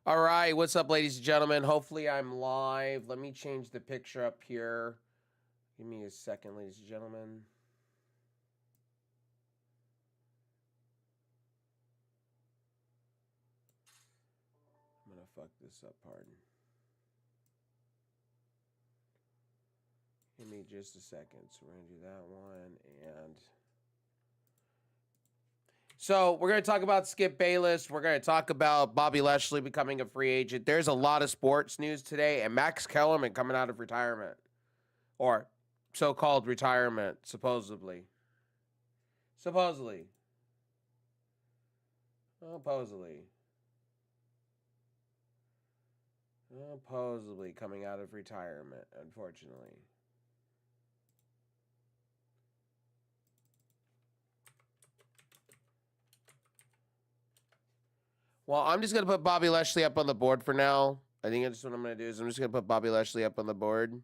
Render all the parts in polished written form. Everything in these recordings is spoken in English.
All right, what's up, ladies and gentlemen? Hopefully, I'm live. Let me change the picture up here. Give me a second, ladies and gentlemen. I'm gonna fuck this up, pardon. Give me just a second. So we're gonna do that one, and so we're gonna talk about Skip Bayless. We're gonna talk about Bobby Lashley becoming a free agent. There's a lot of sports news today, and Max Kellerman coming out of retirement, or so-called retirement, supposedly. Supposedly. Supposedly. Supposedly coming out of retirement, unfortunately. Well, I'm just going to put Bobby Lashley up on the board for now. I think that's what I'm going to do is I'm just going to put Bobby Lashley up on the board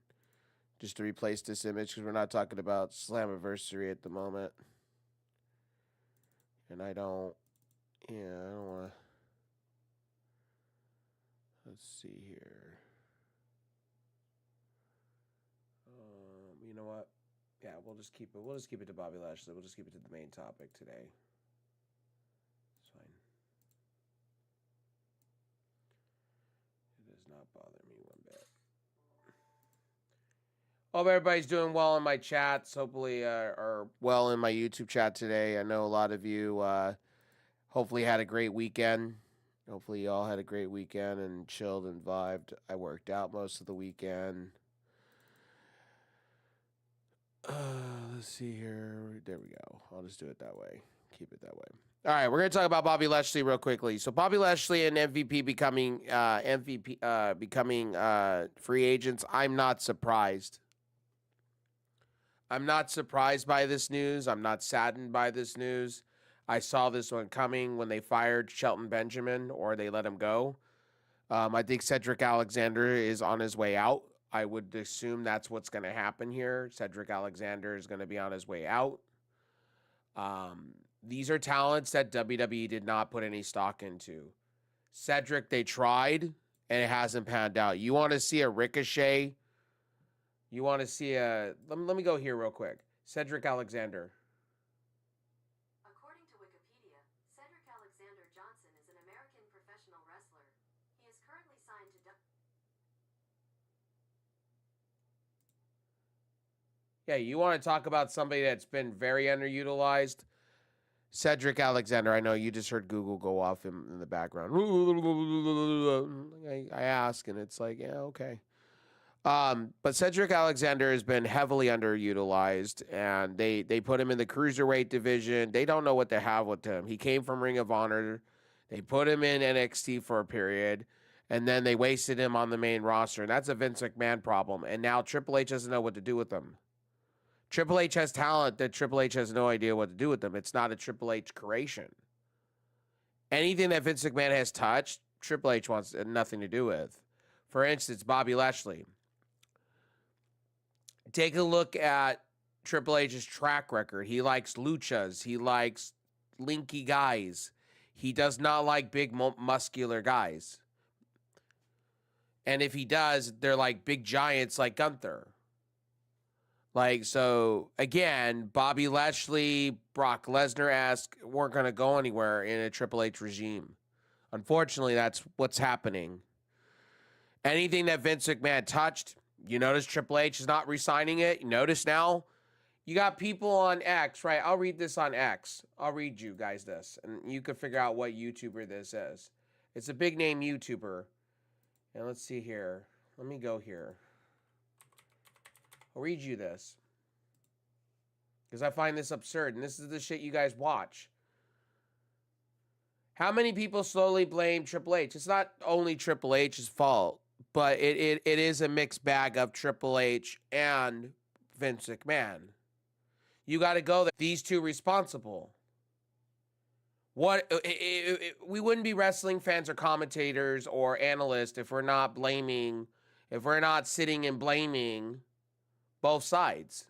just to replace this image because we're not talking about Slammiversary at the moment. And I don't want to. Let's see here. You know what? Yeah, we'll just keep it. We'll just keep it to Bobby Lashley. We'll just keep it to the main topic today. It's fine. It does not bother me one bit. Hope everybody's doing well in my chats. Hopefully, are well in my YouTube chat today. I know a lot of you hopefully had a great weekend. Hopefully, you all had a great weekend and chilled and vibed. I worked out most of the weekend. Let's see here. There we go. I'll just do it that way. Keep it that way. All right, we're gonna talk about Bobby Lashley real quickly. So Bobby Lashley and MVP becoming free agents. I'm not surprised. I'm not surprised by this news. I'm not saddened by this news. I saw this one coming when they fired Shelton Benjamin or they let him go. I think Cedric Alexander is on his way out. I would assume that's what's going to happen here. Cedric Alexander is going to be on his way out. These are talents that WWE did not put any stock into. Cedric, they tried, and it hasn't panned out. You want to see a Ricochet? You want to see a... Let me go here real quick. Cedric Alexander. According to Wikipedia, Cedric Alexander Johnson is an American professional wrestler. He is currently signed to... Yeah, you want to talk about somebody that's been very underutilized? Cedric Alexander. I know you just heard Google go off in the background. I ask, and it's like, yeah, okay. But Cedric Alexander has been heavily underutilized, and they put him in the cruiserweight division. They don't know what to have with him. He came from Ring of Honor. They put him in NXT for a period, and then they wasted him on the main roster. And that's a Vince McMahon problem. And now Triple H doesn't know what to do with him. Triple H has talent that Triple H has no idea what to do with them. It's not a Triple H creation. Anything that Vince McMahon has touched, Triple H wants nothing to do with. For instance, Bobby Lashley. Take a look at Triple H's track record. He likes luchas. He likes linky guys. He does not like big, muscular guys. And if he does, they're like big giants like Gunther. Like, so, again, Bobby Lashley, Brock Lesnar-esque weren't going to go anywhere in a Triple H regime. Unfortunately, that's what's happening. Anything that Vince McMahon touched, you notice Triple H is not re-signing it. You notice now, you got people on X, right? I'll read this on X. I'll read you guys this, and you can figure out what YouTuber this is. It's a big-name YouTuber. And let's see here. Let me go here. I'll read you this because I find this absurd, and this is the shit you guys watch. How many people slowly blame Triple H? It's not only Triple H's fault, but it is a mixed bag of Triple H and Vince McMahon. You got to go that these two responsible. We wouldn't be wrestling fans or commentators or analysts if we're not blaming, if we're not sitting and blaming both sides.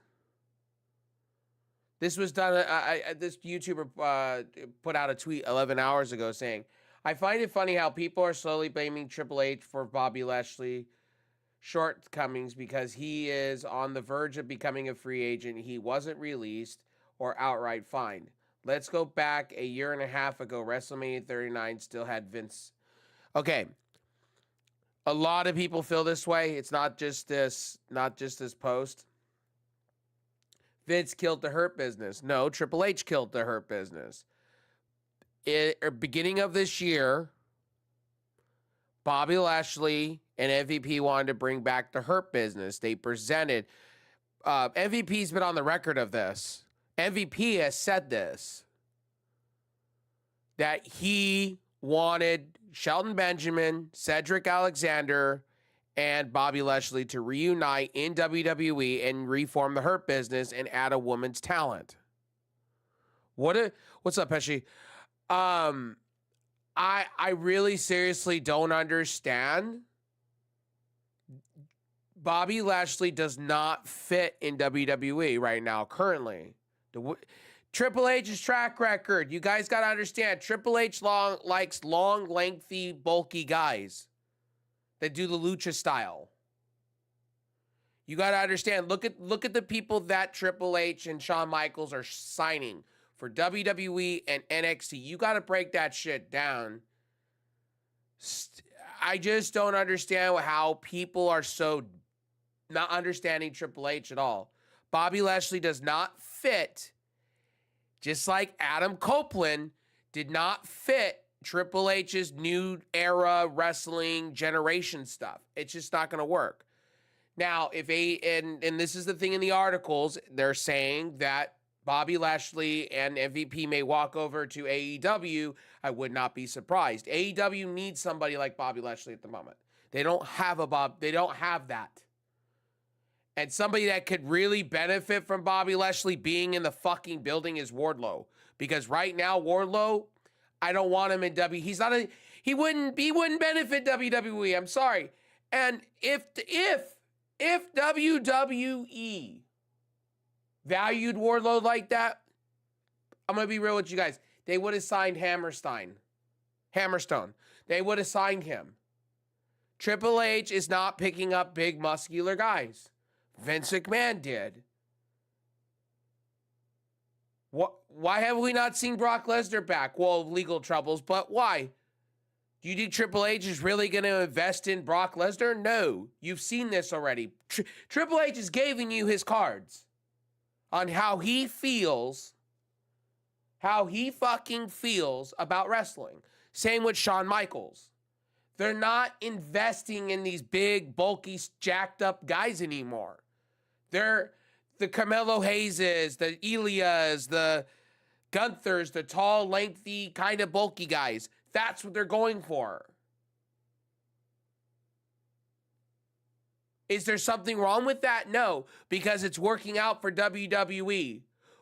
This was done. This YouTuber put out a tweet 11 hours ago saying, I find it funny how people are slowly blaming Triple H for Bobby Lashley shortcomings because he is on the verge of becoming a free agent. He wasn't released or outright fined. Let's go back a year and a half ago. WrestleMania 39 still had Vince. Okay. A lot of people feel this way. It's not just this post. Vince killed the Hurt Business. No, Triple H killed the Hurt Business. Beginning of this year, Bobby Lashley and MVP wanted to bring back the Hurt Business. They presented. MVP's been on the record of this. MVP has said this. That he wanted Shelton Benjamin, Cedric Alexander, and Bobby Lashley to reunite in WWE and reform the Hurt Business and add a woman's talent. What's up, Pesci? I really seriously don't understand. Bobby Lashley does not fit in WWE right now, currently. Triple H's track record, you guys got to understand, Triple H likes long, lengthy, bulky guys that do the lucha style. You got to understand, look at the people that Triple H and Shawn Michaels are signing for WWE and NXT. You got to break that shit down. I just don't understand how people are so not understanding Triple H at all. Bobby Lashley does not fit, just like Adam Copeland did not fit Triple H's new era wrestling generation stuff. It's just not going to work. Now, and this is the thing in the articles, they're saying that Bobby Lashley and MVP may walk over to AEW. I would not be surprised. AEW needs somebody like Bobby Lashley at the moment. They don't have that. And somebody that could really benefit from Bobby Lashley being in the fucking building is Wardlow. Because right now, Wardlow, I don't want him in WWE. He wouldn't benefit WWE. I'm sorry. And if WWE valued Wardlow like that, I'm going to be real with you guys. They would have signed Hammerstone. They would have signed him. Triple H is not picking up big muscular guys. Vince McMahon did. Why have we not seen Brock Lesnar back? Well, legal troubles, but why? Do you think Triple H is really going to invest in Brock Lesnar? No. You've seen this already. Triple H is giving you his cards on how he fucking feels about wrestling. Same with Shawn Michaels. They're not investing in these big, bulky, jacked up guys anymore. They're the Carmelo Hayeses, the Elias, the Gunthers, the tall, lengthy, kind of bulky guys. That's what they're going for. Is there something wrong with that? No, because it's working out for WWE.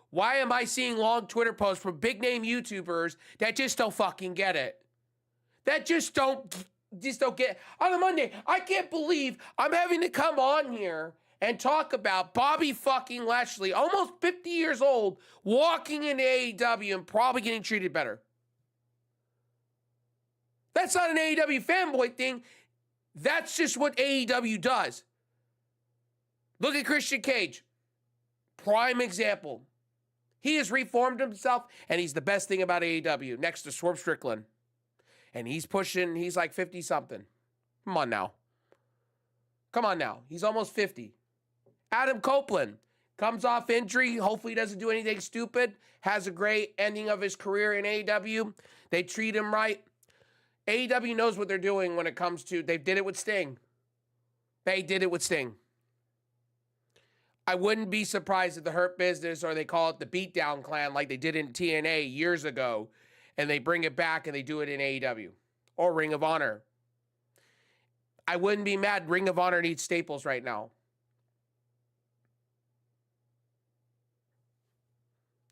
Why am I seeing long Twitter posts from big name YouTubers that just don't fucking get it? That just don't get on a Monday. I can't believe I'm having to come on here and talk about Bobby fucking Lashley, almost 50 years old, walking into AEW and probably getting treated better. That's not an AEW fanboy thing. That's just what AEW does. Look at Christian Cage. Prime example. He has reformed himself, and he's the best thing about AEW, next to Swerve Strickland. And he's like 50-something. Come on now. He's almost 50. Adam Copeland comes off injury, hopefully doesn't do anything stupid, has a great ending of his career in AEW. They treat him right. AEW knows what they're doing when it comes to, they did it with Sting. I wouldn't be surprised if the Hurt Business, or they call it the Beatdown Clan like they did in TNA years ago, and they bring it back and they do it in AEW or Ring of Honor. I wouldn't be mad. Ring of Honor needs staples right now.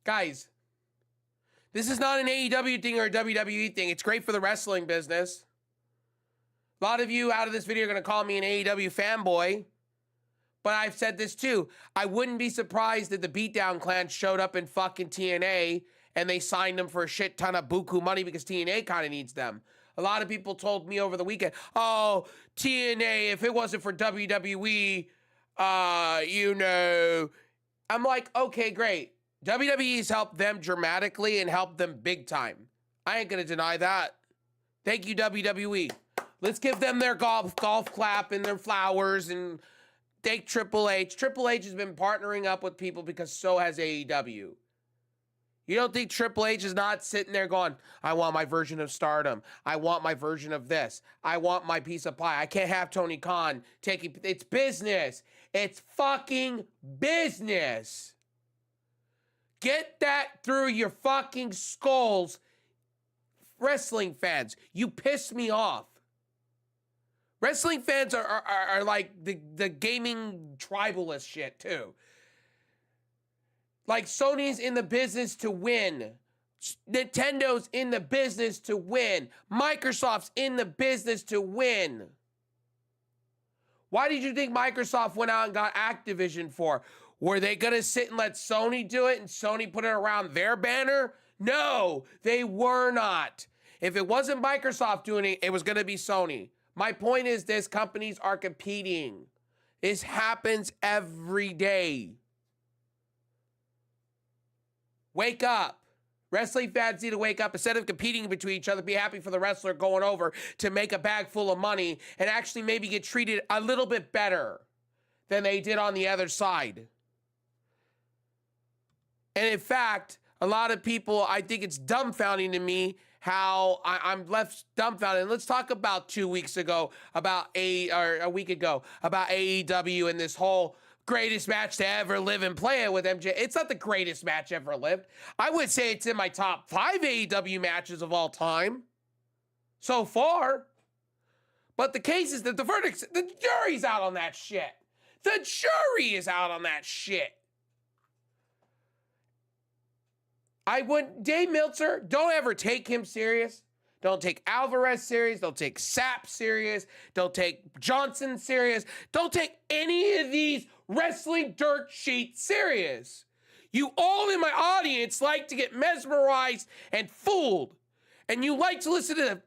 Guys, this is not an AEW thing or a WWE thing. It's great for the wrestling business. A lot of you out of this video are going to call me an AEW fanboy. But I've said this too. I wouldn't be surprised if the Beatdown Clan showed up in fucking TNA and they signed them for a shit ton of buku money because TNA kind of needs them. A lot of people told me over the weekend, oh, TNA, if it wasn't for WWE, I'm like, okay, great. WWE's helped them dramatically and helped them big time. I ain't gonna deny that. Thank you, WWE. Let's give them their golf clap and their flowers, and thank Triple H. Triple H has been partnering up with people because so has AEW. You don't think Triple H is not sitting there going, I want my version of Stardom. I want my version of this. I want my piece of pie. I can't have Tony Khan taking, it's business. It's fucking business. Get that through your fucking skulls, wrestling fans. You piss me off. Wrestling fans are like the gaming tribalist shit too. Like Sony's in the business to win. Nintendo's in the business to win. Microsoft's in the business to win. Why did you think Microsoft went out and got Activision for? Were they going to sit and let Sony do it and Sony put it around their banner? No, they were not. If it wasn't Microsoft doing it, it was going to be Sony. My point is this, companies are competing. This happens every day. Wake up. Wrestling fans need to wake up. Instead of competing between each other, be happy for the wrestler going over to make a bag full of money and actually maybe get treated a little bit better than they did on the other side. And in fact, a lot of people, I think it's dumbfounding to me how I'm left dumbfounded. And let's talk about 2 weeks ago, a week ago, about AEW and this whole greatest match to ever live and play it with MJ. It's not the greatest match ever lived. I would say it's in my top 5 AEW matches of all time so far. But the case is that the jury's out on that shit. The jury is out on that shit. Dave Meltzer, don't ever take him serious. Don't take Alvarez serious. Don't take Sapp serious. Don't take Johnson serious. Don't take any of these wrestling dirt sheets serious. You all in my audience like to get mesmerized and fooled. And you like to listen to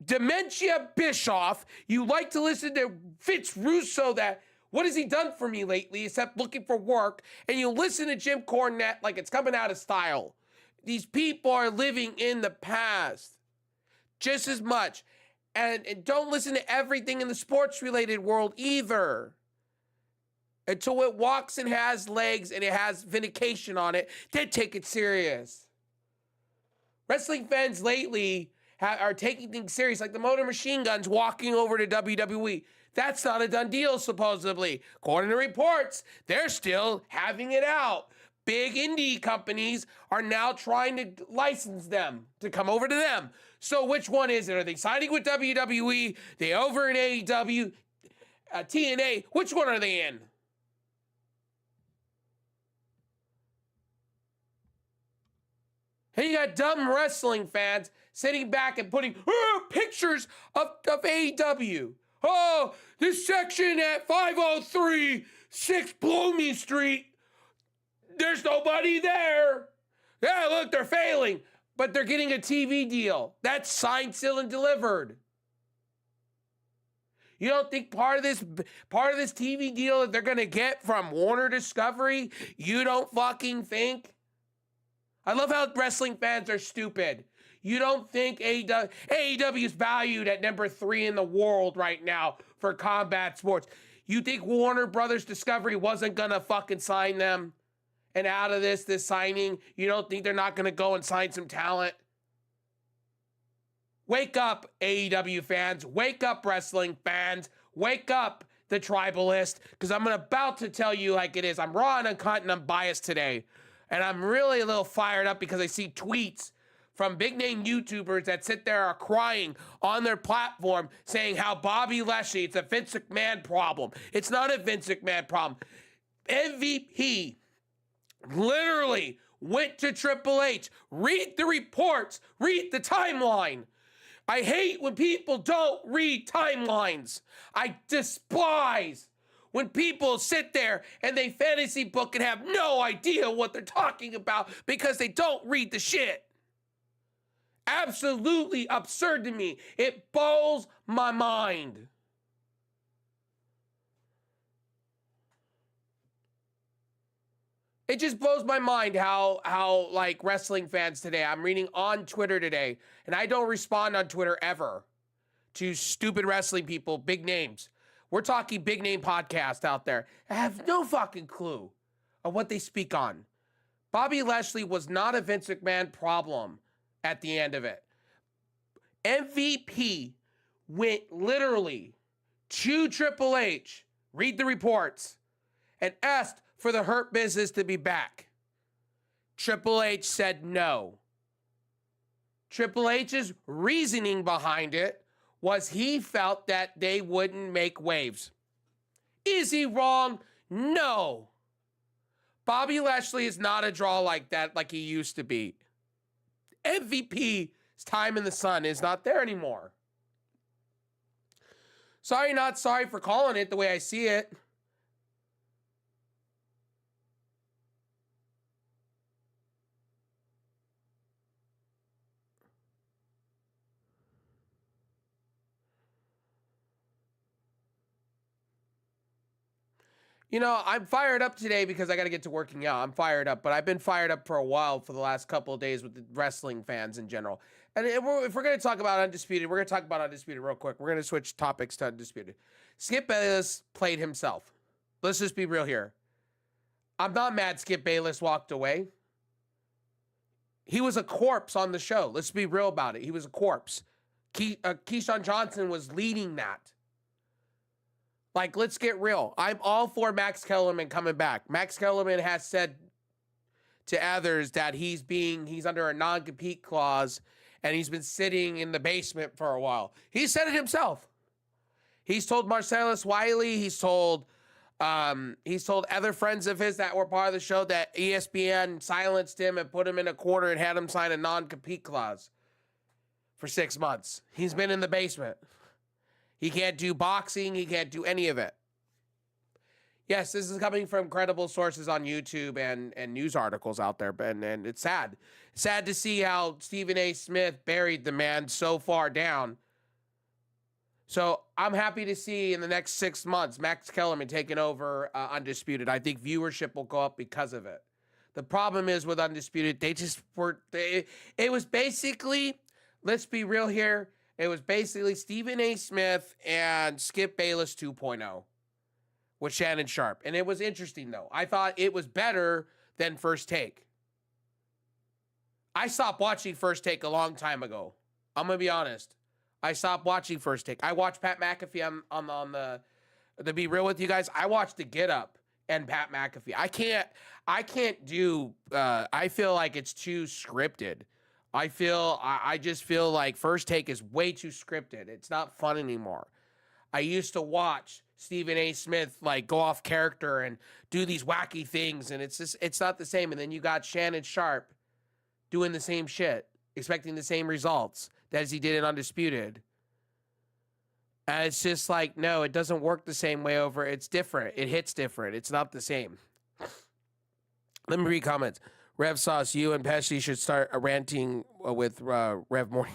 Dementia Bischoff. You like to listen to Fitz Russo that, what has he done for me lately except looking for work? And you listen to Jim Cornette like it's coming out of style. These people are living in the past just as much. And don't listen to everything in the sports-related world either. Until it walks and has legs and it has vindication on it, then take it serious. Wrestling fans lately are taking things serious, like the Motor Machine Guns walking over to WWE. That's not a done deal, supposedly. According to reports, they're still having it out. Big indie companies are now trying to license them to come over to them. So which one is it? Are they signing with WWE? They over in AEW? TNA? Which one are they in? And you got dumb wrestling fans sitting back and putting pictures of AEW. Oh, this section at 503 6 Bloomie Street, there's nobody there. Yeah, look, they're failing. But they're getting a TV deal. That's signed, sealed, and delivered. You don't think part of this TV deal that they're going to get from Warner Discovery, you don't fucking think? I love how wrestling fans are stupid. You don't think AEW is valued at number 3 in the world right now for combat sports. You think Warner Brothers Discovery wasn't going to fucking sign them? And out of this signing, you don't think they're not going to go and sign some talent? Wake up, AEW fans. Wake up, wrestling fans. Wake up, the tribalist. Because I'm about to tell you like it is. I'm raw and uncut and I'm biased today. And I'm really a little fired up because I see tweets from big-name YouTubers that sit there are crying on their platform saying how Bobby Lashley, it's a Vince McMahon problem. It's not a Vince McMahon problem. MVP literally went to Triple H. Read the reports. Read the timeline. I hate when people don't read timelines. I despise when people sit there and they fantasy book and have no idea what they're talking about because they don't read the shit. Absolutely absurd to me. It blows my mind. It just blows my mind how like wrestling fans today. I'm reading on Twitter today, and I don't respond on Twitter ever to stupid wrestling people, big names. We're talking big name podcast out there. I have no fucking clue of what they speak on. Bobby Lashley was not a Vince McMahon problem at the end of it. MVP went literally to Triple H, read the reports, and asked for the Hurt Business to be back. Triple H said no. Triple H's reasoning behind it was he felt that they wouldn't make waves. Is he wrong? No. Bobby Lashley is not a draw like that like he used to be. MVP's time in the sun is not there anymore. Sorry, not sorry for calling it the way I see it. You know, I'm fired up today because I got to get to working out. I'm fired up, but I've been fired up for a while for the last couple of days with the wrestling fans in general. And if we're going to talk about Undisputed, we're going to talk about Undisputed real quick. We're going to switch topics to Undisputed. Skip Bayless played himself. Let's just be real here. I'm not mad Skip Bayless walked away. He was a corpse on the show. Let's be real about it. He was a corpse. Keyshawn Johnson was leading that. Like, let's get real. I'm all for Max Kellerman coming back. Max Kellerman has said to others that he's under a non-compete clause and he's been sitting in the basement for a while. He said it himself. He's told Marcellus Wiley, he's told other friends of his that were part of the show that ESPN silenced him and put him in a corner and had him sign a non-compete clause for 6 months. He's been in the basement. He can't do boxing. He can't do any of it. Yes, this is coming from credible sources on YouTube and news articles out there, and it's sad. Sad to see how Stephen A. Smith buried the man so far down. So I'm happy to see in the next 6 months, Max Kellerman taking over Undisputed. I think viewership will go up because of it. The problem is with Undisputed, it was basically, let's be real here, it was basically Stephen A. Smith and Skip Bayless 2.0 with Shannon Sharp. And it was interesting, though. I thought it was better than First Take. I stopped watching First Take a long time ago. I'm going to be honest. I stopped watching First Take. I watched Pat McAfee on the, to be real with you guys, I watched The Get Up and Pat McAfee. I can't do, I feel like it's too scripted. I just feel like First Take is way too scripted. It's not fun anymore. I used to watch Stephen A. Smith like go off character and do these wacky things, and it's not the same. And then you got Shannon Sharp doing the same shit, expecting the same results as he did in Undisputed. And it's just like, no, it doesn't work the same way over. It's different. It hits different. It's not the same. Let me read comments. Rev Sauce, you and Pesci should start ranting with Rev Morning.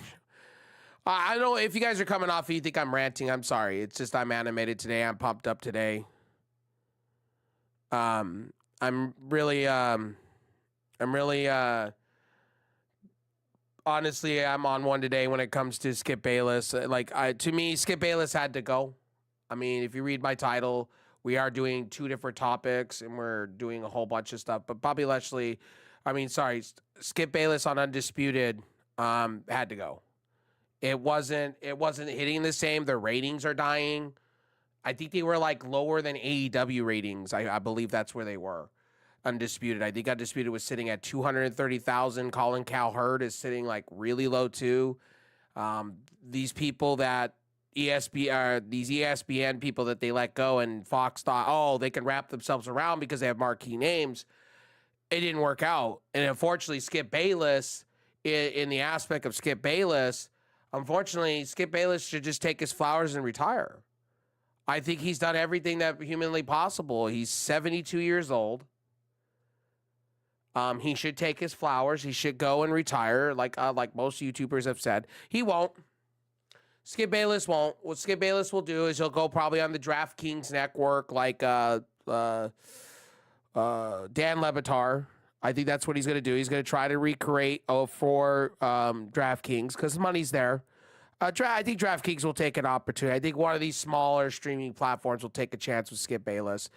I don't know if you guys are coming off and you think I'm ranting. I'm sorry. It's just I'm animated today. I'm pumped up today. I'm really honestly, I'm on one today when it comes to Skip Bayless. To me, Skip Bayless had to go. I mean, if you read my title, we are doing 2 different topics and we're doing a whole bunch of stuff. But Skip Bayless on Undisputed had to go. It wasn't hitting the same. Their ratings are dying. I think they were like lower than AEW ratings. I believe that's where they were. Undisputed. I think Undisputed was sitting at 230,000. Colin Cowherd is sitting like really low too. These people that ESPN people that they let go and Fox thought, they can wrap themselves around because they have marquee names. It didn't work out. And unfortunately, Skip Bayless, in the aspect of Skip Bayless, unfortunately, Skip Bayless should just take his flowers and retire. I think he's done everything that humanly possible. He's 72 years old. He should take his flowers. He should go and retire, like most YouTubers have said. He won't. Skip Bayless won't. What Skip Bayless will do is he'll go probably on the DraftKings network, like Dan Levitar. I think that's what he's going to do. He's going to try to recreate for DraftKings because the money's there. I think DraftKings will take an opportunity. I think one of these smaller streaming platforms will take a chance with Skip Bayless.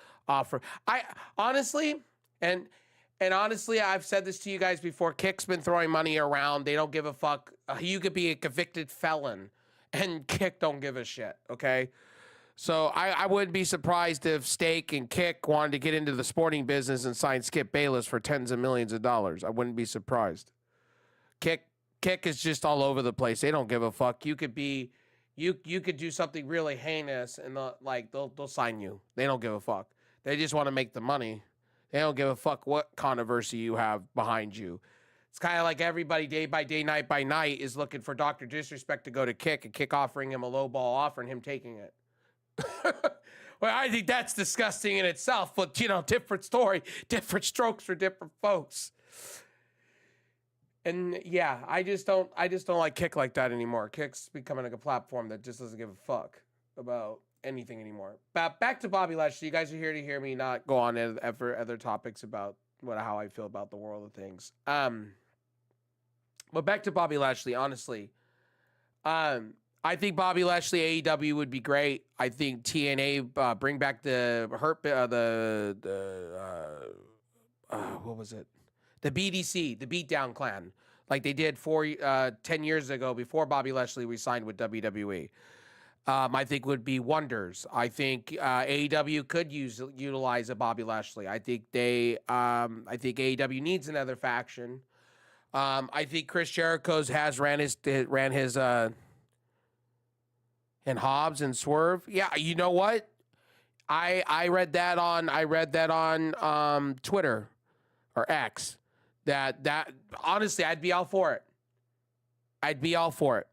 Honestly, I've said this to you guys before. Kick's been throwing money around. They don't give a fuck. You could be a convicted felon, and Kick don't give a shit. Okay, so I wouldn't be surprised if Steak and Kick wanted to get into the sporting business and sign Skip Bayless for tens of millions of dollars. I wouldn't be surprised. Kick is just all over the place. They don't give a fuck. You could do something really heinous and they'll sign you. They don't give a fuck. They just want to make the money. They don't give a fuck what controversy you have behind you. It's kind of like everybody day by day, night by night is looking for Dr. Disrespect to go to Kick and Kick offering him a low ball offer and him taking it. Well, I think that's disgusting in itself, but different story, different strokes for different folks. And yeah, I just don't like Kick like that anymore. Kick's becoming like a platform that just doesn't give a fuck about anything anymore. Back to Bobby Lashley. You guys are here to hear me not go on other topics about how I feel about the world of things. But back to Bobby Lashley, honestly. I think Bobby Lashley AEW would be great. I think TNA bring back the what was it? The BDC, the Beatdown Clan, like they did 10 years ago before Bobby Lashley re-signed with WWE. I think would be wonders. I think AEW could utilize a Bobby Lashley. I think AEW needs another faction. I think Chris Jericho's ran his and Hobbs and Swerve. Yeah, you know what? I read that on Twitter or X. That honestly, I'd be all for it. I would be all for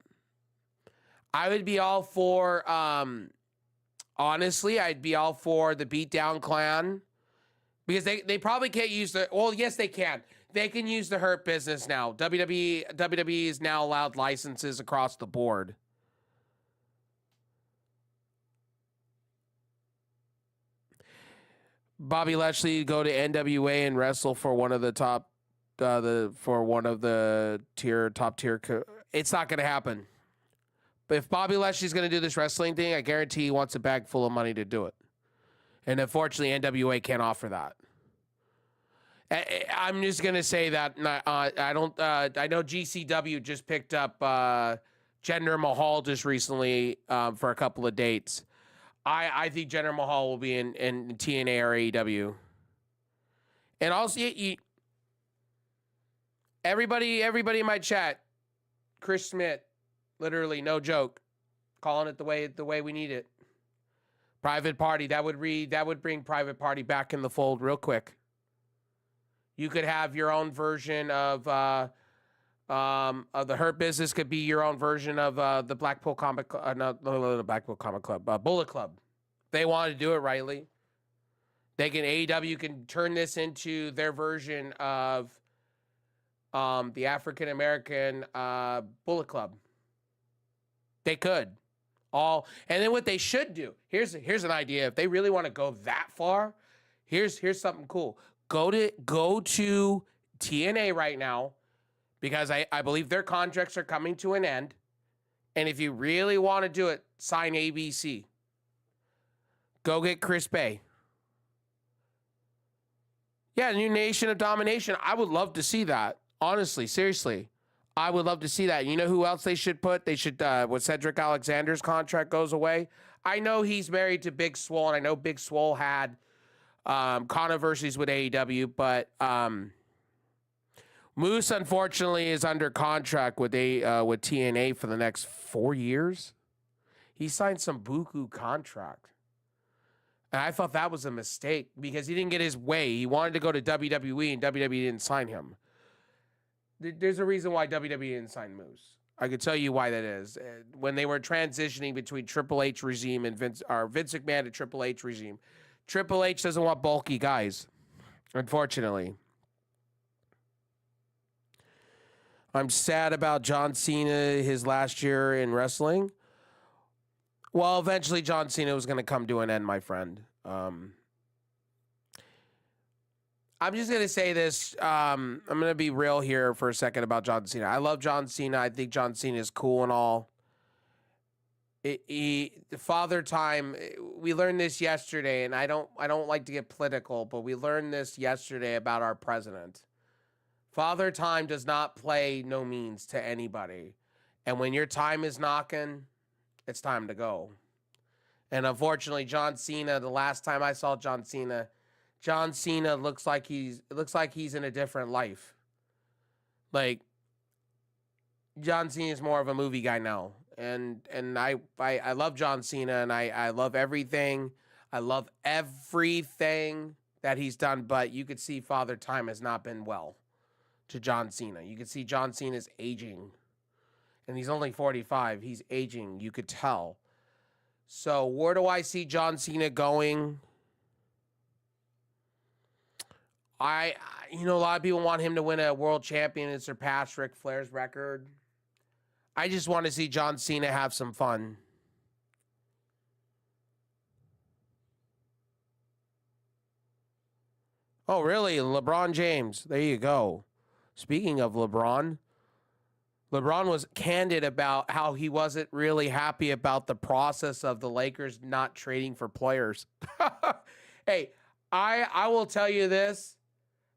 honestly, I'd be all for the Beatdown Clan because they probably can't use yes, they can. They can use the Hurt Business now. WWE is now allowed licenses across the board. Bobby Lashley go to NWA and wrestle for one of the top top tier. It's not going to happen. But if Bobby Lashley's going to do this wrestling thing, I guarantee he wants a bag full of money to do it. And unfortunately, NWA can't offer that. I'm just going to say that I know GCW just picked up Jinder Mahal just recently for a couple of dates. I think Jinder Mahal will be in TNA or AEW. And also, everybody in my chat, Chris Smith, literally no joke, calling it the way we need it. Private Party, that would bring Private Party back in the fold real quick. You could have your own version of the Hurt Business. Could be your own version of the Blackpool Comic, the Blackpool Comic Club, Bullet Club. They want to do it rightly. AEW can turn this into their version of the African American Bullet Club. They could and then what they should do. Here's an idea. If they really want to go that far, here's something cool. Go to TNA right now because I believe their contracts are coming to an end. And if you really want to do it, sign ABC. Go get Chris Bay. Yeah, new Nation of Domination. I would love to see that. Honestly, seriously. I would love to see that. You know who else they should put? They should, when Cedric Alexander's contract goes away. I know he's married to Big Swole, and I know Big Swole had controversies with AEW, but Moose, unfortunately, is under contract with TNA for the next 4 years. He signed some buku contract. And I thought that was a mistake because he didn't get his way. He wanted to go to WWE, and WWE didn't sign him. There's a reason why WWE didn't sign Moose. I could tell you why that is. When they were transitioning between Triple H regime and Vince McMahon to Triple H regime, Triple H doesn't want bulky guys, unfortunately. I'm sad about John Cena, his last year in wrestling. Well, eventually John Cena was going to come to an end, my friend. I'm just going to say this. I'm going to be real here for a second about John Cena. I love John Cena. I think John Cena is cool and all. Father Time, we learned this yesterday, and I don't like to get political, but we learned this yesterday about our president. Father Time does not play no means to anybody. And when your time is knocking, it's time to go. And unfortunately, John Cena, the last time I saw John Cena looks like he's in a different life. Like, John Cena is more of a movie guy now. And I love John Cena, and I love everything. I love everything that he's done, but you could see Father Time has not been well to John Cena. You could see John Cena's aging. And he's only 45. He's aging. You could tell. So where do I see John Cena going? A lot of people want him to win a world champion and surpass Ric Flair's record. I just want to see John Cena have some fun. Oh, really? LeBron James. There you go. Speaking of LeBron was candid about how he wasn't really happy about the process of the Lakers not trading for players. Hey, I will tell you this.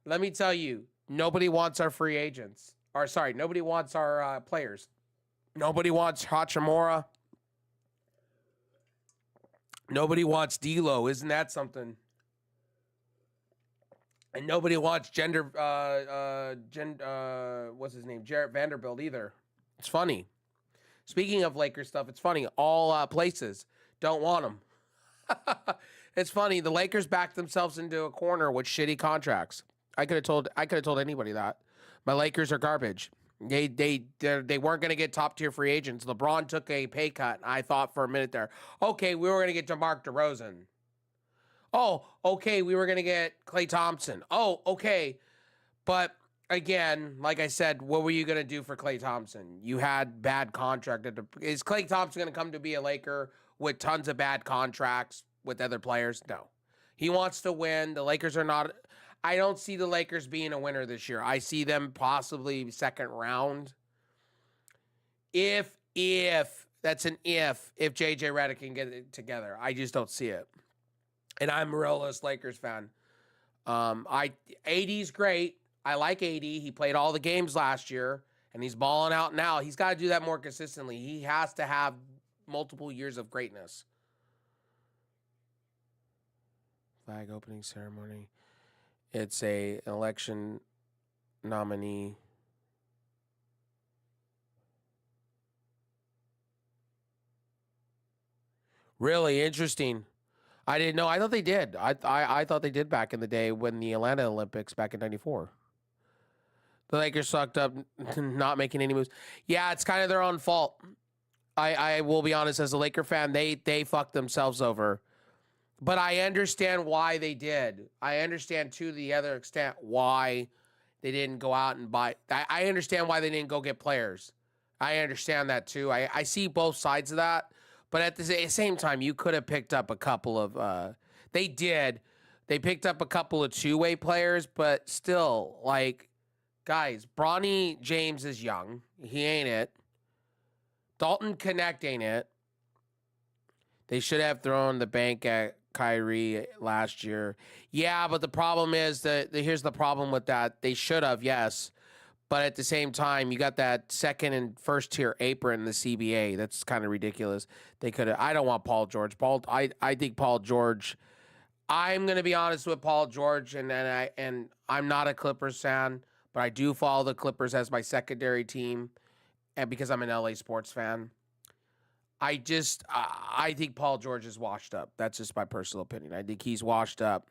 Let me tell you, nobody wants our free agents. Nobody wants our players. Nobody wants Hachimura. Nobody wants D'Lo. Isn't that something? And nobody wants what's his name? Jarrett Vanderbilt either. It's funny. Speaking of Lakers stuff, it's funny. All places don't want them. It's funny. The Lakers backed themselves into a corner with shitty contracts. I could have told anybody that. My Lakers are garbage. They weren't going to get top tier free agents. LeBron took a pay cut. I thought for a minute there, okay, we were going to get DeMar DeRozan. Oh, okay, we were going to get Klay Thompson. Oh, okay. But again, like I said, what were you going to do for Klay Thompson? You had bad contract. Is Klay Thompson going to come to be a Laker with tons of bad contracts with other players? No. He wants to win. The Lakers are not. I don't see the Lakers being a winner this year. I see them possibly second round. If that's an if JJ Redick can get it together. I just don't see it. And I'm a realist Lakers fan. AD's great. I like AD. He played all the games last year, and he's balling out now. He's got to do that more consistently. He has to have multiple years of greatness. Flag opening ceremony. It's an election nominee. Really interesting. I didn't know. I thought they did. I thought they did back in the day when the Atlanta Olympics back in '94. The Lakers sucked up, not making any moves. Yeah, it's kind of their own fault. I will be honest, as a Laker fan, they fucked themselves over. But I understand why they did. I understand, to the other extent, why they didn't go out and buy. I understand why they didn't go get players. I understand that, too. I see both sides of that. But at the same time, you could have picked up a couple of... they did. They picked up a couple of two-way players, but still, like, guys, Bronny James is young. He ain't it. Dalton Connect ain't it. They should have thrown the bank at Kyrie last year. Yeah, but the problem is that here's the problem with that. They should have, yes. But at the same time, you got that second and first tier apron in the CBA. That's kind of ridiculous. They could have. I don't want Paul George. I think Paul George. I'm gonna be honest with Paul George, and I'm not a Clippers fan, but I do follow the Clippers as my secondary team, and because I'm an LA sports fan. I think Paul George is washed up. That's just my personal opinion. I think he's washed up.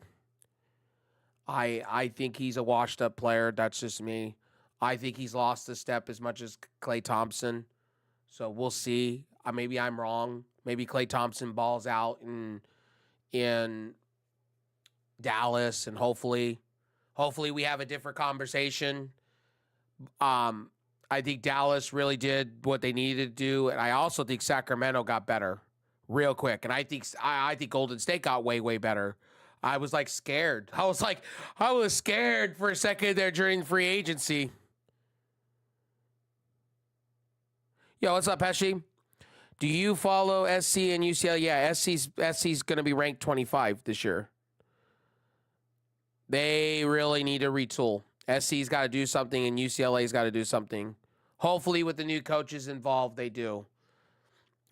I think he's a washed up player. That's just me. I think he's lost a step as much as Klay Thompson. So we'll see. Maybe I'm wrong. Maybe Klay Thompson balls out in Dallas, and hopefully we have a different conversation. I think Dallas really did what they needed to do, and I also think Sacramento got better real quick. And I think Golden State got way better. I was like scared. I was scared for a second there during free agency. Yo, what's up, Pesci? Do you follow SC and UCLA? Yeah, SC's going to be ranked 25 this year. They really need to retool. SC's got to do something, and UCLA's got to do something. Hopefully, with the new coaches involved, they do.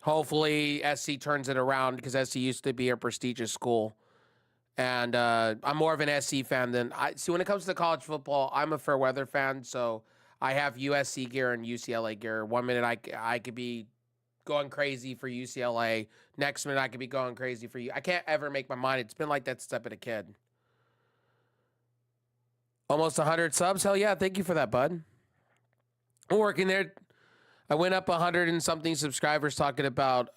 Hopefully, SC turns it around because SC used to be a prestigious school. And I'm more of an SC fan than I see. When it comes to college football, I'm a fair weather fan, so I have USC gear and UCLA gear. 1 minute I could be going crazy for UCLA. Next minute I could be going crazy for you. I can't ever make my mind. It's been like that since I've been a kid. Almost 100 subs? Hell yeah, thank you for that, bud. I'm working there. I went up 100 and something subscribers talking about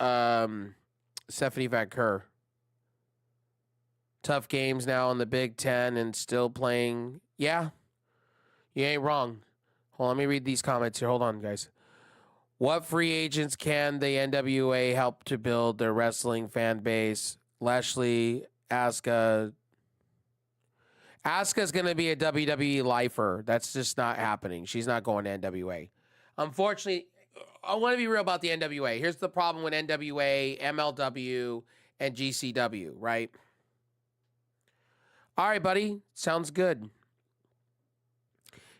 Stephanie Van Kerr. Tough games now in the Big Ten and still playing. Yeah, you ain't wrong. Hold on, let me read these comments here. Hold on, guys. What free agents can the NWA help to build their wrestling fan base? Lashley, Asuka. Asuka's going to be a WWE lifer. That's just not happening. She's not going to NWA. Unfortunately, I want to be real about the NWA. Here's the problem with NWA, MLW, and GCW, right? All right, buddy. Sounds good.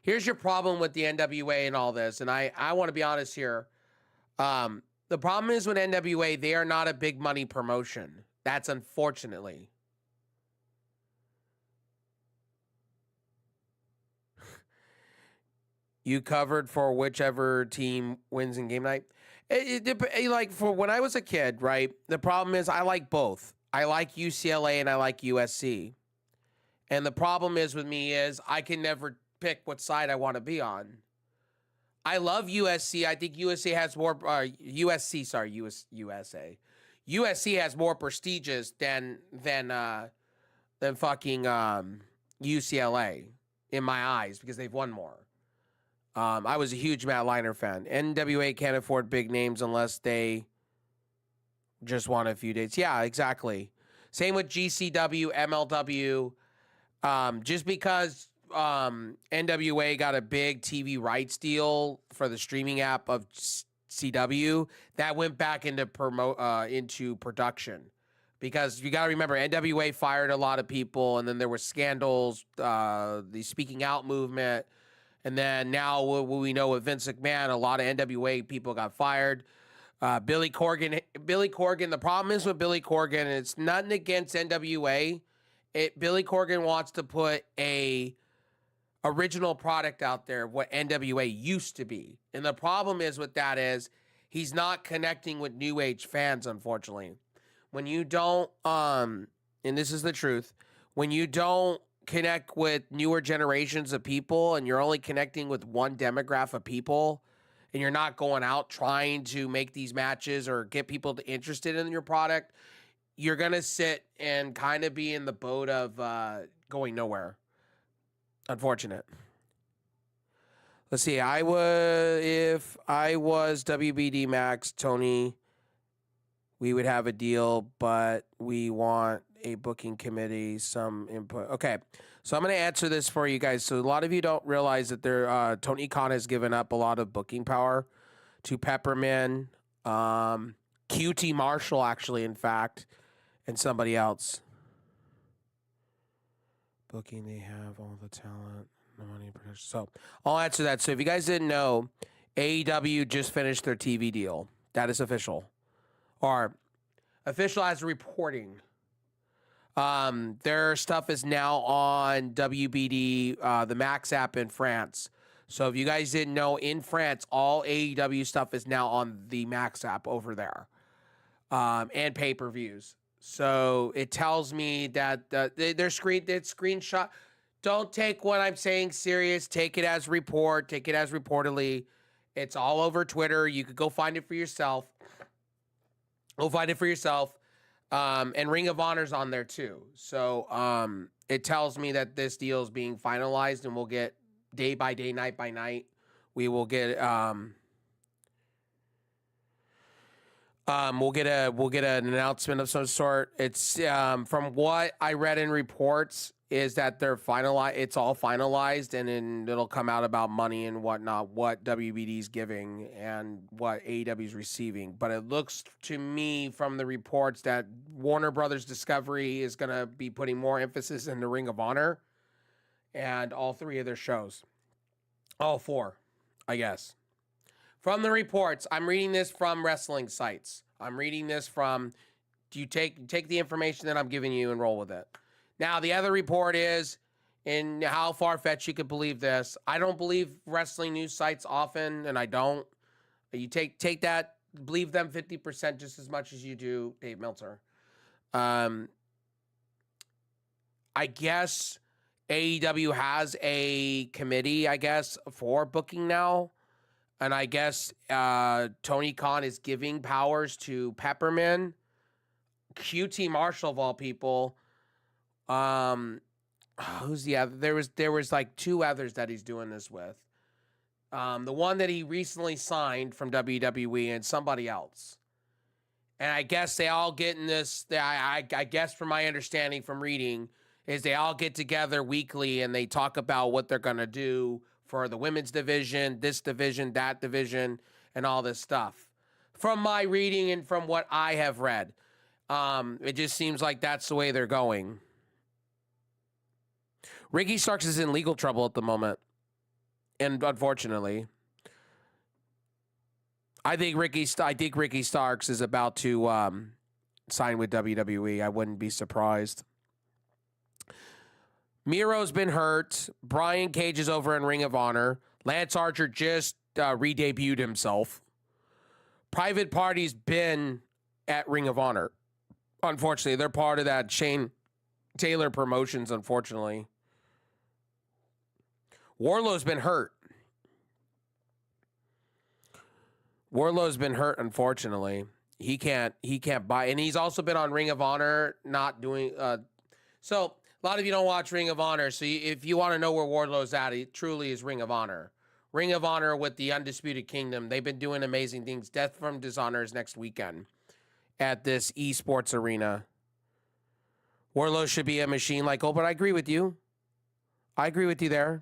Here's your problem with the NWA and all this, and I want to be honest here. The problem is with NWA, they are not a big money promotion. That's unfortunately. You covered for whichever team wins in game night. Like for when I was a kid, right? The problem is I like both. I like UCLA and I like USC. And the problem is with me is I can never pick what side I want to be on. I love USC. I think USC has more USA. USC has more prestigious than fucking UCLA in my eyes because they've won more. I was a huge Matt Liner fan. NWA can't afford big names unless they just want a few dates. Yeah, exactly. Same with GCW, MLW. Just because NWA got a big TV rights deal for the streaming app of CW, that went back into production. Because you got to remember, NWA fired a lot of people, and then there were scandals, the speaking out movement. And then now what we know with Vince McMahon, a lot of NWA people got fired. Billy Corgan, the problem is with Billy Corgan, it's nothing against NWA. Billy Corgan wants to put a original product out there of what NWA used to be. And the problem is with that is he's not connecting with new age fans, unfortunately. When you don't, and this is the truth, when you don't connect with newer generations of people and you're only connecting with one demographic of people and you're not going out trying to make these matches or get people interested in your product, you're going to sit and kind of be in the boat of going nowhere. Unfortunate. Let's see. If I was WBD Max, Tony, we would have a deal, but we want a booking committee, some input. Okay, so I'm going to answer this for you guys. So a lot of you don't realize that Tony Khan has given up a lot of booking power to Pepperman, QT Marshall, actually, in fact, and somebody else. Booking, they have all the talent, the money, production. So I'll answer that. So if you guys didn't know, AEW just finished their TV deal. That is official. Or official as reporting. Their stuff is now on WBD, the Max app in France. So if you guys didn't know, in France, all AEW stuff is now on the Max app over there, and pay-per-views. So it tells me that their screenshot. Don't take what I'm saying serious. Take it as report. Take it as reportedly. It's all over Twitter. You could go find it for yourself. Go find it for yourself. And Ring of Honor's on there too. So it tells me that this deal is being finalized and we'll get day by day, night by night We will get we'll get an announcement of some sort. It's from what I read in reports is that they're finalized. It's all finalized, and then it'll come out about money and whatnot, what WBD's giving and what AEW's receiving. But it looks to me from the reports that Warner Brothers Discovery is going to be putting more emphasis in the Ring of Honor and all 3 of their shows, all 4, I guess. From the reports, I'm reading this from wrestling sites. I'm reading this from, do you take the information that I'm giving you and roll with it. Now, the other report is, and how far-fetched you could believe this, I don't believe wrestling news sites often, and I don't. You take that, believe them 50% just as much as you do Dave Meltzer. I guess AEW has a committee, I guess, for booking now. And I guess Tony Khan is giving powers to Pepperman, QT Marshall of all people. Who's the other? There was like 2 others that he's doing this with. The one that he recently signed from WWE and somebody else. And I guess they all get in this. I guess from my understanding from reading is they all get together weekly and they talk about what they're gonna do for the women's division, this division, that division, and all this stuff. From my reading and from what I have read, it just seems like that's the way they're going. Ricky Starks is in legal trouble at the moment, and unfortunately, I think Ricky Starks is about to sign with WWE. I wouldn't be surprised. Miro's been hurt. Brian Cage is over in Ring of Honor. Lance Archer just re-debuted himself. Private Party's been at Ring of Honor. Unfortunately, they're part of that Shane Taylor Promotions, unfortunately. Wardlow's been hurt. Unfortunately. He can't buy, and he's also been on Ring of Honor, not doing so. A lot of you don't watch Ring of Honor, so if you want to know where Wardlow's at, it truly is Ring of Honor. Ring of Honor with the Undisputed Kingdom. They've been doing amazing things. Death from Dishonor is next weekend at this esports arena. Wardlow should be a machine like, oh, but I agree with you. I agree with you there.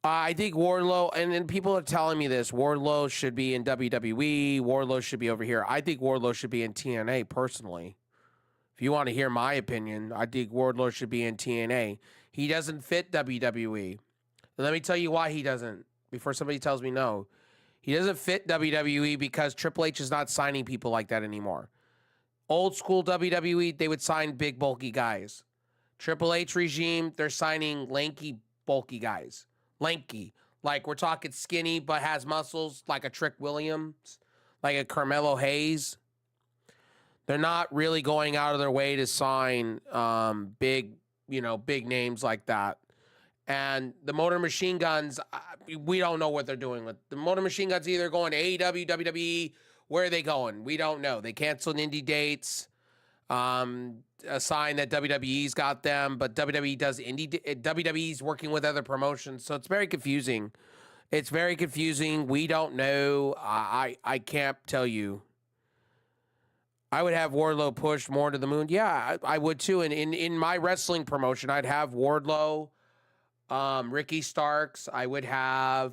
I think Wardlow, and people are telling me this, Wardlow should be in WWE, Wardlow should be over here. I think Wardlow should be in TNA, personally. If you want to hear my opinion, I think Wardlow should be in TNA. He doesn't fit WWE. And let me tell you why he doesn't, before somebody tells me no. He doesn't fit WWE because Triple H is not signing people like that anymore. Old school WWE, they would sign big, bulky guys. Triple H regime, they're signing lanky, bulky guys. Lanky, like we're talking skinny but has muscles, like a Trick Williams, like a Carmelo Hayes. They're not really going out of their way to sign big names like that. And the Motor Machine Guns, we don't know what they're doing with the Motor Machine Guns. Either going to AEW, WWE, where are they going? We don't know. They canceled indie dates. A sign that WWE's got them, but WWE does WWE's working with other promotions, so it's very confusing. We don't know. I can't tell you. I would have Wardlow pushed more to the moon. Yeah, I would too. And in my wrestling promotion, I'd have Wardlow, Ricky Starks. I would have.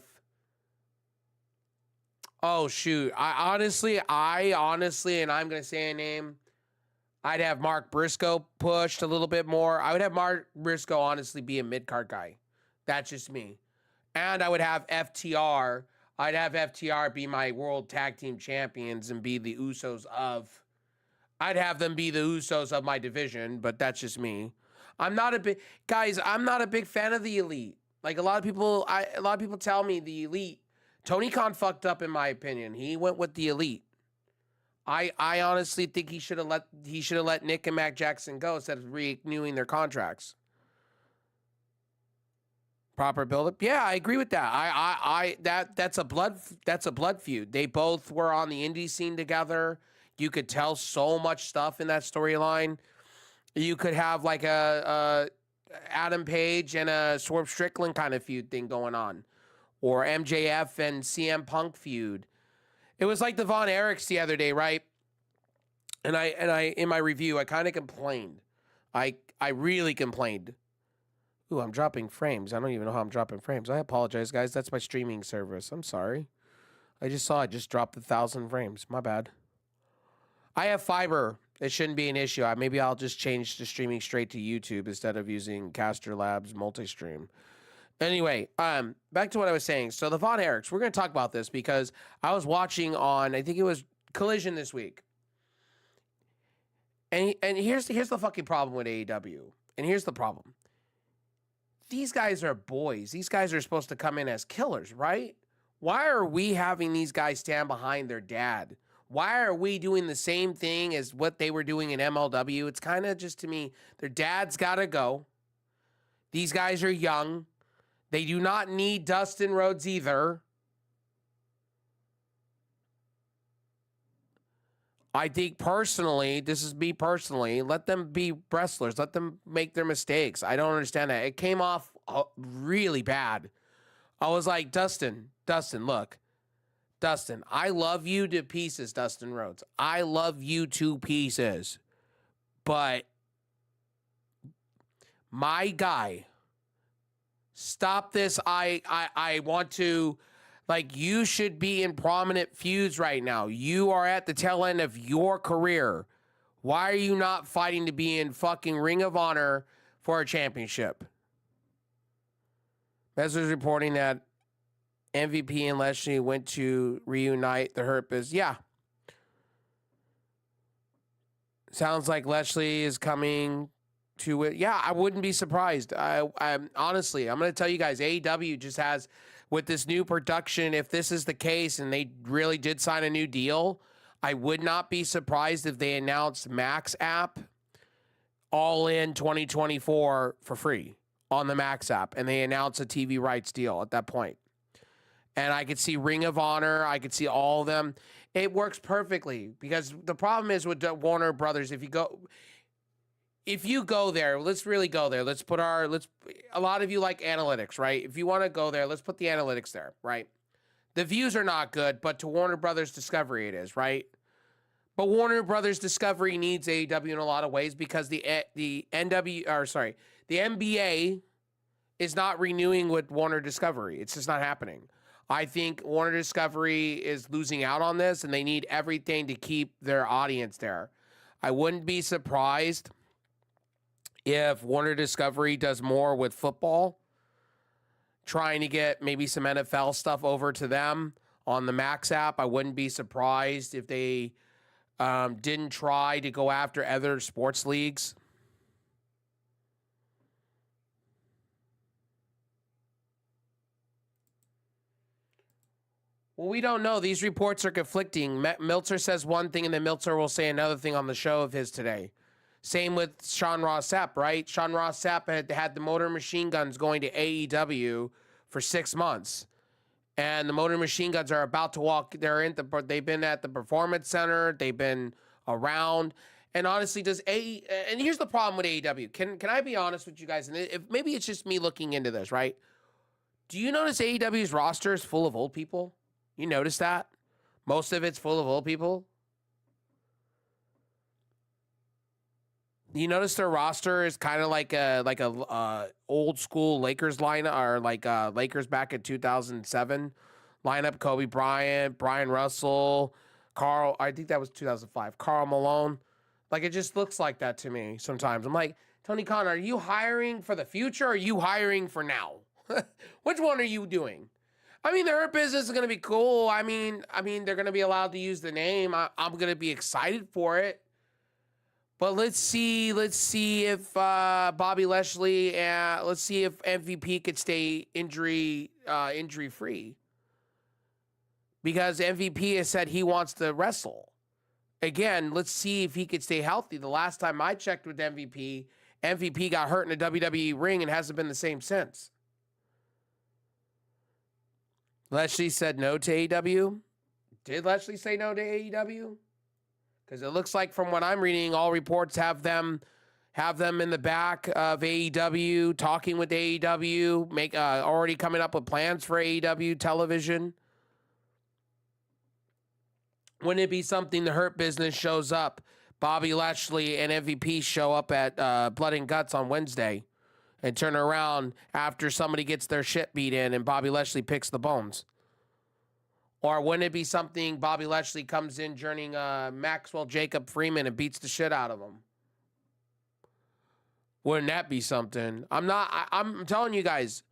Oh shoot! I honestly, and I'm gonna say a name. I'd have Mark Briscoe pushed a little bit more. I would have Mark Briscoe honestly be a mid-card guy. That's just me. And I would have FTR. I'd have FTR be my World Tag Team Champions and be the Usos of. I'd have them be the Usos of my division, but that's just me. I'm not a big fan of the Elite. Like a lot of people tell me the Elite. Tony Khan fucked up in my opinion. He went with the Elite. I honestly think he should have let Nick and Mac Jackson go instead of renewing their contracts. Proper build-up. Yeah, I agree with that. That's a blood feud. They both were on the indie scene together. You could tell so much stuff in that storyline. You could have like a Adam Page and a Swerve Strickland kind of feud thing going on, or MJF and CM Punk feud. It was like the Von Erichs the other day, right? And I in my review, I kind of complained. I really complained. Ooh, I'm dropping frames. I don't even know how I'm dropping frames. I apologize, guys. That's my streaming service. I'm sorry. I just saw it just dropped 1,000 frames. My bad. I have fiber. It shouldn't be an issue. Maybe I'll just change to streaming straight to YouTube instead of using Caster Labs multi-stream. Anyway, back to what I was saying. So the Von Erichs, we're going to talk about this because I was watching on, I think it was Collision this week. And here's the fucking problem with AEW. And here's the problem. These guys are boys. These guys are supposed to come in as killers, right? Why are we having these guys stand behind their dad? Why are we doing the same thing as what they were doing in MLW? It's kind of just, to me, their dad's got to go. These guys are young. They do not need Dustin Rhodes either. I think personally, this is me personally, let them be wrestlers. Let them make their mistakes. I don't understand that. It came off really bad. I was like, Dustin, look. Dustin, I love you to pieces, Dustin Rhodes. I love you to pieces. But my guy, stop this. I want to, like, you should be in prominent feuds right now. You are at the tail end of your career. Why are you not fighting to be in fucking Ring of Honor for a championship? Bezos reporting that MVP and Lashley went to reunite the Hurt Biz. Yeah. Sounds like Lashley is coming to it. Yeah, I wouldn't be surprised. I'm honestly, I'm going to tell you guys, AEW just has, with this new production, if this is the case and they really did sign a new deal, I would not be surprised if they announced Max app all in 2024 for free on the Max app, and they announce a TV rights deal at that point. And I could see Ring of Honor. I could see all of them. It works perfectly because the problem is with Warner Brothers, if you go there, let's really go there. A lot of you like analytics, right? If you want to go there, let's put the analytics there, right? The views are not good, but to Warner Brothers Discovery it is, right? But Warner Brothers Discovery needs AEW in a lot of ways because the NBA is not renewing with Warner Discovery. It's just not happening. I think Warner Discovery is losing out on this, and they need everything to keep their audience there. I wouldn't be surprised if Warner Discovery does more with football, trying to get maybe some NFL stuff over to them on the Max app. I wouldn't be surprised if they didn't try to go after other sports leagues. Well, we don't know. These reports are conflicting. Meltzer says one thing, and then Meltzer will say another thing on the show of his today. Same with Sean Ross Sapp, right? Sean Ross Sapp had the Motor Machine Guns going to AEW for 6 months. And the Motor Machine Guns are about to walk. They've been at the Performance Center. They've been around. And honestly, and here's the problem with AEW. Can I be honest with you guys? And if maybe it's just me looking into this, right? Do you notice AEW's roster is full of old people? You notice that? Most of it's full of old people. You notice their roster is kind of like a old school Lakers lineup, or like Lakers back in 2007 lineup. Kobe Bryant, Brian Russell, I think that was 2005. Karl Malone. Like, it just looks like that to me sometimes. I'm like, Tony Khan, are you hiring for the future or are you hiring for now? Which one are you doing? I mean, the Hurt Business is going to be cool. I mean, they're going to be allowed to use the name. I'm going to be excited for it. But let's see if Bobby Lashley and let's see if MVP could stay injury free. Because MVP has said he wants to wrestle. Again, let's see if he could stay healthy. The last time I checked with MVP got hurt in a WWE ring and hasn't been the same since. Lashley said no to AEW. Did Lashley say no to AEW? Because it looks like from what I'm reading, all reports have them have them in the back of AEW, talking with AEW, already coming up with plans for AEW television. Wouldn't it be something the Hurt Business shows up, Bobby Lashley and MVP show up at Blood and Guts on Wednesday and turn around after somebody gets their shit beat in and Bobby Lashley picks the bones? Or wouldn't it be something Bobby Lashley comes in joining Maxwell Jacob Freeman and beats the shit out of him? Wouldn't that be something? I'm telling you guys,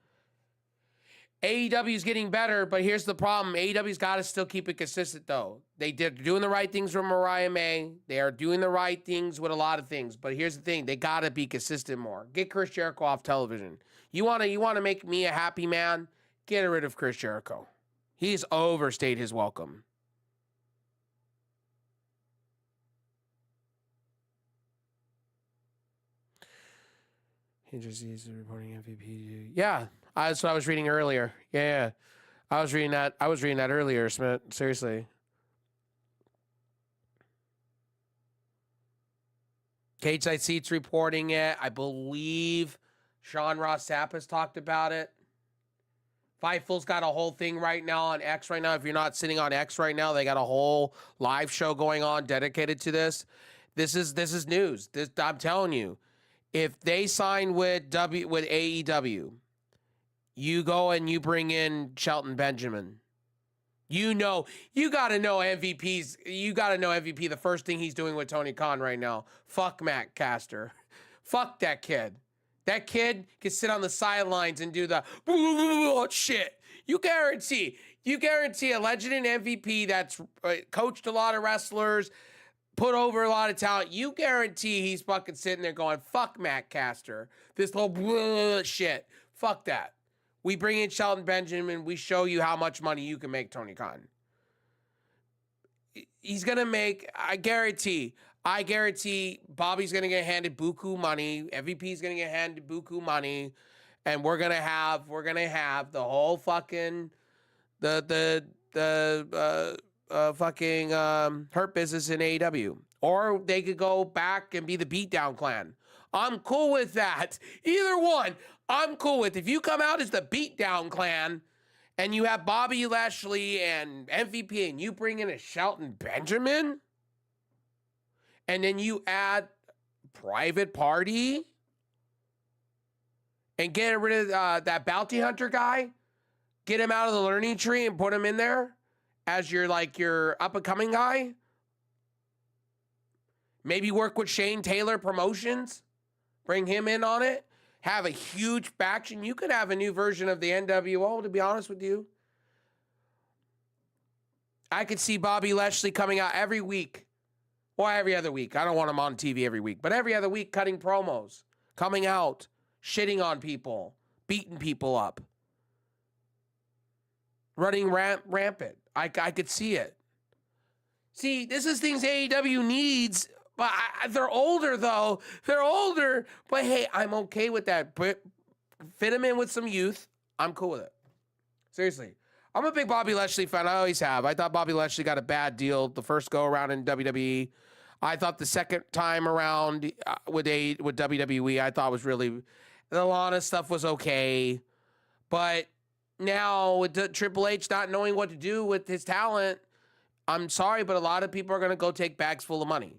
AEW is getting better, but here's the problem. AEW's got to still keep it consistent, though. They're doing the right things with Mariah May. They are doing the right things with a lot of things. But here's the thing. They got to be consistent more. Get Chris Jericho off television. You want to make me a happy man? Get rid of Chris Jericho. He's overstayed his welcome. He just is reporting MVP. Yeah, that's what I was reading earlier. Yeah. I was reading that earlier, Smith. Seriously. Cage Side Seats reporting it. I believe Sean Ross Sapp has talked about it. Fightful's got a whole thing right now on X right now. If you're not sitting on X right now, they got a whole live show going on dedicated to this. This is news. I'm telling you. If they sign with AEW, you go and you bring in Shelton Benjamin. You got to know MVP's. You got to know MVP. The first thing he's doing with Tony Khan right now. Fuck Matt Caster. Fuck that kid. That kid can sit on the sidelines and do the shit. You guarantee a legend and MVP that's coached a lot of wrestlers, put over a lot of talent. You guarantee he's fucking sitting there going, fuck Matt Caster. This whole shit. Fuck that. We bring in Shelton Benjamin. We show you how much money you can make, Tony Khan. He's going to make, I guarantee Bobby's going to get handed buku money. MVP's going to get handed buku money. And we're going to have the whole fucking, fucking Hurt Business in AEW. Or they could go back and be the Beatdown Clan. I'm cool with that. Either one, I'm cool with. If you come out as the Beatdown Clan and you have Bobby Lashley and MVP and you bring in a Shelton Benjamin and then you add Private Party and get rid of that bounty hunter guy, get him out of the learning tree and put him in there as your up-and-coming guy. Maybe work with Shane Taylor Promotions. Bring him in on it. Have a huge faction. You could have a new version of the NWO, to be honest with you. I could see Bobby Lashley coming out every week. Or every other week. I don't want him on TV every week. But every other week cutting promos. Coming out. Shitting on people. Beating people up. Running rampant. I could see it. See, this is things AEW needs. But they're older, though. They're older. But, hey, I'm okay with that. Fit them in with some youth. I'm cool with it. Seriously. I'm a big Bobby Lashley fan. I always have. I thought Bobby Lashley got a bad deal the first go-around in WWE. I thought the second time around with WWE, I thought was really... A lot of stuff was okay. But now with Triple H not knowing what to do with his talent, I'm sorry, but a lot of people are going to go take bags full of money.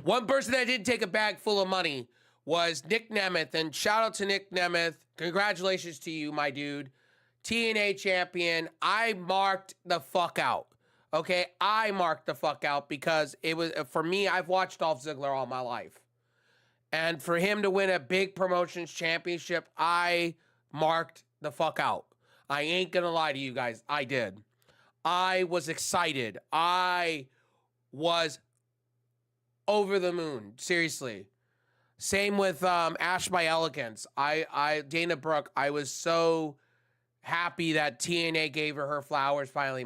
One person that didn't take a bag full of money was Nick Nemeth, and shout out to Nick Nemeth. Congratulations to you, my dude. TNA champion. I marked the fuck out. Okay? I marked the fuck out because it was, for me, I've watched Dolph Ziggler all my life. And for him to win a big promotions championship, I marked the fuck out. I ain't gonna lie to you guys. I did. I was excited. I was over the moon. Seriously. Same with Ash by Elegance. Dana Brooke, I was so happy that TNA gave her flowers finally.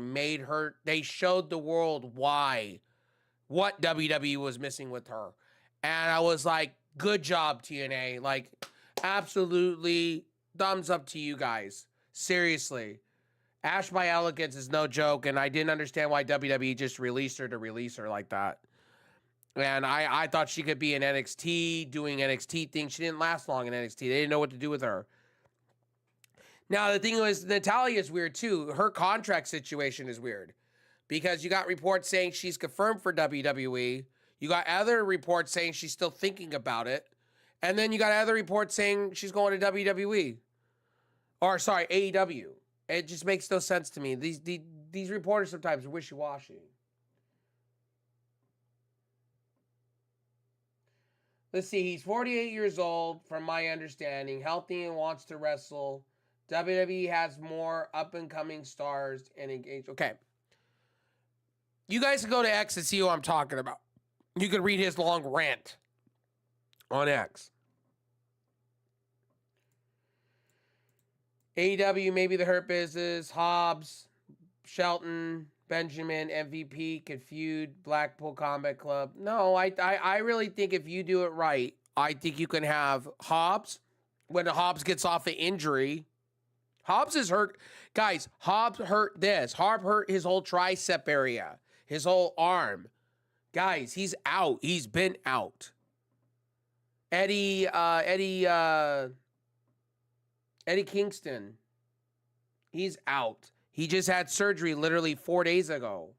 They showed the world what WWE was missing with her. And I was like, good job, TNA. Like, absolutely thumbs up to you guys. Seriously. Ash by Elegance is no joke, and I didn't understand why WWE just released her to release her like that. And I thought she could be in NXT, doing NXT things. She didn't last long in NXT. They didn't know what to do with her. Now, the thing was, Natalia's weird, too. Her contract situation is weird. Because you got reports saying she's confirmed for WWE. You got other reports saying she's still thinking about it. And then you got other reports saying she's going to WWE. Or, sorry, AEW. It just makes no sense to me. These reporters sometimes are wishy-washy. Let's see. He's 48 years old, from my understanding. Healthy and wants to wrestle. WWE has more up-and-coming stars and engaged. Okay. You guys can go to X and see who I'm talking about. You can read his long rant on X. AEW, maybe the Hurt Business, Hobbs, Shelton, Benjamin, MVP, could feud, Blackpool Combat Club. No, I really think if you do it right, I think you can have Hobbs. When Hobbs gets off the injury, Hobbs is hurt. Guys, Hobbs hurt this. Hobbs hurt his whole tricep area, his whole arm. Guys, he's out. He's been out. Eddie Kingston, he's out. He just had surgery literally 4 days ago.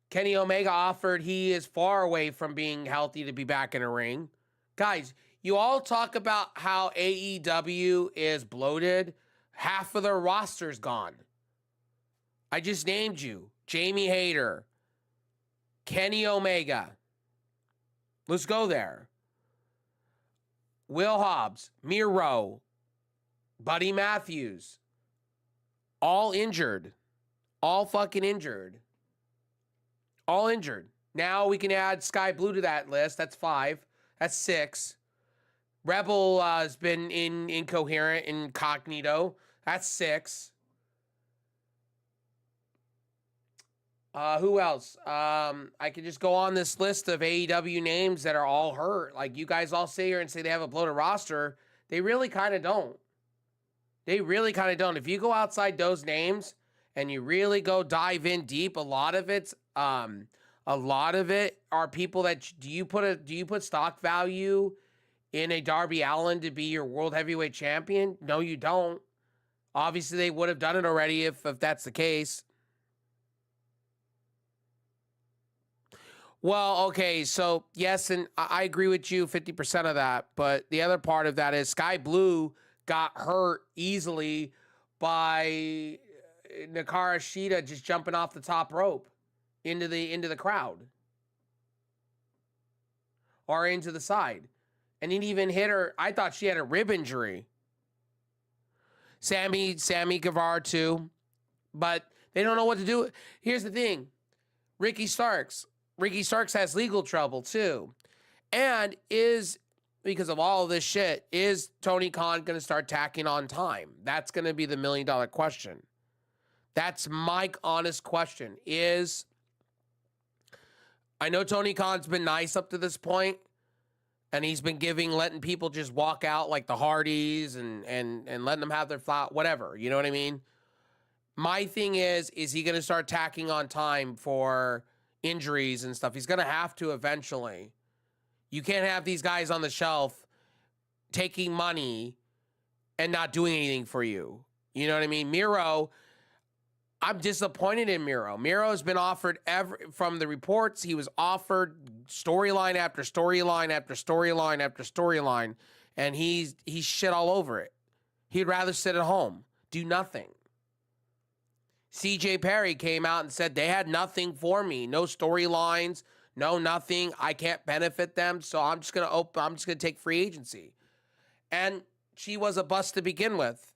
Kenny Omega offered he is far away from being healthy to be back in a ring. Guys, you all talk about how AEW is bloated. Half of their roster's gone. I just named you. Jamie Hayter, Kenny Omega. Let's go there. Will Hobbs, Miro, Buddy Matthews, all injured. All fucking injured. All injured. Now we can add Sky Blue to that list. That's 5. That's 6. Rebel has been incoherent, incognito. That's 6. Who else? I could just go on this list of AEW names that are all hurt. Like, you guys all sit here and say they have a bloated roster. They really kind of don't. They really kind of don't. If you go outside those names and you really go dive in deep, a lot of it are people that do you put stock value in a Darby Allin to be your world heavyweight champion? No, you don't. Obviously, they would have done it already if that's the case. Well, okay, so yes, and I agree with you 50% of that, but the other part of that is Sky Blue got hurt easily by Nakara Shida just jumping off the top rope into the crowd or into the side. And didn't even hit her. I thought she had a rib injury. Sammy Guevara too, but they don't know what to do. Here's the thing. Ricky Starks has legal trouble too. And because of all of this shit, is Tony Khan going to start tacking on time? That's going to be the $1 million question. That's my honest question. I know Tony Khan's been nice up to this point, and he's been letting people just walk out like the Hardys and letting them have their whatever. You know what I mean? My thing is he going to start tacking on time for injuries and stuff? He's going to have to eventually. You can't have these guys on the shelf taking money and not doing anything for you. You know what I mean? Miro, I'm disappointed in Miro. Miro has been offered from the reports, he was offered storyline after storyline after storyline after storyline, and he's shit all over it. He'd rather sit at home, do nothing. CJ Perry came out and said they had nothing for me, no storylines, no nothing. I can't benefit them, so I'm just gonna take free agency. And she was a bust to begin with.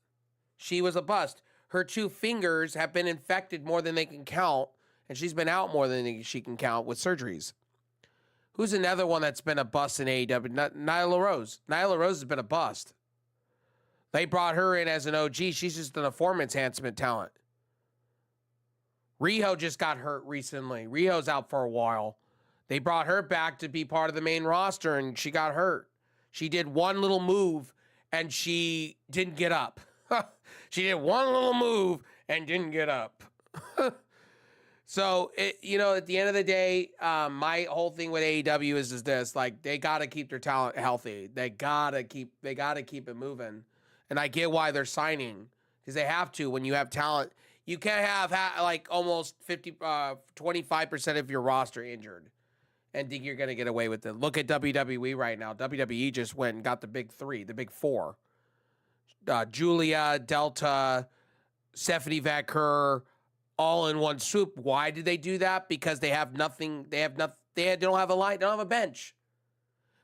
She was a bust. Her 2 fingers have been infected more than they can count, and she's been out more than she can count with surgeries. Who's another one that's been a bust in AEW? Nyla Rose. Nyla Rose has been a bust. They brought her in as an OG. She's just a form enhancement talent. Riho just got hurt recently. Riho's out for a while. They brought her back to be part of the main roster, and she got hurt. She did one little move, and she didn't get up. She did one little move and didn't get up. So at the end of the day, my whole thing with AEW is this: like they gotta keep their talent healthy. They gotta keep it moving. And I get why they're signing because they have to. When you have talent, you can't have like almost 25% of your roster injured and think you're gonna get away with it. Look at WWE right now. WWE just went and got the big three, the big four: Julia, Delta, Stephanie Vacker, all in one swoop. Why did they do that? Because they have nothing. They don't have a line. They don't have a bench.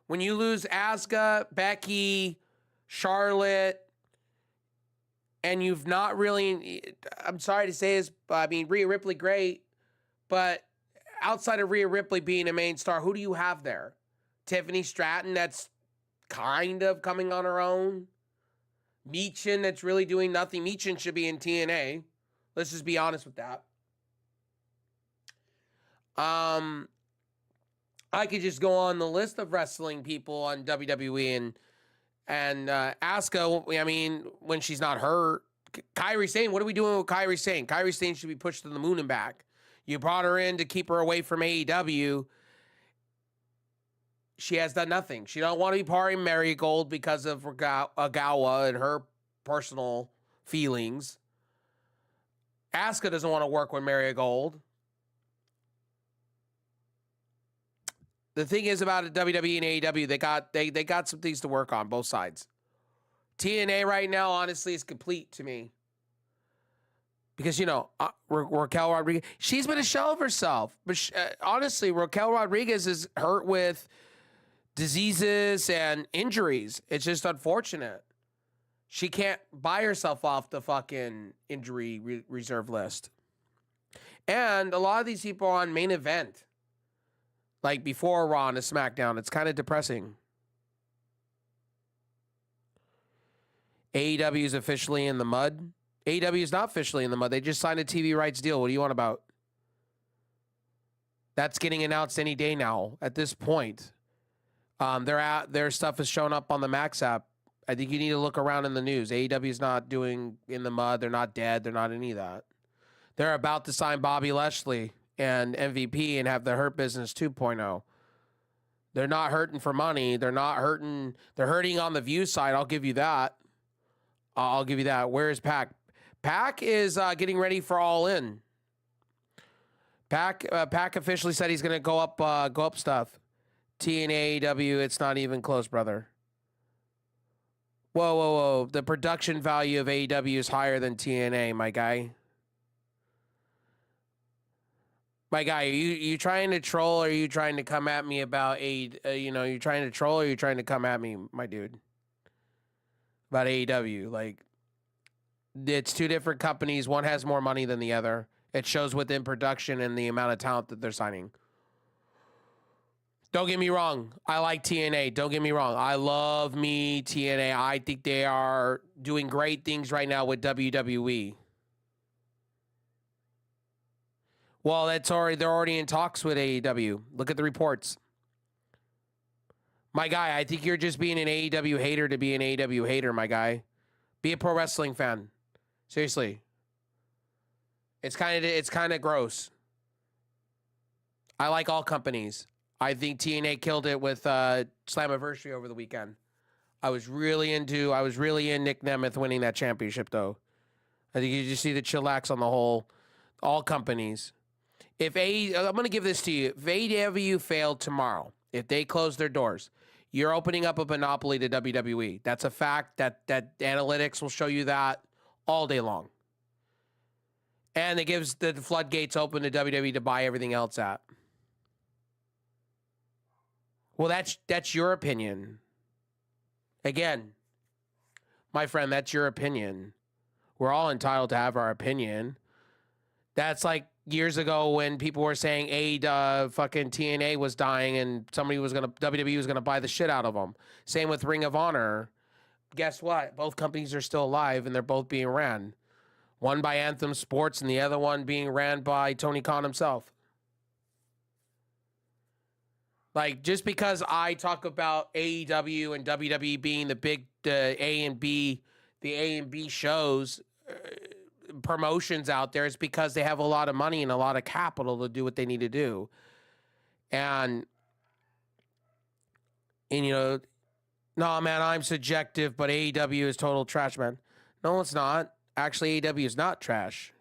When you lose Asuka, Becky, Charlotte, and you've not really, I'm sorry to say this, but I mean, Rhea Ripley, great, but outside of Rhea Ripley being a main star, who do you have there? Tiffany Stratton, that's kind of coming on her own. Meechin, that's really doing nothing. Meechin should be in TNA. Let's just be honest with that. I could just go on the list of wrestling people on WWE and Asuka. I mean, when she's not hurt, Kairi Sane. What are we doing with Kairi Sane? Kairi Sane should be pushed to the moon and back. You brought her in to keep her away from AEW. She has done nothing. She don't want to be part of Marigold because of Ogawa and her personal feelings. Asuka doesn't want to work with Marigold. The thing is about WWE and AEW, they got some things to work on, both sides. TNA right now, honestly, is complete to me. Because, Raquel Rodriguez, she's been a shell of herself. But honestly, Raquel Rodriguez is hurt with diseases and injuries. It's just unfortunate. She can't buy herself off the fucking injury reserve list. And a lot of these people are on main event. Like before Raw and SmackDown. It's kind of depressing. AEW is officially in the mud. AEW is not officially in the mud. They just signed a TV rights deal. What do you want about? That's getting announced any day now at this point. Their stuff is showing up on the Max app. I think you need to look around in the news. AEW is not doing in the mud. They're not dead. They're not any of that. They're about to sign Bobby Lashley and MVP and have the Hurt Business 2.0. They're not hurting for money. They're not hurting. They're hurting on the view side. I'll give you that. Where is Pac? Pac is getting ready for All In. Pac officially said he's going to go up stuff. TNA, AEW, it's not even close, brother. Whoa. The production value of AEW is higher than TNA, my guy. My guy, are you trying to troll or are you trying to come at me about you trying to troll or are you trying to come at me, my dude? About AEW. Like, it's two different companies. One has more money than the other. It shows within production and the amount of talent that they're signing. Don't get me wrong. I like TNA. Don't get me wrong. I love me TNA. I think they are doing great things right now with WWE. Well, they're already in talks with AEW. Look at the reports. My guy, I think you're just being an AEW hater to be an AEW hater, my guy. Be a pro wrestling fan. Seriously. It's kind of gross. I like all companies. I think TNA killed it with Slammiversary over the weekend. I was really in Nick Nemeth winning that championship, though. I think you just see the chillax on the whole. All companies. I'm going to give this to you. If AEW failed tomorrow, if they close their doors, you're opening up a monopoly to WWE. That's a fact. That analytics will show you that all day long. And it gives the floodgates open to WWE to buy everything else at. Well, that's your opinion. Again, my friend, that's your opinion. We're all entitled to have our opinion. That's like years ago when people were saying fucking TNA was dying and WWE was gonna buy the shit out of them. Same with Ring of Honor. Guess what? Both companies are still alive and they're both being ran. One by Anthem Sports and the other one being ran by Tony Khan himself. Like, just because I talk about AEW and WWE being the big A and B shows, promotions out there is because they have a lot of money and a lot of capital to do what they need to do. And you know, no, man, I'm subjective, but AEW is total trash, man. No, it's not. Actually, AEW is not trash.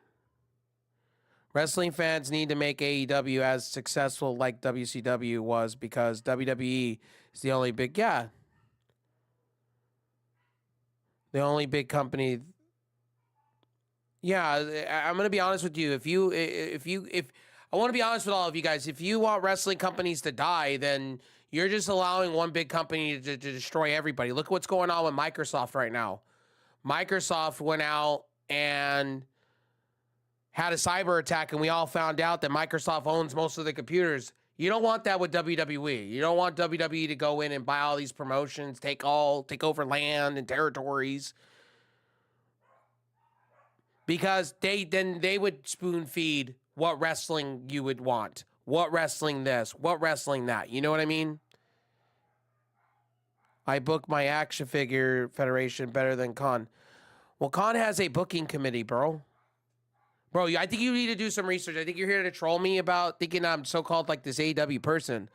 Wrestling fans need to make AEW as successful like WCW was, because WWE is the only big, the only big company. Yeah, I'm gonna be honest with you. If I want to be honest with all of you guys, if you want wrestling companies to die, then you're just allowing one big company to destroy everybody. Look what's going on with Microsoft right now. Microsoft went out and had a cyber attack, and we all found out that Microsoft owns most of the computers. You don't want that with WWE. You don't want WWE to go in and buy all these promotions, take over land and territories, because they would spoon feed what wrestling you would want, what wrestling this, what wrestling that. You know what I mean? I book my action figure federation better than Khan. Well, Khan has a booking committee, bro. Bro, I think you need to do some research. I think you're here to troll me about thinking I'm so-called like this AEW person,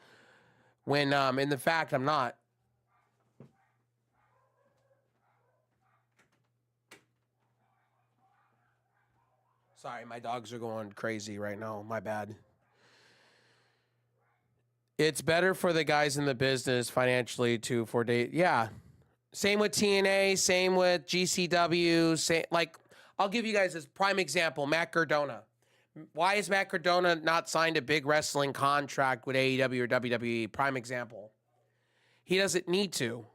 when in the fact I'm not. Sorry, my dogs are going crazy right now. My bad. It's better for the guys in the business financially too for day. Yeah. Same with TNA, same with GCW, same, like, I'll give you guys this prime example, Matt Cardona. Why is Matt Cardona not signed a big wrestling contract with AEW or WWE? Prime example. He doesn't need to.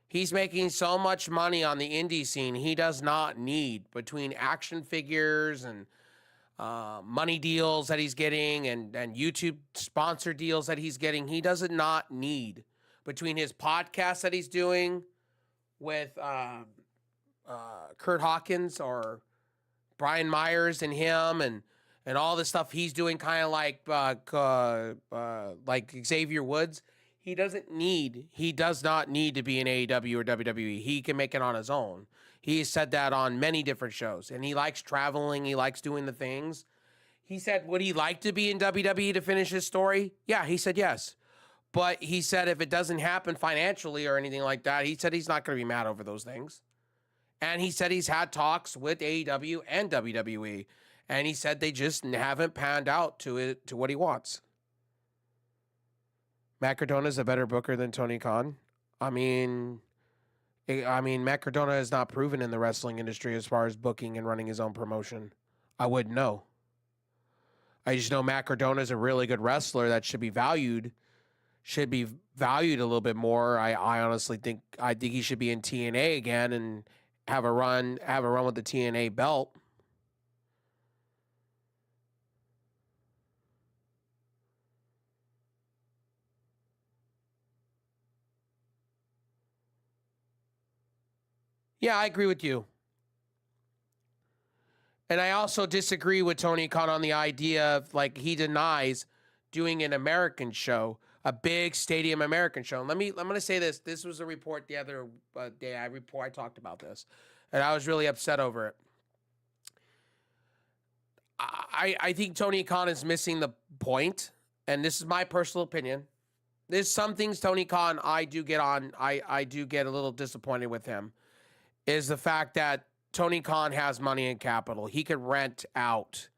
He's making so much money on the indie scene. He does not need, between action figures and money deals that he's getting and YouTube sponsor deals that he's getting. He does not need, between his podcast that he's doing with Kurt Hawkins or Brian Myers and him and all the stuff he's doing, kind of like Xavier Woods. He does not need to be in AEW or WWE. He can make it on his own. He said that on many different shows, and he likes traveling. He likes doing the things. He said, would he like to be in WWE to finish his story? Yeah, he said yes. But he said if it doesn't happen financially or anything like that, he said he's not going to be mad over those things. And he said he's had talks with AEW and WWE, and he said they just haven't panned out to what he wants. Matt Cardona is a better booker than Tony Khan. I mean, Matt Cardona is not proven in the wrestling industry as far as booking and running his own promotion. I wouldn't know. I just know Matt Cardona is a really good wrestler that should be valued a little bit more. I honestly think he should be in TNA again and have a run with the TNA belt. Yeah, I agree with you. And I also disagree with Tony Khan on the idea of, like, he denies doing an American show, a big stadium American show. I'm going to say this. This was a report the other day. I talked about this, and I was really upset over it. I think Tony Khan is missing the point, and this is my personal opinion. There's some things Tony Khan I do get a little disappointed with him, is the fact that Tony Khan has money and capital. He could rent out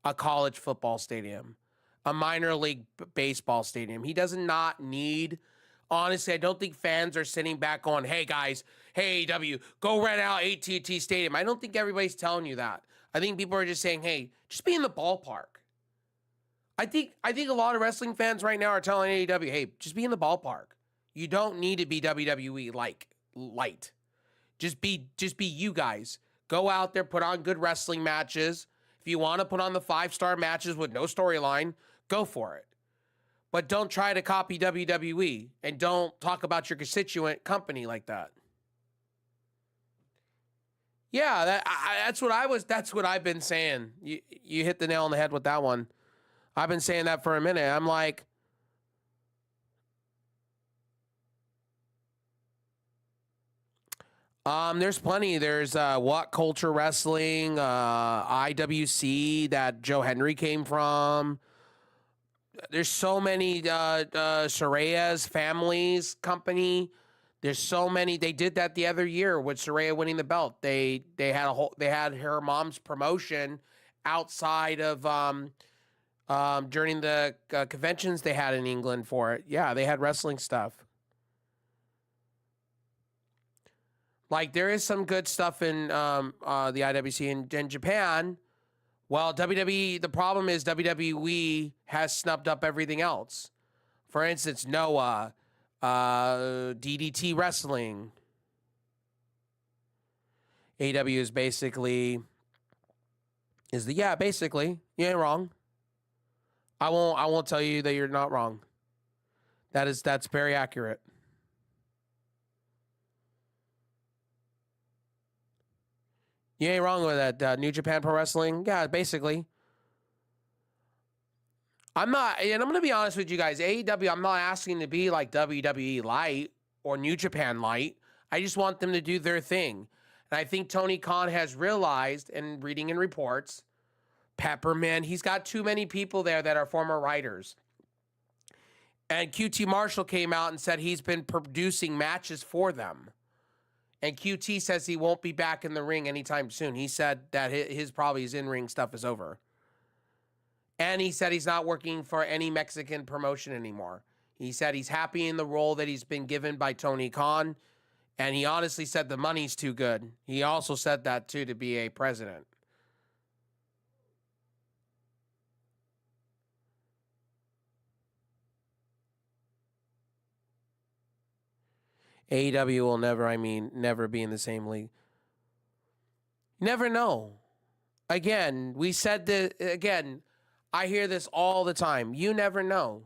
a college football stadium, a minor league baseball stadium. He does not need, honestly, I don't think fans are sitting back going, hey guys, hey AEW, go rent out AT&T Stadium. I don't think everybody's telling you that. I think people are just saying, hey, just be in the ballpark. I think a lot of wrestling fans right now are telling AEW, hey, just be in the ballpark. You don't need to be WWE light. Just be you guys. Go out there, put on good wrestling matches. If you want to put on the 5-star matches with no storyline, go for it. But don't try to copy WWE, and don't talk about your constituent company like that. Yeah, that's what I've been saying. You hit the nail on the head with that one. I've been saying that for a minute. I'm like, There's plenty. There's What Culture Wrestling, IWC that Joe Henry came from. There's so many. Soraya's Families Company. There's so many. They did that the other year with Soraya winning the belt. They had her mom's promotion outside of during the conventions they had in England for it. Yeah, they had wrestling stuff. Like, there is some good stuff in the IWC in Japan. Well, WWE, the problem is WWE has snubbed up everything else. For instance, Noah, DDT Wrestling. AW is basically, basically, you ain't wrong. I won't tell you that you're not wrong. That's very accurate. You ain't wrong with that. New Japan Pro Wrestling, yeah, basically. I'm not, and I'm going to be honest with you guys. AEW, I'm not asking to be like WWE Light or New Japan Light. I just want them to do their thing. And I think Tony Khan has realized, and reading in reports, Peppermint, he's got too many people there that are former writers. And QT Marshall came out and said he's been producing matches for them. And QT says he won't be back in the ring anytime soon. He said that his in-ring stuff is over. And he said he's not working for any Mexican promotion anymore. He said he's happy in the role that he's been given by Tony Khan. And he honestly said the money's too good. He also said that, too, to be a president. AEW will never be in the same league. Never know. Again, we said that, again, I hear this all the time. You never know.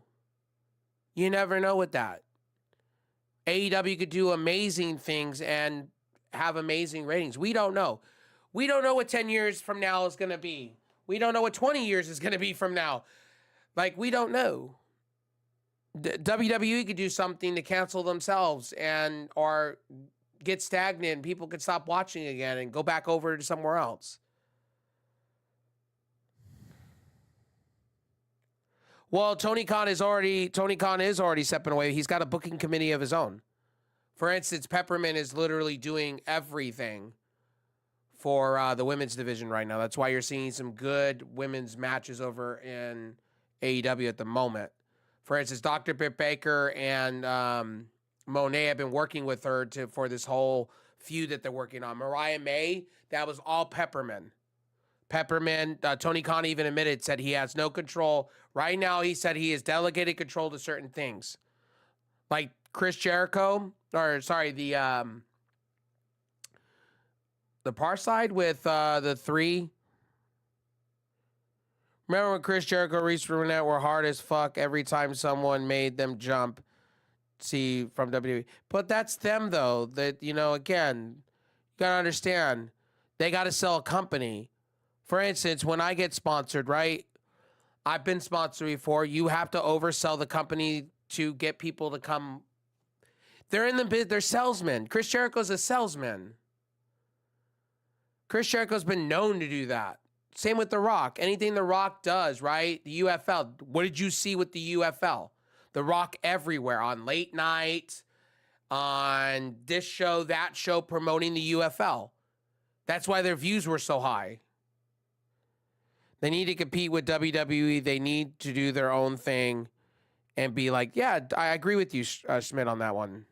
You never know with that. AEW could do amazing things and have amazing ratings. We don't know. We don't know what 10 years from now is going to be. We don't know what 20 years is going to be from now. Like, we don't know. WWE could do something to cancel themselves or get stagnant and people could stop watching again and go back over to somewhere else. Well, Tony Khan is already stepping away. He's got a booking committee of his own. For instance, Peppermint is literally doing everything for the women's division right now. That's why you're seeing some good women's matches over in AEW at the moment. For instance, Dr. Britt Baker and Monet have been working with her for this whole feud that they're working on. Mariah May, that was all Peppermint. Tony Khan even said he has no control. Right now, he said he has delegated control to certain things. Like Chris Jericho, the Par Side with the three. Remember when Chris Jericho reached Brunette were hard as fuck every time someone made them jump? See, from WWE. But that's them, though. That, again, you got to understand, they got to sell a company. For instance, when I get sponsored, right? I've been sponsored before. You have to oversell the company to get people to come. They're salesmen. Chris Jericho's a salesman. Chris Jericho's been known to do that. Same with The Rock. Anything The Rock does, right? The UFL. What did you see with the UFL? The Rock everywhere, on late night, on this show, that show, promoting the UFL. That's why their views were so high. They need to compete with WWE. They need to do their own thing and be like, yeah, I agree with you, Schmidt, on that one.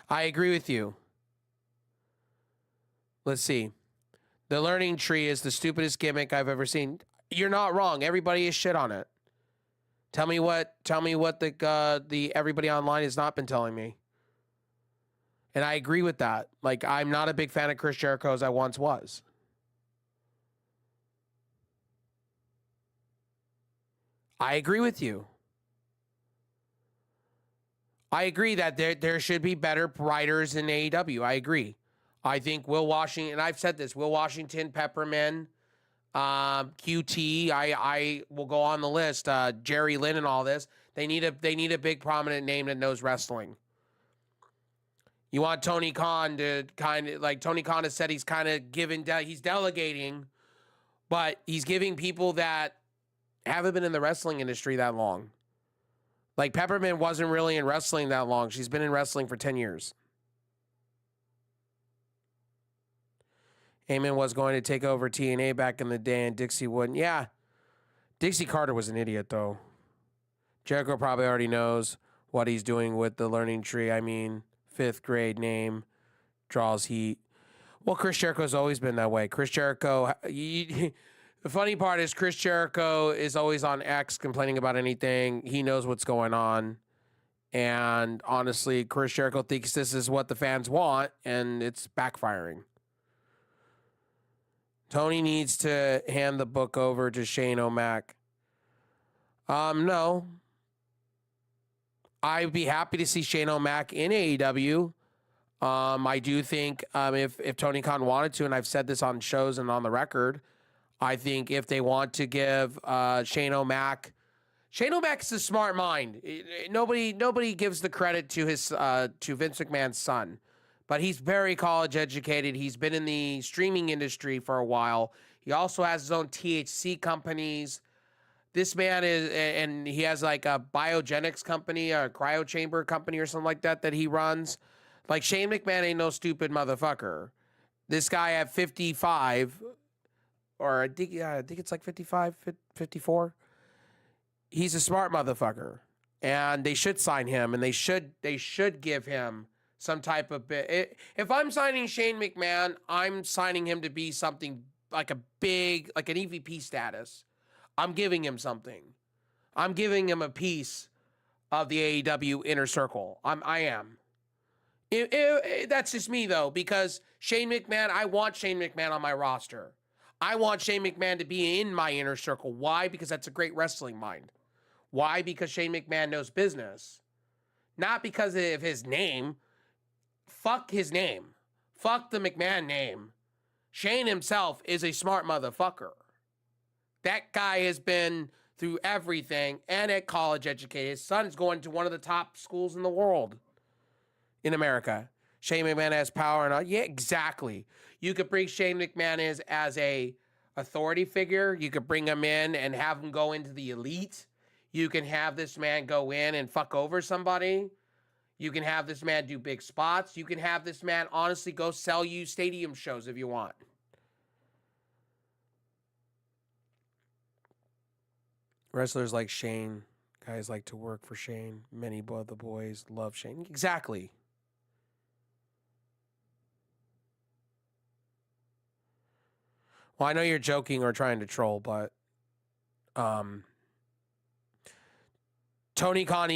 I agree with you. Let's see. The learning tree is the stupidest gimmick I've ever seen. You're not wrong. Everybody is shit on it. Tell me what the everybody online has not been telling me. And I agree with that. Like, I'm not a big fan of Chris Jericho as I once was. I agree with you. I agree that there should be better writers in AEW. I agree. I think Will Washington, and I've said this, Will Washington, Peppermint, QT. I will go on the list. Jerry Lynn and all this. They need a big prominent name that knows wrestling. You want Tony Khan to kind of like Tony Khan has said he's kind of he's delegating, but he's giving people that haven't been in the wrestling industry that long. Like Peppermint wasn't really in wrestling that long. She's been in wrestling for 10 years. Heyman was going to take over TNA back in the day and Dixie wouldn't. Yeah. Dixie Carter was an idiot, though. Jericho probably already knows what he's doing with the learning tree. I mean, 5th grade name draws heat. Well, Chris Jericho's always been that way. Chris Jericho, the funny part is Chris Jericho is always on X complaining about anything. He knows what's going on. And honestly, Chris Jericho thinks this is what the fans want, and it's backfiring. Tony needs to hand the book over to Shane O'Mac. No. I'd be happy to see Shane O'Mac in AEW. I do think if Tony Khan wanted to, and I've said this on shows and on the record, I think if they want to give Shane O'Mac's a smart mind. Nobody gives the credit to his to Vince McMahon's son. But he's very college educated. He's been in the streaming industry for a while. He also has his own THC companies. This man and he has like a biogenics company, a cryo chamber company or something like that he runs. Like Shane McMahon ain't no stupid motherfucker. This guy at 55, or I think it's like 55, 54. He's a smart motherfucker. And they should sign him, and they should give him some type of bit. If I'm signing Shane McMahon, I'm signing him to be something like an EVP status. I'm giving him something. I'm giving him a piece of the AEW inner circle. I am. That's just me though, because Shane McMahon, I want Shane McMahon on my roster. I want Shane McMahon to be in my inner circle. Why? Because that's a great wrestling mind. Why? Because Shane McMahon knows business. Not because of his name. Fuck his name. Fuck the McMahon name. Shane himself is a smart motherfucker. That guy has been through everything and at college educated. His son's going to one of the top schools in the world in America. Shane McMahon has power and all. Yeah, exactly. You could bring Shane McMahon as a authority figure. You could bring him in and have him go into the elite. You can have this man go in and fuck over somebody. You can have this man do big spots. You can have this man honestly go sell you stadium shows if you want. Wrestlers like Shane, guys like to work for Shane. Many of the boys love Shane. Exactly. Well, I know you're joking or trying to troll, but Tony Khan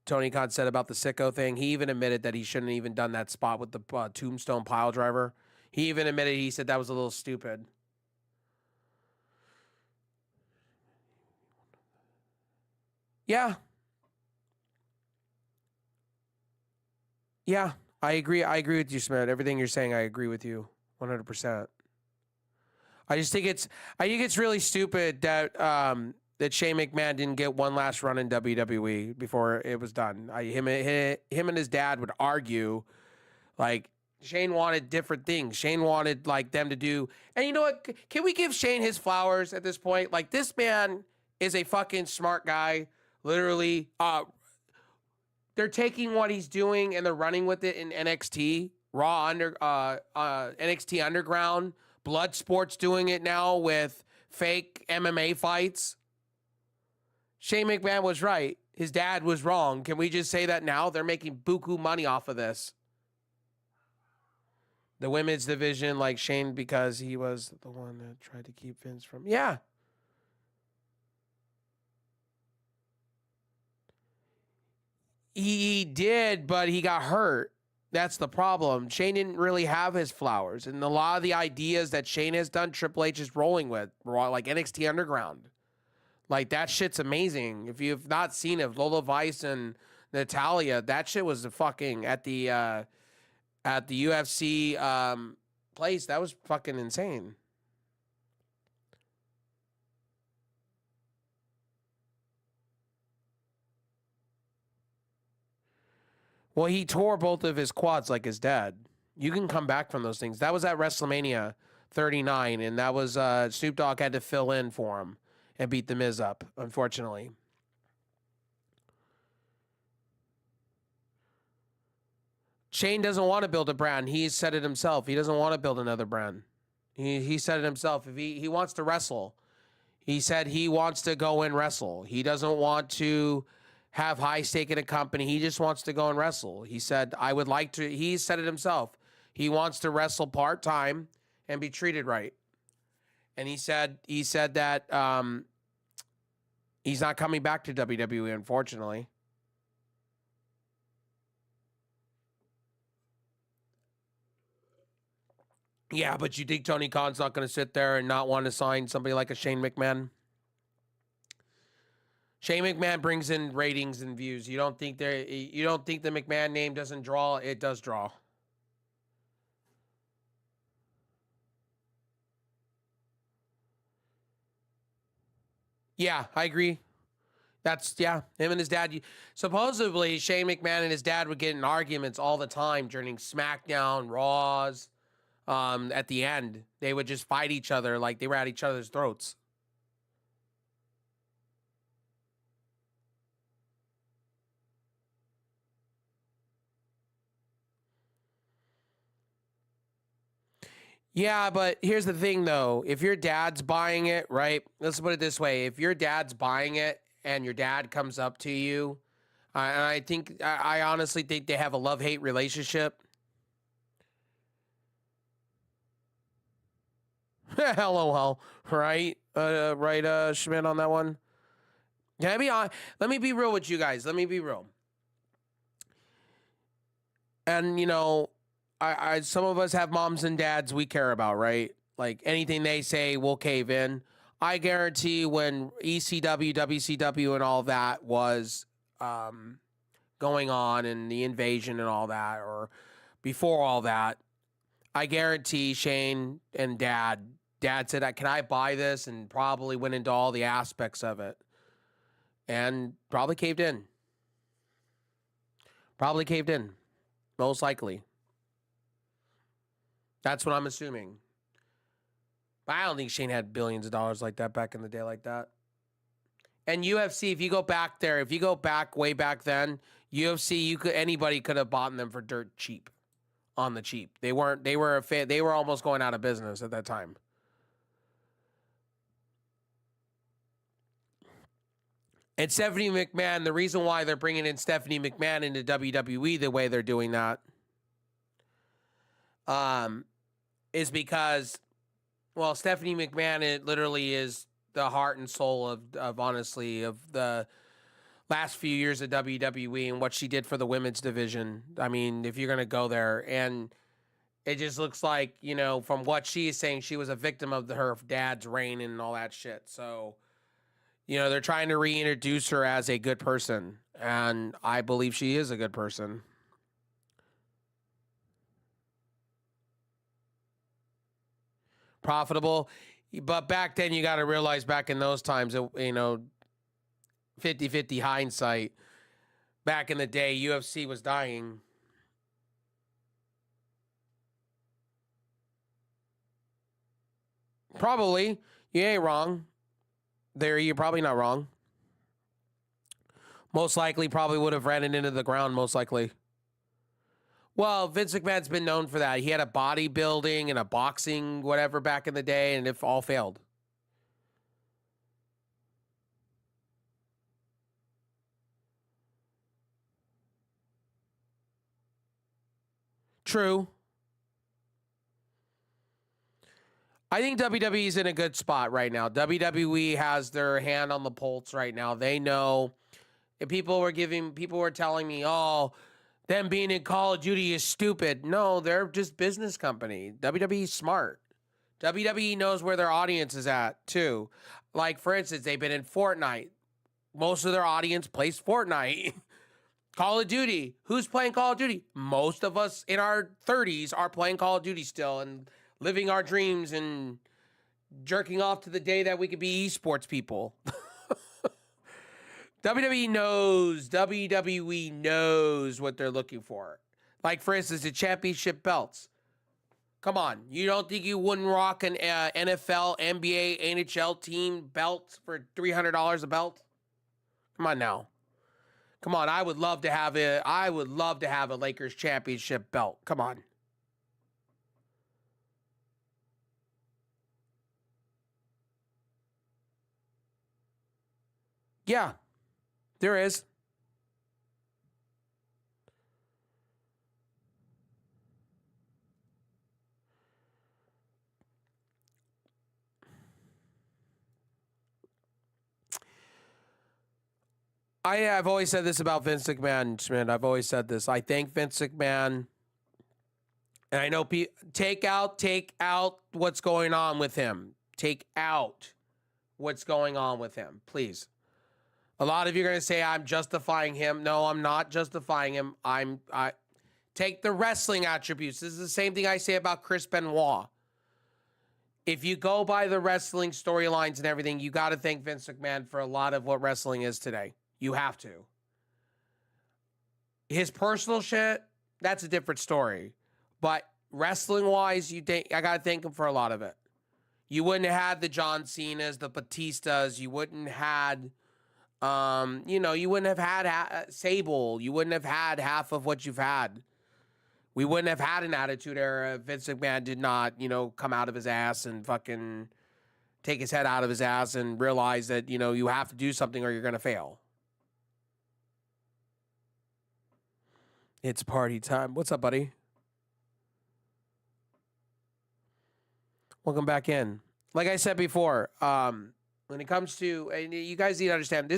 Tony Khan said about the sicko thing, he even admitted that he shouldn't have even done that spot with the tombstone pile driver. He even admitted, he said that was a little stupid. Yeah. Yeah, I agree. I agree with you, Smith. Everything you're saying, I agree with you 100%. I think it's really stupid that that Shane McMahon didn't get one last run in WWE before it was done. Him and his dad would argue, like, Shane wanted different things. Shane wanted like them to do, and you know what? Can we give Shane his flowers at this point? Like, this man is a fucking smart guy. Literally, they're taking what he's doing and they're running with it in NXT, NXT Underground. Bloodsport's doing it now with fake MMA fights. Shane McMahon was right. His dad was wrong. Can we just say that now? They're making buku money off of this. The women's division, like Shane, because he was the one that tried to keep Vince from... Yeah. He did, but he got hurt. That's the problem. Shane didn't really have his flowers. And a lot of the ideas that Shane has done, Triple H is rolling with, like NXT Underground. Like, that shit's amazing. If you've not seen it, Lola Vice and Natalia, that shit was fucking at the UFC place. That was fucking insane. Well, he tore both of his quads like his dad. You can come back from those things. That was at WrestleMania 39, and that was Snoop Dogg had to fill in for him and beat The Miz up, unfortunately. Shane doesn't want to build a brand. He said it himself. He doesn't want to build another brand. He said it himself. If he wants to wrestle, he said he wants to go and wrestle. He doesn't want to have high stake in a company. He just wants to go and wrestle. He said, I would like to, he said it himself. He wants to wrestle part-time and be treated right. And he said that he's not coming back to WWE, unfortunately. Yeah, but you think Tony Khan's not going to sit there and not want to sign somebody like a Shane McMahon? Shane McMahon brings in ratings and views. You don't think the McMahon name doesn't draw? It does draw. Yeah, I agree. Him and his dad. Supposedly, Shane McMahon and his dad would get in arguments all the time during SmackDown, Raws. At the end, they would just fight each other like they were at each other's throats. Yeah, but here's the thing, though. If your dad's buying it, right? Let's put it this way. If your dad's buying it and your dad comes up to you, and I honestly think they have a love-hate relationship. LOL, right? Schmidt on that one. Yeah, let me be real with you guys. Let me be real. And, I some of us have moms and dads we care about, right? Like anything they say, we'll cave in. I guarantee when ECW, WCW, and all that was going on and the invasion and all that, or before all that, I guarantee Shane and Dad said, can I buy this? And probably went into all the aspects of it. And probably caved in. Most likely. That's what I'm assuming. But I don't think Shane had billions of dollars like that back in the day like that. And UFC, if you go back way back then, UFC, anybody could have bought them for dirt cheap. On the cheap. They were almost going out of business at that time. And Stephanie McMahon, the reason why they're bringing in Stephanie McMahon into WWE the way they're doing that is because, well, Stephanie McMahon, it literally is the heart and soul of honestly, of the last few years of WWE and what she did for the women's division. I mean, if you're going to go there, and it just looks like, from what she is saying, she was a victim of her dad's reign and all that shit. So, they're trying to reintroduce her as a good person, and I believe she is a good person. Profitable. But back then, you got to realize back in those times, 50-50 hindsight. Back in the day, UFC was dying. Probably. You ain't wrong. You're probably not wrong. Most likely, probably would have ran it into the ground, most likely. Well, Vince McMahon's been known for that. He had a bodybuilding and a boxing whatever back in the day, and it all failed. True. I think WWE's in a good spot right now. WWE has their hand on the pulse right now. They know. If people were telling me, oh, them being in Call of Duty is stupid. No, they're just business company. WWE's smart. WWE knows where their audience is at, too. Like, for instance, they've been in Fortnite. Most of their audience plays Fortnite. Call of Duty. Who's playing Call of Duty? Most of us in our 30s are playing Call of Duty still and living our dreams and jerking off to the day that we could be esports people. WWE knows what they're looking for. Like, for instance, the championship belts. Come on. You don't think you wouldn't rock an NFL, NBA, NHL team belt for $300 a belt? Come on now. Come on. I would love to have a Lakers championship belt. Come on. Yeah, there is. I've always said this about Vince McMahon, Schmidt. I've always said this. I think Vince McMahon, and I know take out what's going on with him. Take out what's going on with him, please. A lot of you are going to say I'm justifying him. No, I'm not justifying him. I take the wrestling attributes. This is the same thing I say about Chris Benoit. If you go by the wrestling storylines and everything, you got to thank Vince McMahon for a lot of what wrestling is today. You have to. His personal shit, that's a different story. But wrestling-wise, I got to thank him for a lot of it. You wouldn't have had the John Cenas, the Batistas. You wouldn't had, you wouldn't have had Sable. You wouldn't have had half of what you've had. We wouldn't have had an Attitude Era if Vince McMahon did not, come out of his ass and fucking take his head out of his ass and realize that, you have to do something or you're going to fail. It's party time. What's up, buddy? Welcome back in. Like I said before, when it comes to, and you guys need to understand,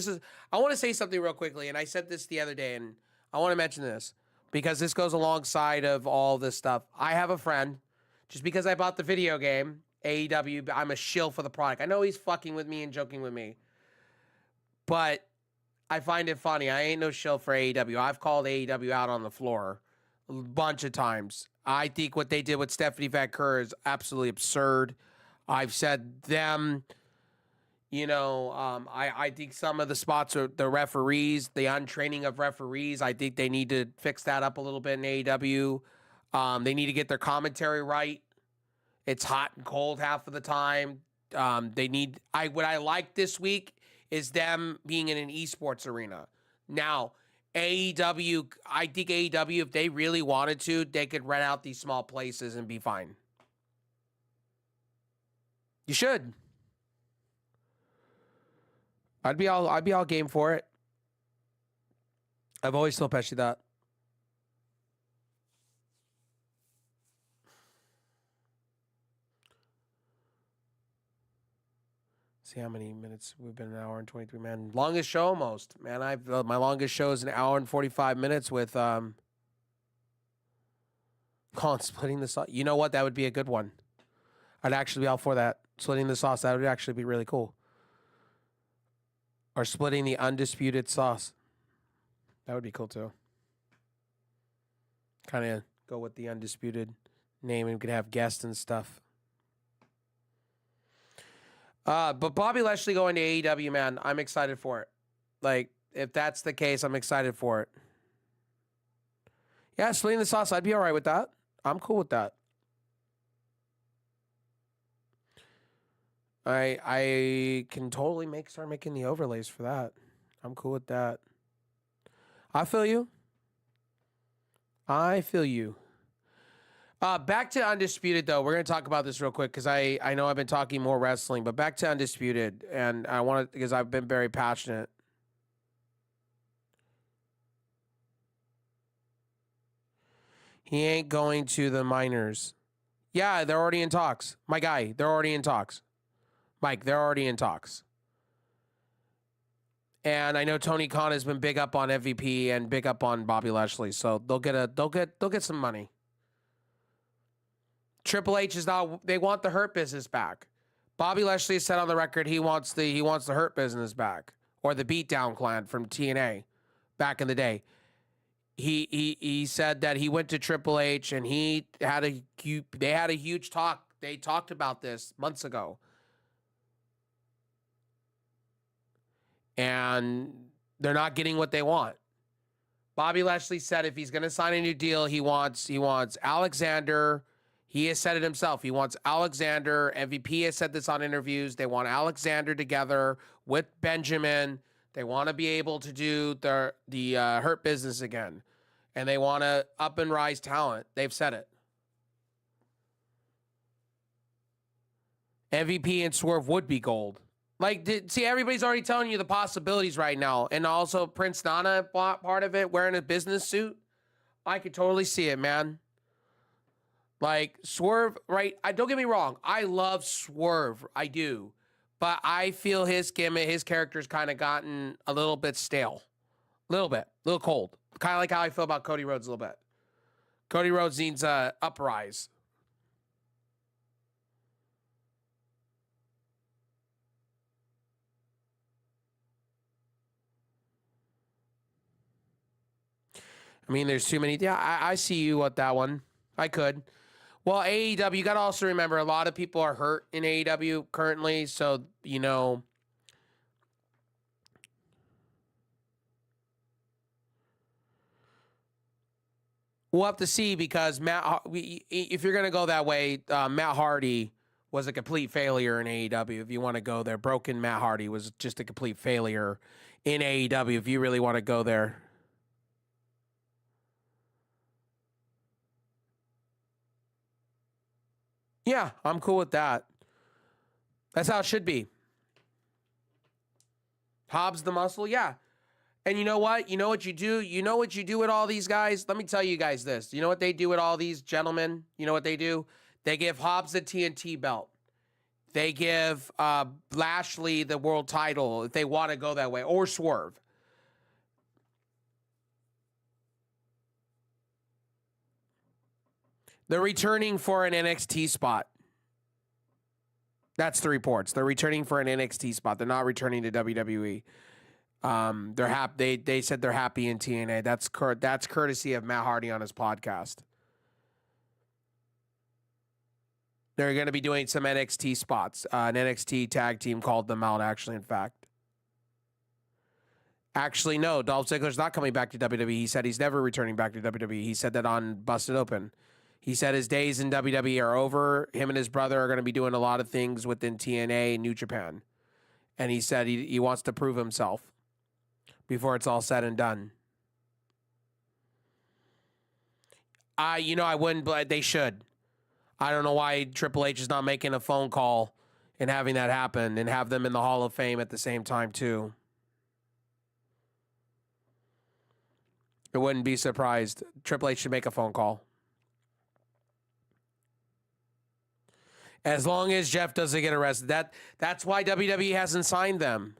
I want to say something real quickly, and I said this the other day, and I want to mention this because this goes alongside of all this stuff. I have a friend, just because I bought the video game, AEW, I'm a shill for the product. I know he's fucking with me and joking with me, but I find it funny. I ain't no shill for AEW. I've called AEW out on the floor a bunch of times. I think what they did with Stephanie Van Kerr is absolutely absurd. I've said them, I think some of the spots are the referees, the untraining of referees. I think they need to fix that up a little bit in AEW. They need to get their commentary right. It's hot and cold half of the time. What I like this week is them being in an esports arena. Now, AEW, I think AEW, if they really wanted to, they could rent out these small places and be fine. You should. I'd be all game for it. I've always told Pesci that. See how many minutes we've been, an hour and 23, man. Longest show almost, man. My longest show is an hour and 45 minutes with Colin splitting the sauce. You know what? That would be a good one. I'd actually be all for that. Splitting the sauce, that would actually be really cool. Or splitting the undisputed sauce. That would be cool too. Kind of go with the undisputed name and we could have guests and stuff. But Bobby Lashley going to AEW, man, I'm excited for it. Like, if that's the case, I'm excited for it. Yeah, splitting the sauce, I'd be all right with that. I'm cool with that. I can totally start making the overlays for that. I'm cool with that. I feel you. Back to Undisputed, though. We're going to talk about this real quick because I know I've been talking more wrestling, but back to Undisputed, and I want to, because I've been very passionate. He ain't going to the minors. Yeah, they're already in talks. My guy, they're already in talks. Mike, they're already in talks. And I know Tony Khan has been big up on MVP and big up on Bobby Lashley, so they'll get some money. Triple H is now, they want the Hurt Business back. Bobby Lashley said on the record he wants the Hurt Business back, or the Beatdown Clan from TNA back in the day. He said that he went to Triple H and they had a huge talk. They talked about this months ago. And They're not getting what they want. Bobby Lashley said if he's going to sign a new deal, he wants Alexander. He has said it himself. He wants Alexander. MVP has said this on interviews. They want Alexander together with Benjamin. They want to be able to do the Hurt Business again. And they want to up and rise talent. They've said it. MVP and Swerve would be gold. See, everybody's already telling you the possibilities right now. And also Prince Nana bought part of it wearing a business suit. I could totally see it, man. Swerve, right? Don't get me wrong. I love Swerve. I do. But I feel his gimmick, his character's kind of gotten a little bit stale. A little cold. Kind of like how I feel about Cody Rhodes a little bit. Cody Rhodes needs a uprise. I mean, there's too many. Yeah, I see you with that one. I could. Well, AEW, you got to also remember a lot of people are hurt in AEW currently. So, we'll have to see because if you're going to go that way, Matt Hardy was a complete failure in AEW. If you want to go there, broken Matt Hardy was just a complete failure in AEW. If you really want to go there. Yeah, I'm cool with that. That's how it should be. Hobbs the muscle, yeah. And you know what? You know what you do? You know what you do with all these guys? Let me tell you guys this. You know what they do with all these gentlemen? You know what they do? They give Hobbs the TNT belt. They give Lashley the world title if they want to go that way, or Swerve. They're returning for an NXT spot. That's the reports. They're returning for an NXT spot. They're not returning to WWE. They're happy. They said they're happy in TNA. That's courtesy of Matt Hardy on his podcast. They're going to be doing some NXT spots. An NXT tag team called them out. Actually, in fact. Actually, no. Dolph Ziggler's not coming back to WWE. He said he's never returning back to WWE. He said that on Busted Open. He said his days in WWE are over. Him and his brother are going to be doing a lot of things within TNA and New Japan. And he said he wants to prove himself before it's all said and done. I wouldn't, but they should. I don't know why Triple H is not making a phone call and having that happen and have them in the Hall of Fame at the same time, too. I wouldn't be surprised. Triple H should make a phone call. As long as Jeff doesn't get arrested. That's why WWE hasn't signed them.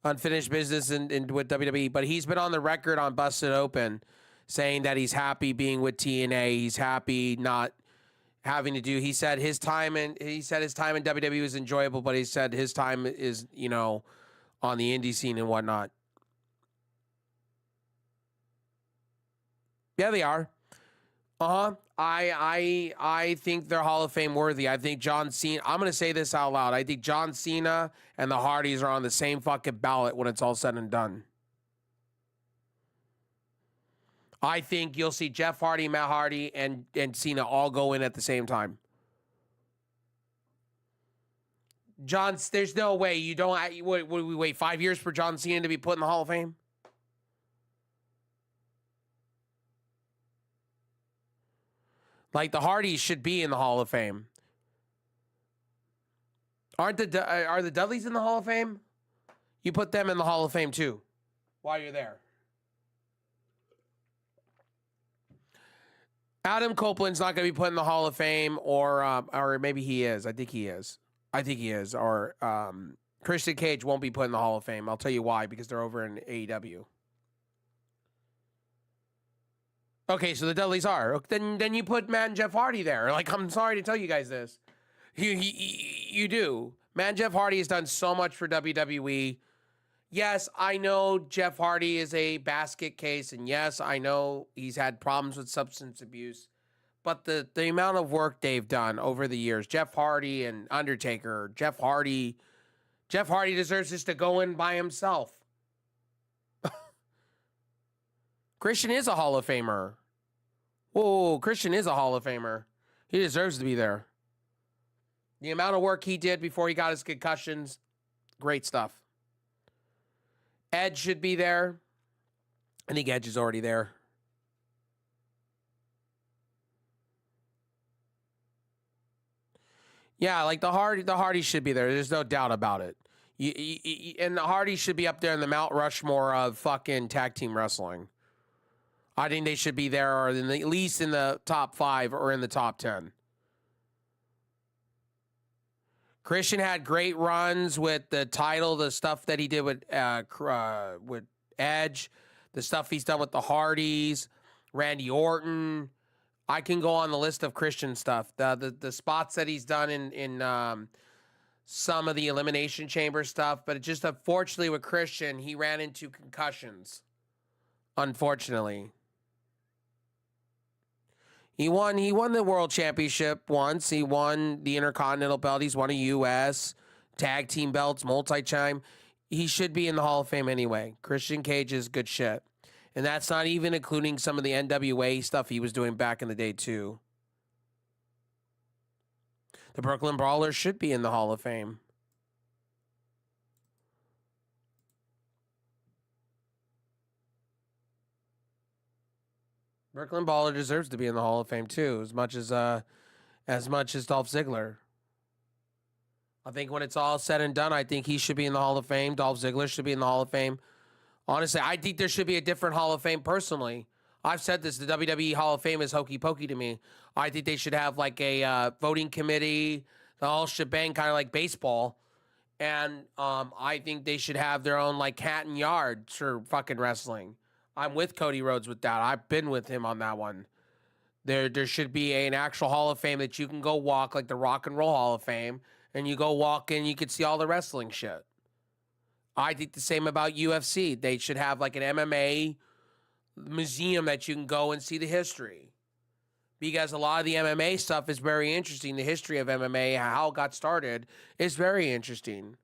Unfinished business in with WWE. But he's been on the record on Busted Open saying that he's happy being with TNA. He's happy not having to do. He said his time in WWE was enjoyable, but he said his time is, on the indie scene and whatnot. Yeah, they are. I think they're Hall of Fame worthy. I think John Cena. I'm gonna say this out loud. I think John Cena and the Hardys are on the same fucking ballot when it's all said and done. I think you'll see Jeff Hardy, Matt Hardy, and Cena all go in at the same time. There's no way you don't. Would we wait 5 years for John Cena to be put in the Hall of Fame? The Hardys should be in the Hall of Fame. Are the Dudleys in the Hall of Fame? You put them in the Hall of Fame too, while you're there. Adam Copeland's not going to be put in the Hall of Fame, or maybe he is. I think he is. Or Christian Cage won't be put in the Hall of Fame. I'll tell you why, because they're over in AEW. Okay, so the Dudleys are. Then you put Matt and Jeff Hardy there. I'm sorry to tell you guys this. You do. Matt and Jeff Hardy has done so much for WWE. Yes, I know Jeff Hardy is a basket case, and yes, I know he's had problems with substance abuse. but the amount of work they've done over the years, Jeff Hardy and Undertaker, Jeff Hardy deserves this to go in by himself. Christian is a Hall of Famer. Whoa, Christian is a Hall of Famer. He deserves to be there. The amount of work he did before he got his concussions, great stuff. Edge should be there. I think Edge is already there. Yeah, like the Hardy should be there. There's no doubt about it. And the Hardy should be up there in the Mount Rushmore of fucking tag team wrestling. I think they should be there, or at least in the top 5 or in the top 10. Christian had great runs with the title, the stuff that he did with Edge, the stuff he's done with the Hardys, Randy Orton. I can go on the list of Christian stuff. The spots that he's done in some of the Elimination Chamber stuff, but it just unfortunately with Christian, he ran into concussions. Unfortunately. He won the World Championship once. He won the Intercontinental belt. He's won a U.S. tag team belts, multi-time. He should be in the Hall of Fame anyway. Christian Cage is good shit. And that's not even including some of the NWA stuff he was doing back in the day, too. The Brooklyn Brawlers should be in the Hall of Fame. Brooklyn Brawler deserves to be in the Hall of Fame, too, as much as Dolph Ziggler. I think when it's all said and done, I think he should be in the Hall of Fame. Dolph Ziggler should be in the Hall of Fame. Honestly, I think there should be a different Hall of Fame personally. I've said this, the WWE Hall of Fame is hokey pokey to me. I think they should have like a voting committee, the whole shebang, kind of like baseball. And I think they should have their own like cat and yard for fucking wrestling. I'm with Cody Rhodes with that. I've been with him on that one. There should be an actual Hall of Fame that you can go walk, like the Rock and Roll Hall of Fame, and you go walk and you can see all the wrestling shit. I think the same about UFC. They should have like an MMA museum that you can go and see the history. Because a lot of the MMA stuff is very interesting. The history of MMA, how it got started, is very interesting.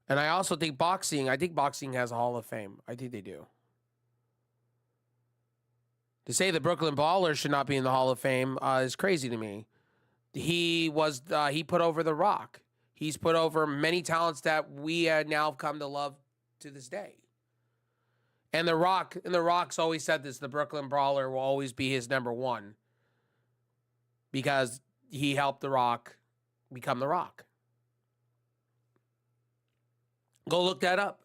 And I also think boxing has a Hall of Fame. I think they do. To say the Brooklyn Brawlers should not be in the Hall of Fame is crazy to me. He put over The Rock. He's put over many talents that we now come to love to this day. And The Rock's always said this, the Brooklyn Brawler will always be his number one. Because he helped The Rock become The Rock. Go look that up.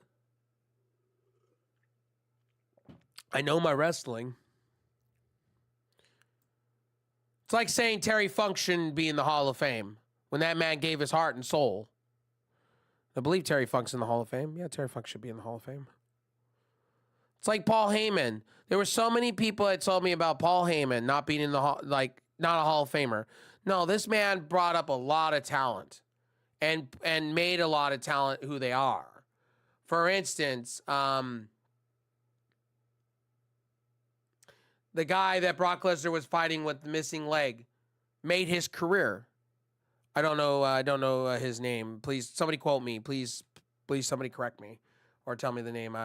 I know my wrestling. It's like saying Terry Funk shouldn't be in the Hall of Fame when that man gave his heart and soul. I believe Terry Funk's in the Hall of Fame. Yeah, Terry Funk should be in the Hall of Fame. It's like Paul Heyman. There were so many people that told me about Paul Heyman not being in the not a Hall of Famer. No, this man brought up a lot of talent and made a lot of talent who they are. For instance, the guy that Brock Lesnar was fighting with the missing leg made his career. I don't know his name. Please, somebody quote me. Please, somebody correct me or tell me the name.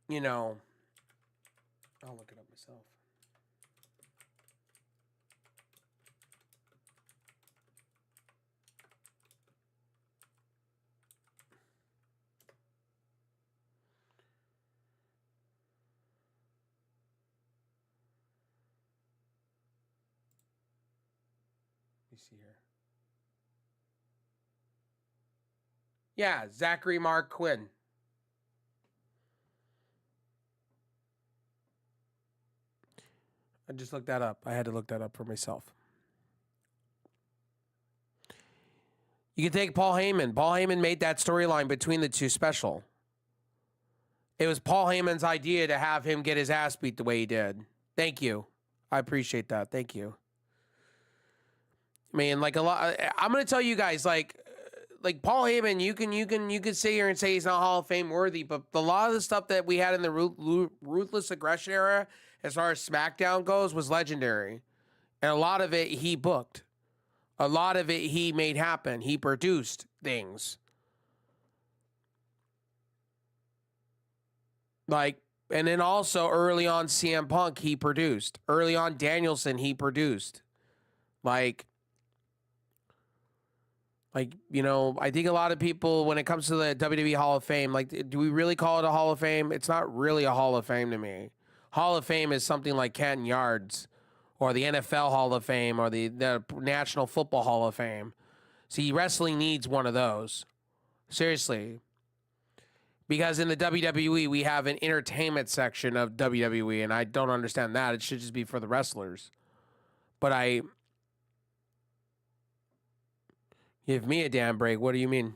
You know, I'll look it up myself. Let me see here. Yeah, Zachary Mark Quinn. I just looked that up. I had to look that up for myself. You can take Paul Heyman. Paul Heyman made that storyline between the two special. It was Paul Heyman's idea to have him get his ass beat the way he did. Thank you. I appreciate that. Thank you. I mean, like a lot. I'm going to tell you guys, like like Paul Heyman, you can sit here and say he's not Hall of Fame worthy, but a lot of the stuff that we had in the Ruthless Aggression era, as far as SmackDown goes, was legendary, and a lot of it he booked, a lot of it he made happen, he produced things. Like, and then also early on CM Punk, he produced. Early on Danielson, he produced. Like, you know, I think a lot of people, when it comes to the WWE Hall of Fame, like, do we really call it a Hall of Fame? It's not really a Hall of Fame to me. Hall of Fame is something like Canton Yards or the NFL Hall of Fame or the National Football Hall of Fame. See, wrestling needs one of those. Seriously. Because in the WWE, we have an entertainment section of WWE, and I don't understand that. It should just be for the wrestlers. But give me a damn break. What do you mean?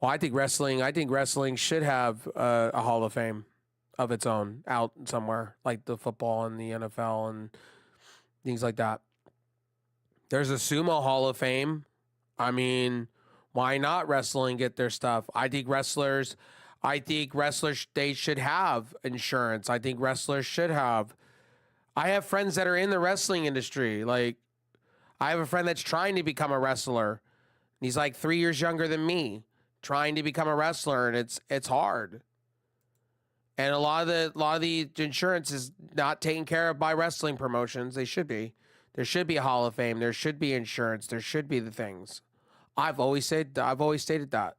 Well, I think wrestling should have a Hall of Fame of its own out somewhere, like the football and the NFL and things like that. There's a sumo Hall of Fame. I mean, why not wrestling get their stuff? I think wrestlers, they should have insurance. I think wrestlers should have. I have friends that are in the wrestling industry. Like, I have a friend that's trying to become a wrestler. He's like 3 years younger than me, trying to become a wrestler, and it's hard. And a lot of the insurance is not taken care of by wrestling promotions. They should be. There should be a Hall of Fame. There should be insurance. There should be the things. I've always stated that.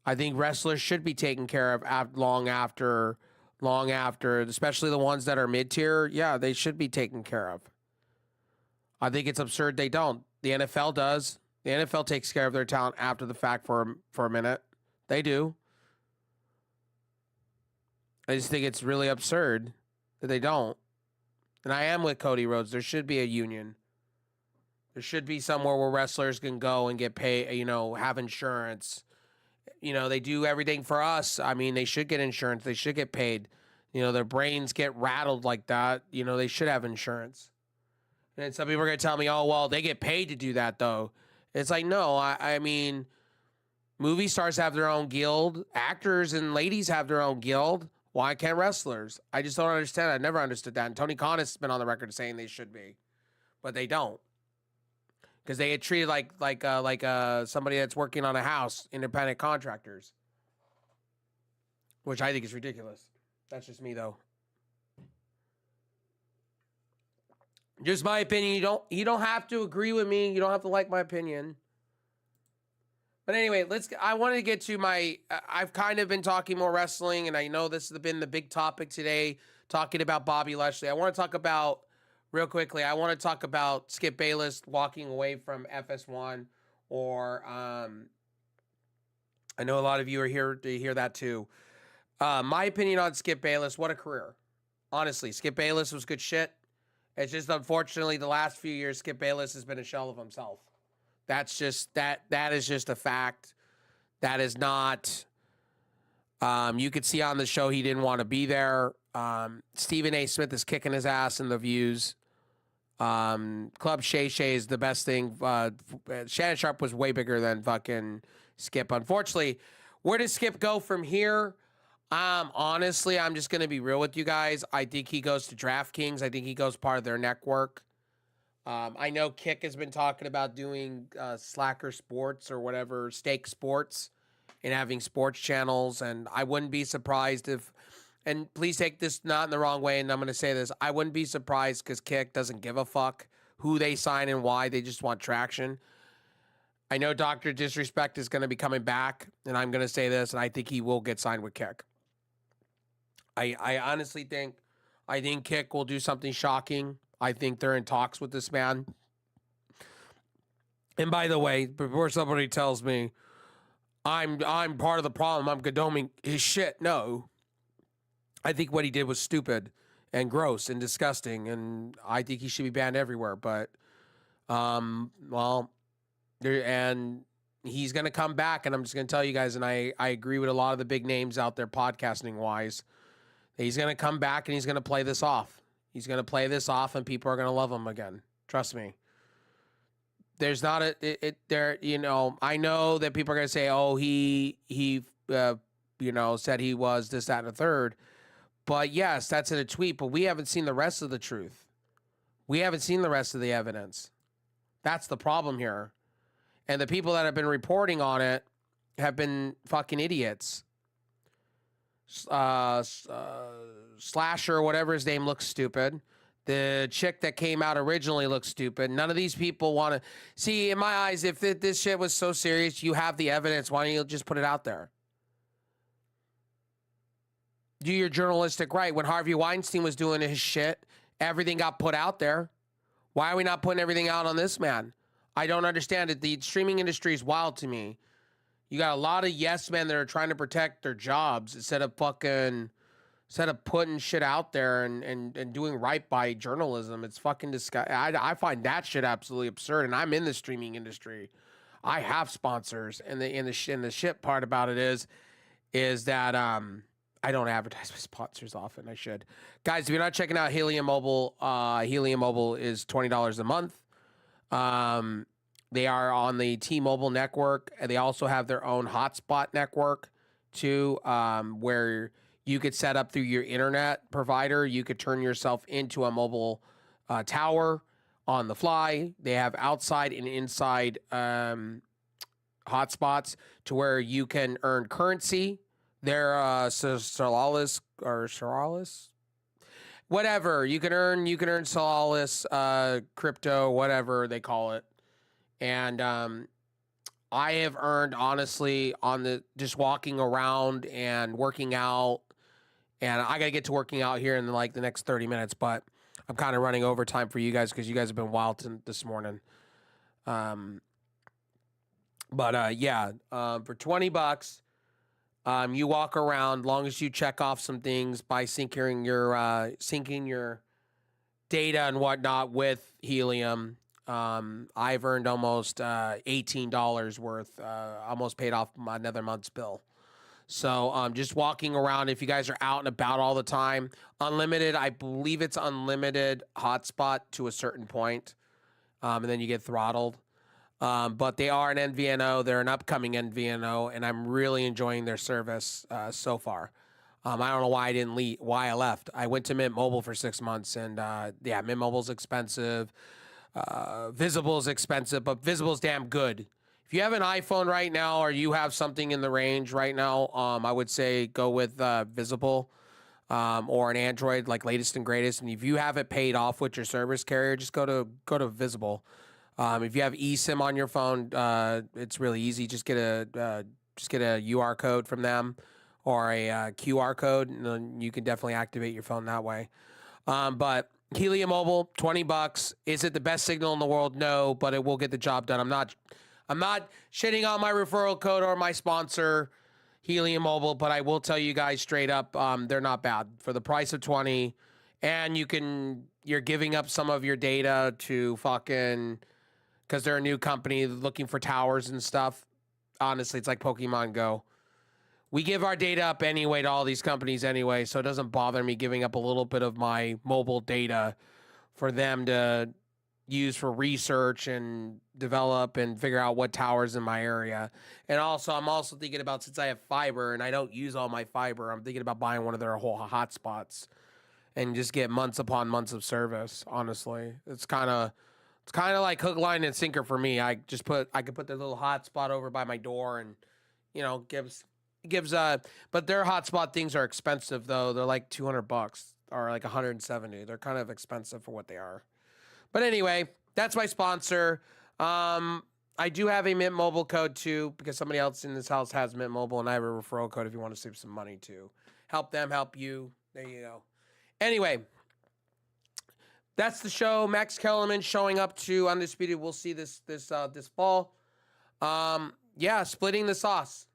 I think wrestlers should be taken care of long after, especially the ones that are mid-tier. Yeah, they should be taken care of. I think it's absurd they don't. The NFL does. The NFL takes care of their talent after the fact for a minute. They do. I just think it's really absurd that they don't. And I am with Cody Rhodes. There should be a union. There should be somewhere where wrestlers can go and get paid, you know, have insurance. You know, they do everything for us. I mean, they should get insurance. They should get paid. You know, their brains get rattled like that. You know, they should have insurance. And some people are going to tell me, oh, well, they get paid to do that, though. It's like, no, I mean, movie stars have their own guild. Actors and ladies have their own guild. Why can't wrestlers? I just don't understand. I never understood that. And Tony Khan has been on the record saying they should be. But they don't. Because they get treated like somebody that's working on a house, independent contractors. Which I think is ridiculous. That's just me, though. Just my opinion. You don't have to agree with me. You don't have to like my opinion. But anyway, I wanted to get to I've kind of been talking more wrestling, and I know this has been the big topic today, talking about Bobby Lashley. I want to talk about, real quickly, Skip Bayless walking away from FS1, or I know a lot of you are here to hear that too. My opinion on Skip Bayless, what a career. Honestly, Skip Bayless was good shit. It's just, unfortunately, the last few years, Skip Bayless has been a shell of himself. That's just, that is just a fact. That is not, you could see on the show he didn't want to be there. Stephen A. Smith is kicking his ass in the views. Club Shay Shay is the best thing. Shannon Sharp was way bigger than fucking Skip. Unfortunately, where does Skip go from here? Honestly, I'm just going to be real with you guys. I think he goes to DraftKings. I think he goes part of their network. I know Kick has been talking about doing Slacker Sports or whatever, Stake Sports, and having sports channels. And I wouldn't be surprised if, and please take this not in the wrong way, and I'm going to say this, I wouldn't be surprised because Kick doesn't give a fuck who they sign and why. They just want traction. I know Dr. Disrespect is going to be coming back, and I'm going to say this, and I think he will get signed with Kick. I honestly think, Kick will do something shocking. I think they're in talks with this man. And by the way, before somebody tells me I'm part of the problem, I'm condoning his shit, no. I think what he did was stupid and gross and disgusting, and I think he should be banned everywhere. But, and he's going to come back, and I'm just going to tell you guys, and I agree with a lot of the big names out there podcasting-wise. He's going to come back, and he's going to play this off. He's going to play this off, and people are going to love him again. Trust me. There's not there. I know that people are gonna say, "Oh, he said he was this, that, and a third." But yes, that's in a tweet. But we haven't seen the rest of the truth. We haven't seen the rest of the evidence. That's the problem here. And the people that have been reporting on it have been fucking idiots. Slasher, whatever his name, looks stupid. The chick that came out originally looks stupid. None of these people want to see. In my eyes, if this shit was so serious, you have the evidence. Why don't you just put it out there? Do your journalistic right. When Harvey Weinstein was doing his shit, everything got put out there. Why are we not putting everything out on this man? I don't understand it. The streaming industry is wild to me. You got a lot of yes men that are trying to protect their jobs instead of putting shit out there and doing right by journalism. It's fucking disgusting. I find that shit absolutely absurd. And I'm in the streaming industry. I have sponsors, and the shit part about it is that I don't advertise my sponsors often. I should. Guys, if you're not checking out Helium Mobile, Helium Mobile is $20 a month. They are on the T-Mobile network, and they also have their own hotspot network too, where you could set up through your internet provider. You could turn yourself into a mobile tower on the fly. They have outside and inside hotspots to where you can earn currency. They're Solaris or Solaris, whatever. You can earn Solaris, crypto, whatever they call it. And I have earned, honestly, on just walking around and working out. And I got to get to working out here in the next 30 minutes, but I'm kind of running overtime for you guys because you guys have been wild this morning. For $20, you walk around, long as you check off some things by syncing your data and whatnot with Helium. I've earned almost $18 worth, almost paid off another month's bill. So just walking around, if you guys are out and about all the time, unlimited, I believe it's unlimited hotspot to a certain point, and then you get throttled. But they are an NVNO. They're an upcoming NVNO, and I'm really enjoying their service so far. I don't know why I left. I went to Mint Mobile for 6 months, and Mint Mobile's expensive. Visible's expensive, but Visible's damn good. If you have an iPhone right now, or you have something in the range right now, I would say go with Visible, or an Android, like latest and greatest. And if you have it paid off with your service carrier, just go to Visible. If you have eSIM on your phone, it's really easy. Just get a UR code from them, or a QR code, and then you can definitely activate your phone that way. But Helium Mobile, $20. Is it the best signal in the world? No, but it will get the job done. I'm not shitting on my referral code or my sponsor, Helium Mobile, but I will tell you guys straight up, they're not bad for the price of $20, and you're giving up some of your data to fucking, because they're a new company looking for towers and stuff. Honestly, it's like Pokemon Go. We give our data up anyway to all these companies anyway, so it doesn't bother me giving up a little bit of my mobile data for them to use for research and develop and figure out what towers in my area. And also, I'm also thinking about, since I have fiber and I don't use all my fiber, I'm thinking about buying one of their whole hotspots and just get months upon months of service. Honestly, it's kind of like hook, line, and sinker for me. I could put their little hotspot over by my door, and gives but their hotspot things are expensive though. They're like $200 or like $170. They're kind of expensive for what they are. But anyway, that's my sponsor. I do have a Mint Mobile code too, because somebody else in this house has Mint Mobile, and I have a referral code if you want to save some money too. Help them, help you. There you go. Anyway, that's the show. Max Kellerman showing up to Undisputed. We'll see this fall. Splitting the sauce.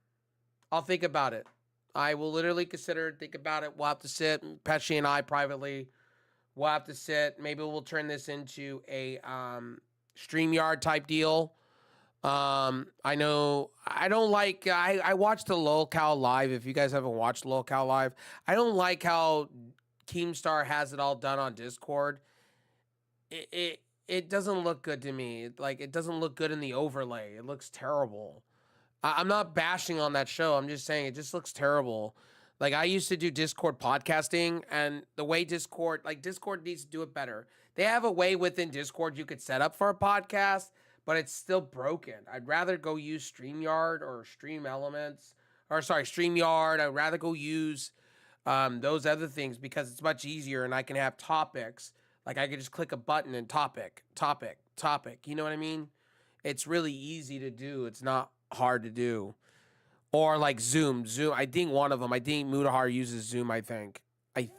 I'll think about it. I will literally think about it. We'll have to sit, Pesci and I privately. We'll have to sit. Maybe we'll turn this into a StreamYard type deal. I know I don't like. I watched the Lolcow Live. If you guys haven't watched Lolcow Live, I don't like how Keemstar has it all done on Discord. it doesn't look good to me. Like, it doesn't look good in the overlay. It looks terrible. I'm not bashing on that show. I'm just saying it just looks terrible. Like, I used to do Discord podcasting, and the way Discord needs to do it better. They have a way within Discord you could set up for a podcast, but it's still broken. I'd rather go use StreamYard or StreamYard. I'd rather go use those other things because it's much easier and I can have topics. Like, I could just click a button and topic. You know what I mean? It's really easy to do. It's not hard to do. Or like Zoom. I think one of them. I think Mudahar uses Zoom, I think. I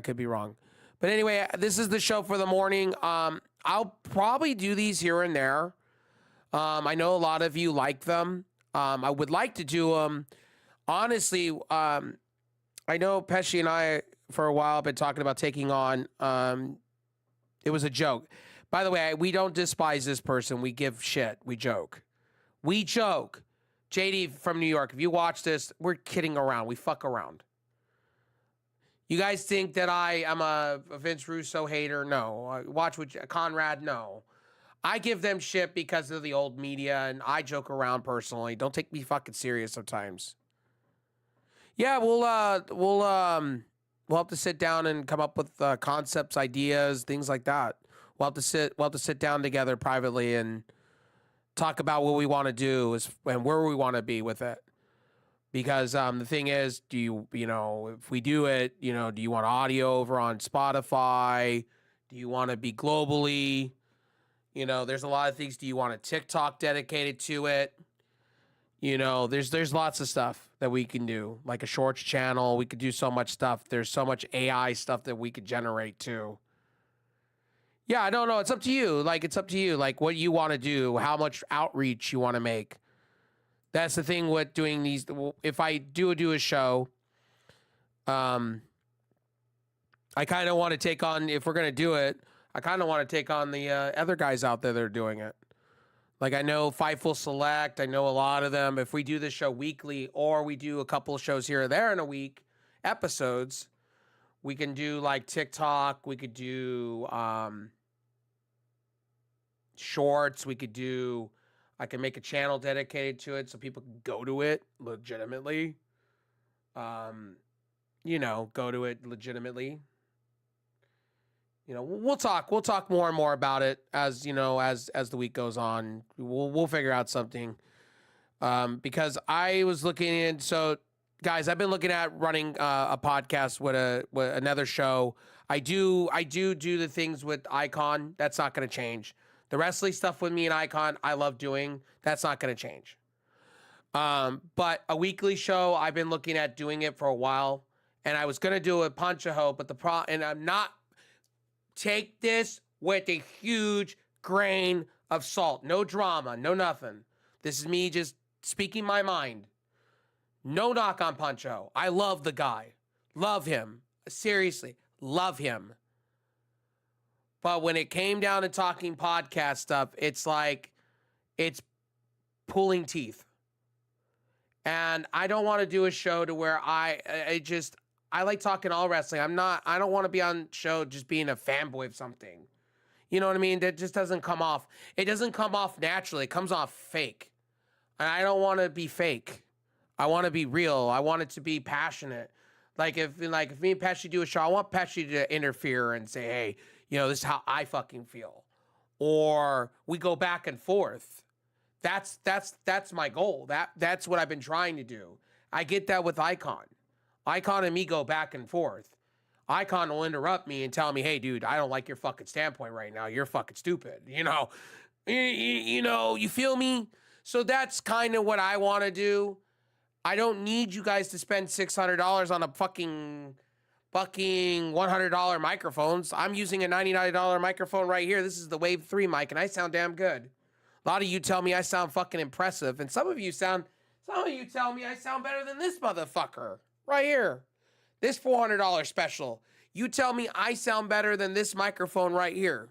could be wrong. But anyway, this is the show for the morning. I'll probably do these here and there. I know a lot of you like them. I would like to do them. Honestly, I know Pesci and I, for a while, have been talking about taking on. It was a joke. By the way, we don't despise this person. We give shit. We joke. JD from New York, if you watch this, we're kidding around. We fuck around. You guys think that I am a Vince Russo hater? No. Watch with Conrad? No. I give them shit because of the old media, and I joke around personally. Don't take me fucking serious sometimes. Yeah, we'll have to sit down and come up with concepts, ideas, things like that. We'll have to sit down together privately and talk about what we want to do and where we want to be with it. Because the thing is, if we do it, do you want audio over on Spotify? Do you want to be globally? There's a lot of things. Do you want a TikTok dedicated to it? There's lots of stuff that we can do, like a shorts channel. We could do so much stuff. There's so much AI stuff that we could generate too. Yeah, I don't know. It's up to you. It's up to you. What you want to do, how much outreach you want to make. That's the thing with doing these. If I do a show, I kind of want to take on, if we're going to do it, I kind of want to take on the other guys out there that are doing it. I know Fightful Select. I know a lot of them. If we do this show weekly or we do a couple of shows here or there in a week, episodes, we can do TikTok. We could do shorts. I can make a channel dedicated to it so people can go to it legitimately. Go to it legitimately. We'll talk more and more about it as the week goes on. We'll figure out something. Because I was looking in, so guys, I've been looking at running a podcast with another show. I do the things with Icon. That's not going to change. The wrestling stuff with me and Icon, I love doing. That's not going to change. But a weekly show, I've been looking at doing it for a while, and I was going to do a Punch-a-Ho, but and I'm not. Take this with a huge grain of salt. No drama, no nothing. This is me just speaking my mind. No knock on Punch-a-Ho. I love the guy. Love him. Seriously, love him. But when it came down to talking podcast stuff, it's pulling teeth. And I don't want to do a show to where I like talking all wrestling. I don't want to be on show just being a fanboy of something. You know what I mean? That just doesn't come off. It doesn't come off naturally. It comes off fake. And I don't want to be fake. I want to be real. I want it to be passionate. If me and Pesci do a show, I want Pesci to interfere and say, hey, this is how I fucking feel. Or we go back and forth. That's my goal. That's what I've been trying to do. I get that with Icon. Icon and me go back and forth. Icon will interrupt me and tell me, hey, dude, I don't like your fucking standpoint right now. You're fucking stupid. You feel me? So that's kind of what I want to do. I don't need you guys to spend $600 on a fucking $100 microphones. I'm using a $99 microphone right here. This is the Wave 3 mic, and I sound damn good. A lot of you tell me I sound fucking impressive, and some of you tell me I sound better than this motherfucker right here. This $400 special. You tell me I sound better than this microphone right here.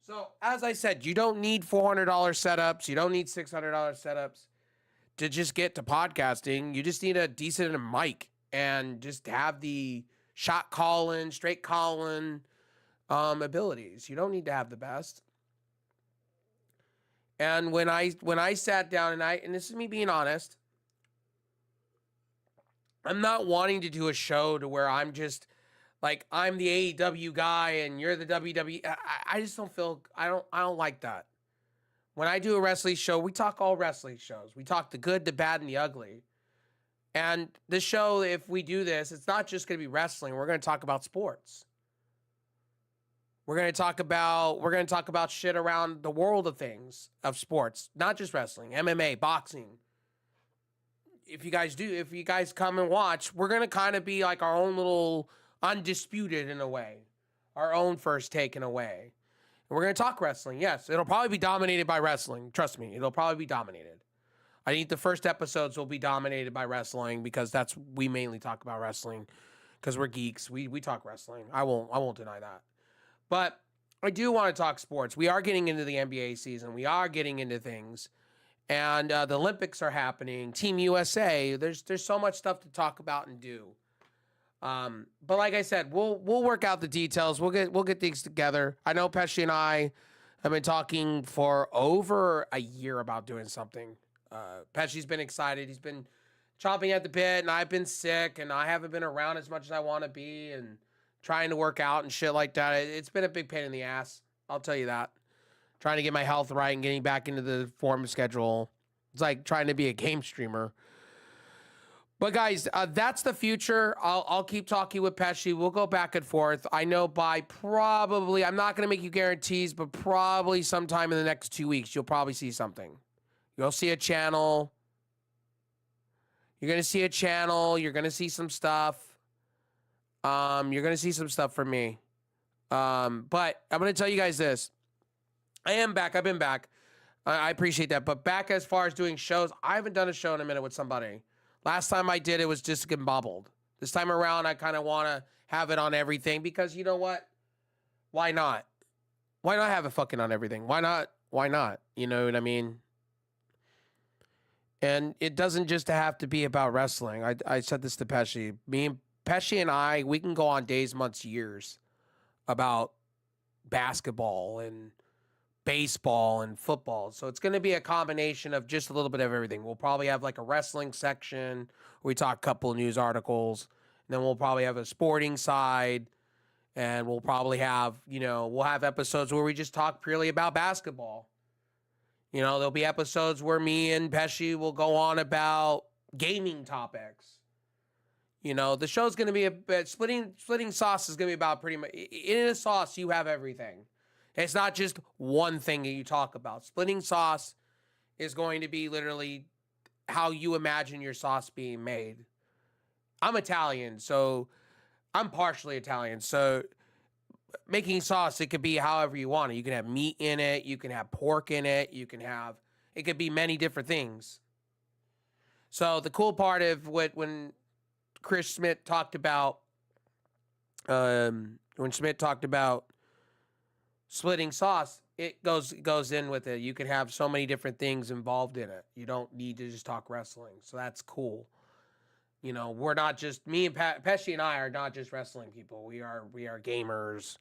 So, as I said, you don't need $400 setups. You don't need $600 setups to just get to podcasting. You just need a decent mic and just have the shot calling, straight calling, abilities. You don't need to have the best. And when I sat down and this is me being honest, I'm not wanting to do a show to where I'm just like I'm the AEW guy and you're the WWE. I just don't feel I don't like that. When I do a wrestling show, we talk all wrestling shows. We talk the good, the bad, and the ugly. And this show, if we do this, it's not just going to be wrestling. We're going to talk about sports. We're going to talk about shit around the world of things, of sports, not just wrestling, MMA, boxing. If you guys come and watch, we're going to kind of be like our own little undisputed in a way, our own first take in a way. And we're going to talk wrestling. Yes, it'll probably be dominated by wrestling. Trust me, it'll probably be dominated. I think the first episodes will be dominated by wrestling because we mainly talk about wrestling because we're geeks. We talk wrestling. I won't deny that. But I do want to talk sports. We are getting into the NBA season. We are getting into things. And the Olympics are happening. Team USA. There's so much stuff to talk about and do. But like I said, we'll work out the details. We'll get things together. I know Pesci and I have been talking for over a year about doing something. Pesci's been excited. He's been chomping at the bit, and I've been sick, and I haven't been around as much as I want to be, and trying to work out and shit like that. It's been a big pain in the ass. I'll tell you that. Trying to get my health right and getting back into the form schedule. It's like trying to be a game streamer. But guys, that's the future. I'll keep talking with Pesci. We'll go back and forth. I know by probably, I'm not going to make you guarantees, but probably sometime in the next 2 weeks, you'll probably see something. You'll see a channel. You're going to see a channel. You're going to see some stuff. You're going to see some stuff from me. But I'm going to tell you guys this. I am back. I've been back. I appreciate that. But back as far as doing shows, I haven't done a show in a minute with somebody. Last time I did, it was just bobbled. This time around, I kind of want to have it on everything because you know what? Why not? Why not have it fucking on everything? Why not? Why not? You know what I mean? And it doesn't just have to be about wrestling. I said this to Pesci. Pesci and I, we can go on days, months, years about basketball and baseball and football. So it's going to be a combination of just a little bit of everything. We'll probably have like a wrestling section where we talk a couple of news articles. And then we'll probably have a sporting side. And we'll probably have, we'll have episodes where we just talk purely about basketball. There'll be episodes where me and Pesci will go on about gaming topics. The show's going to be splitting sauce is going to be about pretty much, in a sauce, you have everything. It's not just one thing that you talk about. Splitting sauce is going to be literally how you imagine your sauce being made. I'm Italian, so I'm partially Italian. So making sauce, it could be however you want it. You can have meat in it. You can have pork in it. It could be many different things. So the cool part of when Chris Smith talked about, splitting sauce, it goes in with it. You can have so many different things involved in it. You don't need to just talk wrestling. So that's cool. We're not just, me and Pesci and I are not just wrestling people. We are gamers.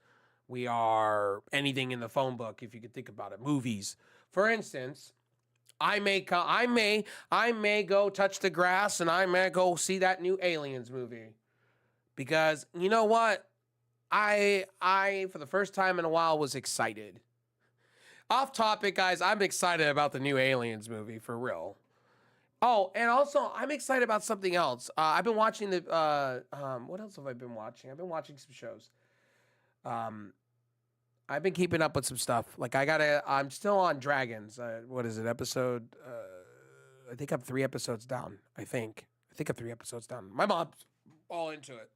We are anything in the phone book, if you could think about it. Movies. For instance, I may go touch the grass and I may go see that new Aliens movie. Because you know what? I for the first time in a while was excited. Off topic, guys, I'm excited about the new Aliens movie, for real. Oh, and also, I'm excited about something else. I've been watching what else have I been watching? I've been watching some shows. I've been keeping up with some stuff. Like, I'm still on Dragons. What is it, episode? I think I'm 3 episodes down, I think I'm 3 episodes down. My mom's all into it.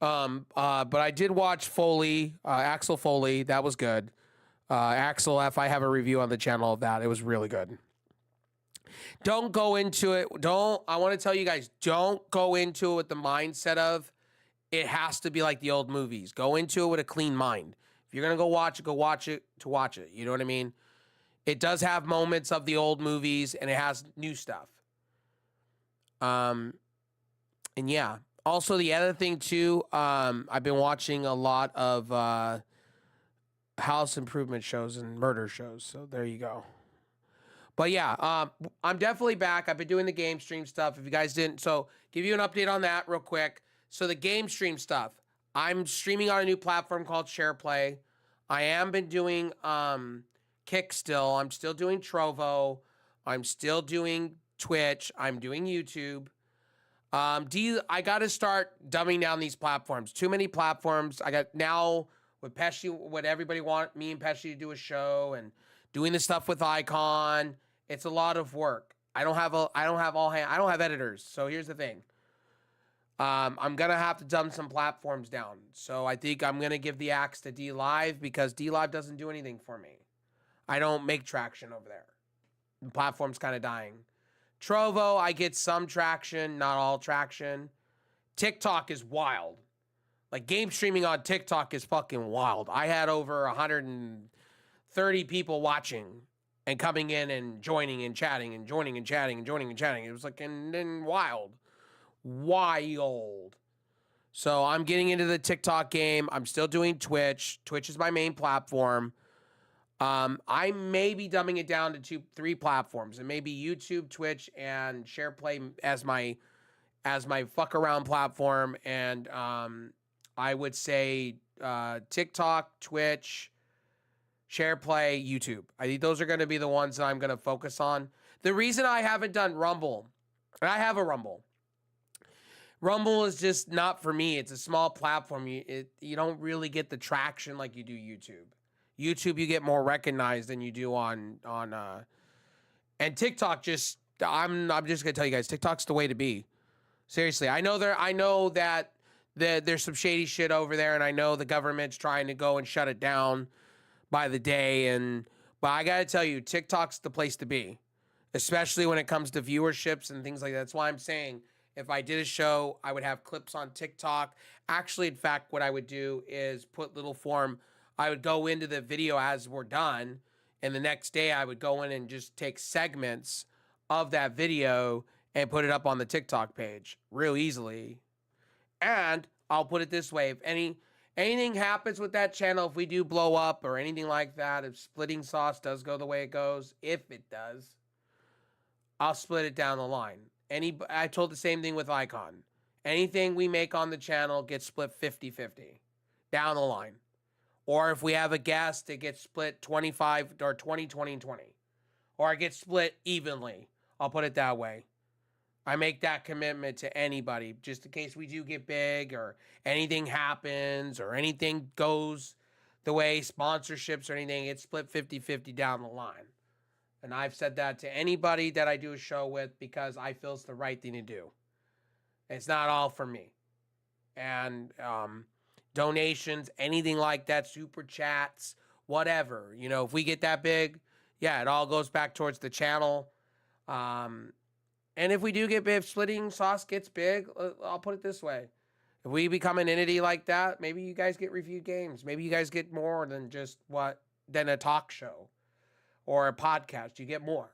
But I did watch Foley, Axel Foley. That was good. Axel F, I have a review on the channel of that. It was really good. Don't go into it. I want to tell you guys, don't go into it with the mindset of it has to be like the old movies. Go into it with a clean mind. If you're going to go watch it to watch it. You know what I mean? It does have moments of the old movies and it has new stuff. And yeah. Also, the other thing too, I've been watching a lot of house improvement shows and murder shows. So there you go. But yeah, I'm definitely back. I've been doing the game stream stuff. If you guys didn't, so give you an update on that real quick. So the game stream stuff, I'm streaming on a new platform called SharePlay. I am been doing Kick still. I'm still doing Trovo. I'm still doing Twitch. I'm doing YouTube. I got to start dumbing down these platforms. Too many platforms. I got now with Pesci, what everybody want me and Pesci to do a show and doing the stuff with Icon. It's a lot of work. I don't have editors. So here's the thing. I'm gonna have to dumb some platforms down. So I think I'm gonna give the axe to D Live because D Live doesn't do anything for me. I don't make traction over there. The platform's kind of dying. Trovo, I get some traction, not all traction. TikTok is wild. Like game streaming on TikTok is fucking wild. I had over 130 people watching and coming in and joining and chatting and joining and chatting and joining and chatting. It was like and wild. Wild. So I'm getting into the TikTok game. I'm still doing Twitch. Twitch is my main platform. I may be dumbing it down to 3 platforms, and maybe YouTube, Twitch, and SharePlay as my fuck around platform. And I would say TikTok, Twitch, SharePlay, YouTube. I think those are going to be the ones that I'm going to focus on. The reason I haven't done Rumble, and I have a Rumble. Rumble is just not for me. It's a small platform. You don't really get the traction like you do YouTube. YouTube, you get more recognized than you do on and TikTok. Just I'm just gonna tell you guys, TikTok's the way to be. Seriously, I know that there's some shady shit over there, and I know the government's trying to go and shut it down by the day. But I gotta tell you, TikTok's the place to be, especially when it comes to viewerships and things like that. That's why I'm saying if I did a show, I would have clips on TikTok. Actually, in fact, what I would do is put little form. I would go into the video as we're done, and the next day I would go in and just take segments of that video and put it up on the TikTok page real easily. And I'll put it this way, if anything happens with that channel, if we do blow up or anything like that, if Splitting Sauce does go the way it goes, if it does, I'll split it down the line. I told the same thing with Icon. Anything we make on the channel gets split 50-50 down the line. Or if we have a guest, it gets split 25 or 20, and 20. Or it gets split evenly. I'll put it that way. I make that commitment to anybody, just in case we do get big or anything happens or anything goes the way, sponsorships or anything, it's split 50-50 down the line. And I've said that to anybody that I do a show with because I feel it's the right thing to do. It's not all for me. And, donations, anything like that, super chats, whatever. You know, if we get that big, yeah, it all goes back towards the channel. And if we do get big, if Splitting Sauce gets big, I'll put it this way. If we become an entity like that, maybe you guys get reviewed games. Maybe you guys get more than than a talk show or a podcast. You get more.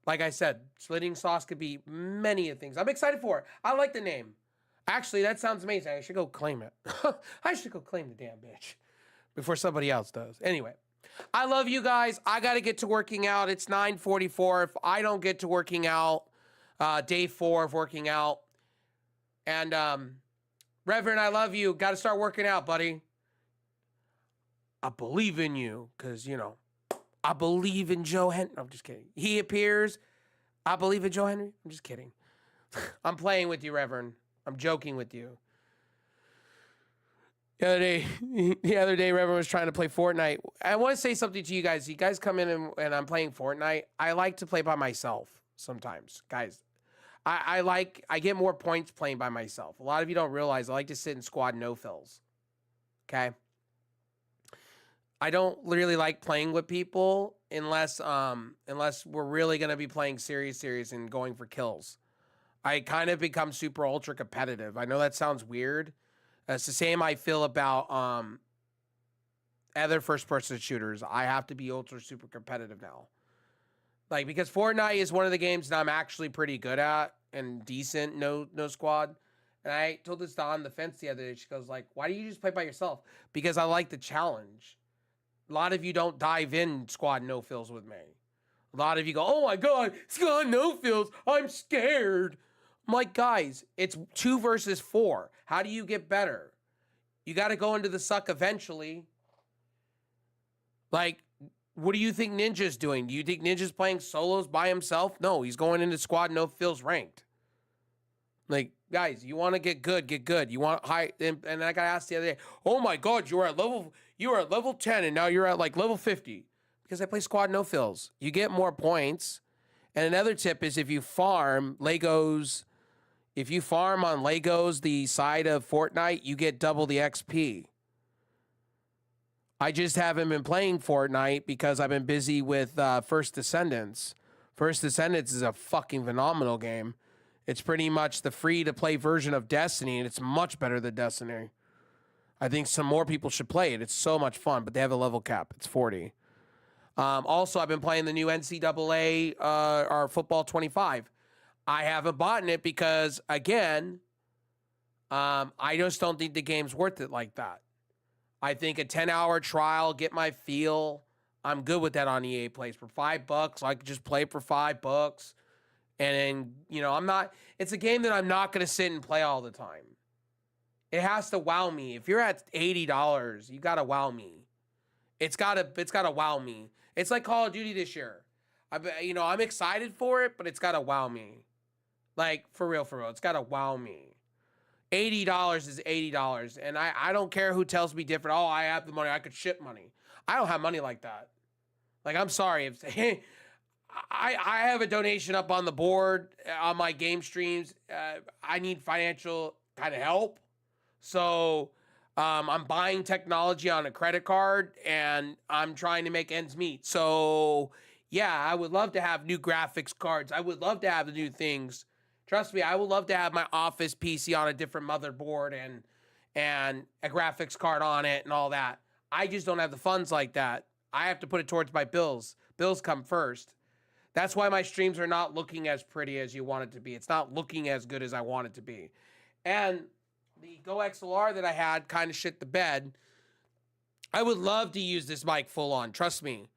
Like I said, Splitting Sauce could be many things. I'm excited for it. I like the name. Actually, that sounds amazing. I should go claim it. I should go claim the damn bitch before somebody else does. Anyway, I love you guys. I got to get to working out. It's 9:44. If I don't get to working out, day 4 of working out. And Reverend, I love you. Got to start working out, buddy. I believe in you because, I believe in Joe Henry. I'm just kidding. He appears. I believe in Joe Henry. I'm just kidding. I'm playing with you, Reverend. I'm joking with you. The other day, Reverend was trying to play Fortnite. I want to say something to you guys. You guys come in and I'm playing Fortnite. I like to play by myself sometimes, guys. I get more points playing by myself. A lot of you don't realize I like to sit in squad no-fills. Okay? I don't really like playing with people unless we're really going to be playing serious and going for kills. I kind of become super ultra competitive. I know that sounds weird. It's the same I feel about other first-person shooters. I have to be ultra super competitive now. Like, because Fortnite is one of the games that I'm actually pretty good at and decent, no squad. And I told this to on the fence the other day. She goes like, why do you just play by yourself? Because I like the challenge. A lot of you don't dive in squad no fills with me. A lot of you go, oh my God, squad no fills. I'm scared. I'm like, guys, it's 2 versus 4. How do you get better? You got to go into the suck eventually. Like, what do you think Ninja's doing? Do you think Ninja's playing solos by himself? No, he's going into squad no fills ranked. Like, guys, you want to get good, get good. You want high, and I got asked the other day, oh my God, you were at level 10 and now you're at like level 50. Because I play squad no fills. You get more points. And another tip is if you farm Legos, if you farm on Legos, the side of Fortnite, you get double the XP. I just haven't been playing Fortnite because I've been busy with First Descendants. First Descendants is a fucking phenomenal game. It's pretty much the free-to-play version of Destiny, and it's much better than Destiny. I think some more people should play it. It's so much fun, but they have a level cap. It's 40. Also, I've been playing the new NCAA or Football 25. I haven't bought it because, again, I just don't think the game's worth it like that. I think a 10-hour trial, get my feel. I'm good with that on EA Plays. For $5, I could just play for $5. And then, you know, it's a game that I'm not going to sit and play all the time. It has to wow me. If you're at $80, you got to wow me. It's got to wow me. It's like Call of Duty this year. I'm excited for it, but it's got to wow me. Like, for real. It's got to wow me. $80 is $80. And I don't care who tells me different. Oh, I have the money. I could ship money. I don't have money like that. Like, I'm sorry. I have a donation up on the board on my game streams. I need financial kind of help. So I'm buying technology on a credit card, and I'm trying to make ends meet. So, yeah, I would love to have new graphics cards. I would love to have the new things. Trust me, I would love to have my office PC on a different motherboard and a graphics card on it and all that. I just don't have the funds like that. I have to put it towards my bills. Bills come first. That's why my streams are not looking as pretty as you want it to be. It's not looking as good as I want it to be. And the Go XLR that I had kind of shit the bed. I would love to use this mic full on, trust me.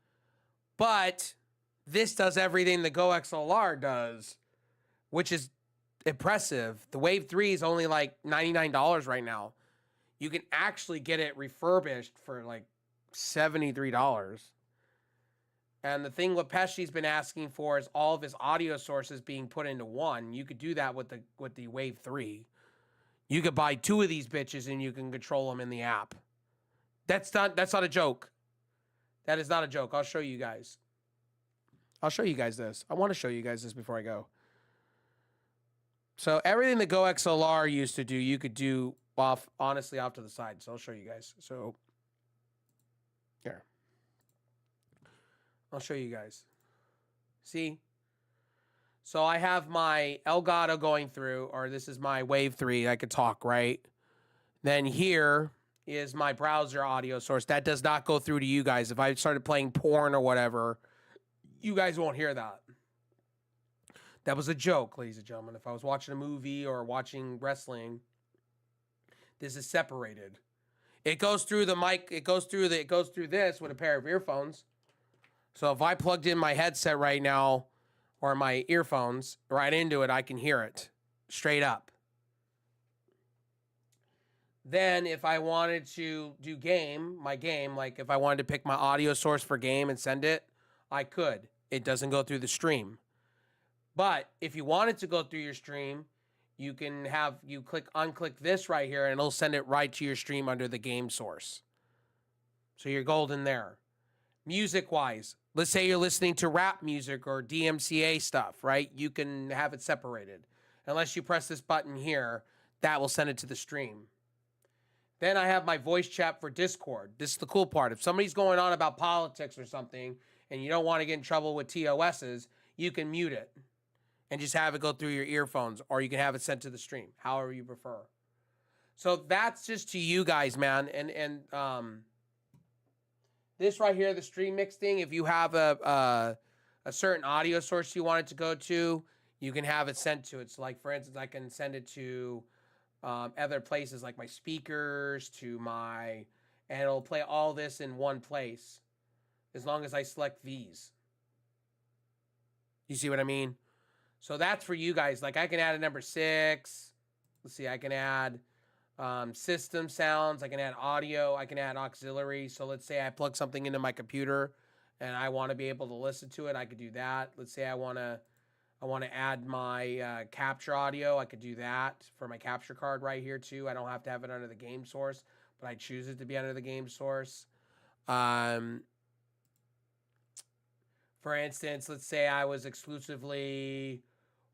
But this does everything the Go XLR does, which is impressive. The Wave 3 is only like $99 right now. You can actually get it refurbished for like $73. And the thing what Pesci's been asking for is all of his audio sources being put into one. You could do that with the Wave 3. You could buy 2 of these bitches and you can control them in the app. That's not a joke. That is not a joke. I'll show you guys. I'll show you guys this. I want to show you guys this before I go. So everything the Go XLR used to do, you could do honestly off to the side. So I'll show you guys. So here. I'll show you guys. See? So I have my Elgato going through, or this is my Wave 3. I could talk, right? Then here is my browser audio source. That does not go through to you guys. If I started playing porn or whatever, you guys won't hear that. That was a joke, ladies and gentlemen. If I was watching a movie or watching wrestling, this is separated. It goes through the mic. It goes through this with a pair of earphones. So if I plugged in my headset right now or my earphones right into it, I can hear it straight up. Then if I wanted to do my game, like if I wanted to pick my audio source for game and send it, I could. It doesn't go through the stream. But if you wanted to go through your stream, you can unclick this right here and it'll send it right to your stream under the game source. So you're golden there. Music-wise, let's say you're listening to rap music or DMCA stuff, right? You can have it separated. Unless you press this button here, that will send it to the stream. Then I have my voice chat for Discord. This is the cool part. If somebody's going on about politics or something and you don't want to get in trouble with TOSs, you can mute it and just have it go through your earphones, or you can have it sent to the stream, however you prefer. So that's just to you guys, man. And this right here, the stream mix thing, if you have a certain audio source you want it to go to, you can have it sent to it. So like, for instance, I can send it to other places like my speakers, to my and it'll play all this in one place as long as I select these. You see what I mean? So that's for you guys. Like I can add a number 6. Let's see, I can add system sounds. I can add audio. I can add auxiliary. So let's say I plug something into my computer and I want to be able to listen to it. I could do that. Let's say I want to add my capture audio. I could do that for my capture card right here too. I don't have to have it under the game source, but I choose it to be under the game source. For instance, let's say I was exclusively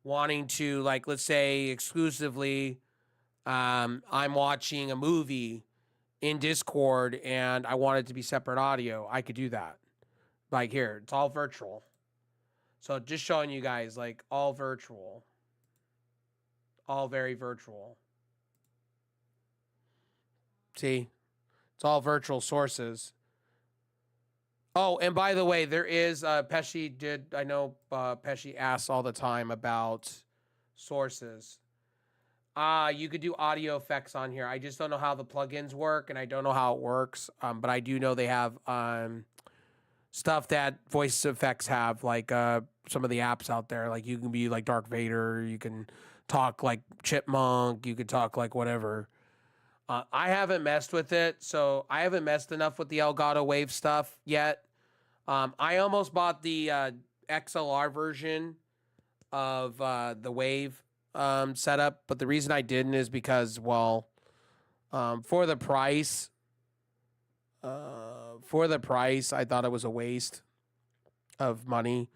wanting to, like, let's say exclusively, I'm watching a movie in Discord and I want it to be separate audio. I could do that. Like here, it's all virtual. So just showing you guys, like, all virtual. All very virtual. See? It's all virtual sources. Oh, and by the way, there is, Pesci did, I know Pesci asks all the time about sources. You could do audio effects on here. I just don't know how the plugins work, and I don't know how it works. But I do know they have stuff that voice effects have, like some of the apps out there. Like you can be like Darth Vader, you can talk like Chipmunk, you could talk like whatever. I haven't messed with it, so I haven't messed enough with the Elgato Wave stuff yet. I almost bought the XLR version of the Wave setup, but the reason I didn't is because, well, for the price, I thought it was a waste of money.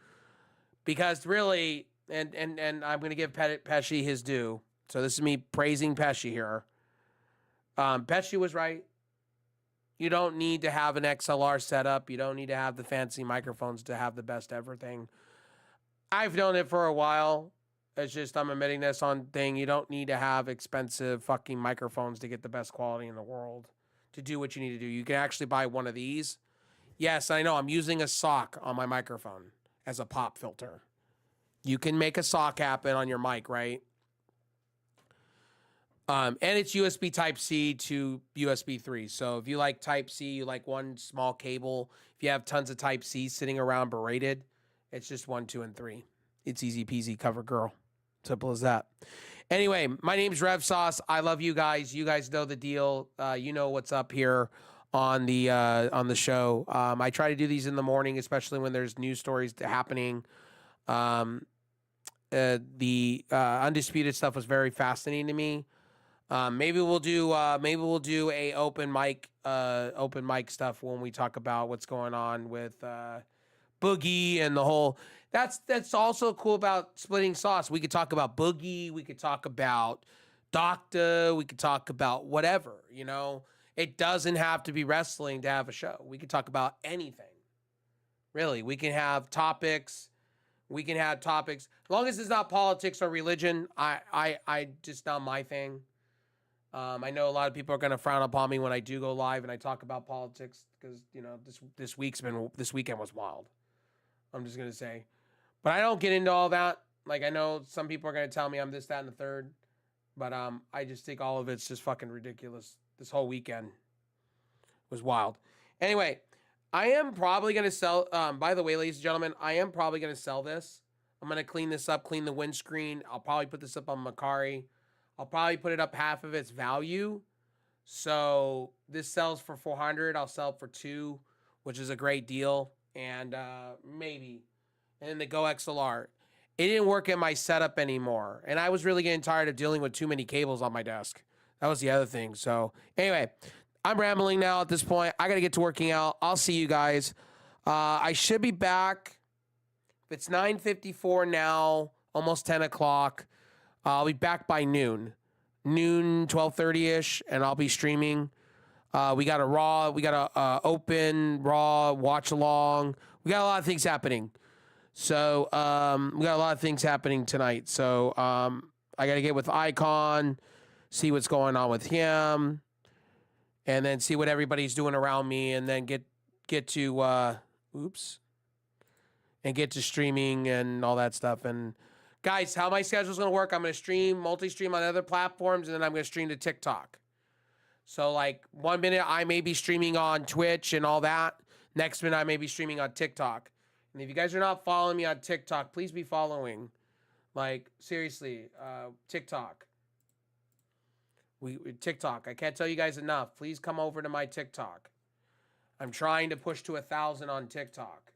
Because really, and I'm going to give Pesci his due. So this is me praising Pesci here. Pesci was right. You don't need to have an XLR setup. You don't need to have the fancy microphones to have the best everything. I've known it for a while. It's just I'm admitting this on thing. You don't need to have expensive fucking microphones to get the best quality in the world to do what you need to do. You can actually buy one of these. Yes, I know. I'm using a sock on my microphone as a pop filter. You can make a sock happen on your mic, right? And it's USB Type-C to USB 3. So if you like Type-C, you like one small cable. If you have tons of Type-C sitting around berated, it's just 1, 2, and 3. It's easy peasy, cover girl. Simple as that. Anyway, my name's Rev Sauce. I love you guys. You guys know the deal. You know what's up here on the show. I try to do these in the morning, especially when there's news stories happening. The Undisputed stuff was very fascinating to me. Maybe we'll do a open mic stuff when we talk about what's going on with Boogie and the whole. That's also cool about Splitting Sauce. We could talk about Boogie. We could talk about Doctor. We could talk about whatever. You know, it doesn't have to be wrestling to have a show. We could talk about anything. Really, we can have topics. As long as it's not politics or religion. I just not my thing. I know a lot of people are going to frown upon me when I do go live and I talk about politics because, you know, this weekend was wild. I'm just going to say. But I don't get into all that. Like, I know some people are going to tell me I'm this, that, and the third. But I just think all of it's just fucking ridiculous. This whole weekend was wild. Anyway, I am probably going to sell, by the way, ladies and gentlemen, I am probably going to sell this. I'm going to clean this up, clean the windscreen. I'll probably put this up on Macari. I'll probably put it up half of its value. So this sells for $400. I'll sell it for $200, which is a great deal. And maybe. And then the Go XLR. It didn't work in my setup anymore. And I was really getting tired of dealing with too many cables on my desk. That was the other thing. So anyway, I'm rambling now at this point. I got to get to working out. I'll see you guys. I should be back. If it's 9:54 now, almost 10 o'clock. I'll be back by noon, 12:30ish, and I'll be streaming. We got a Raw, we got a open Raw watch along. We got a lot of things happening. So we got a lot of things happening tonight. So I got to get with Icon, see what's going on with him, and then see what everybody's doing around me, and then get to get to streaming and all that stuff. And guys, how my schedule's going to work, I'm going to stream, multi-stream on other platforms, and then I'm going to stream to TikTok. So like 1 minute I may be streaming on Twitch and all that. Next minute I may be streaming on TikTok. And if you guys are not following me on TikTok, please be following. Like seriously, TikTok. TikTok. I can't tell you guys enough. Please come over to my TikTok. I'm trying to push to 1,000 on TikTok.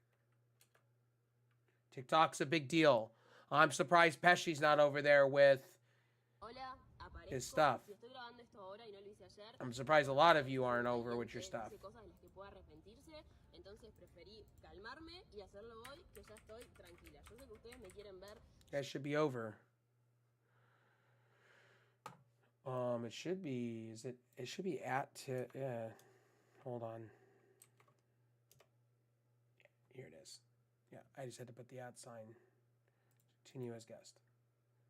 TikTok's a big deal. I'm surprised Pesci's not over there with his stuff. I'm surprised a lot of you aren't over with your stuff. You guys should be over. It should be, it should be yeah. Hold on. Here it is. Yeah, I just had to put the @ sign. Continue as guest.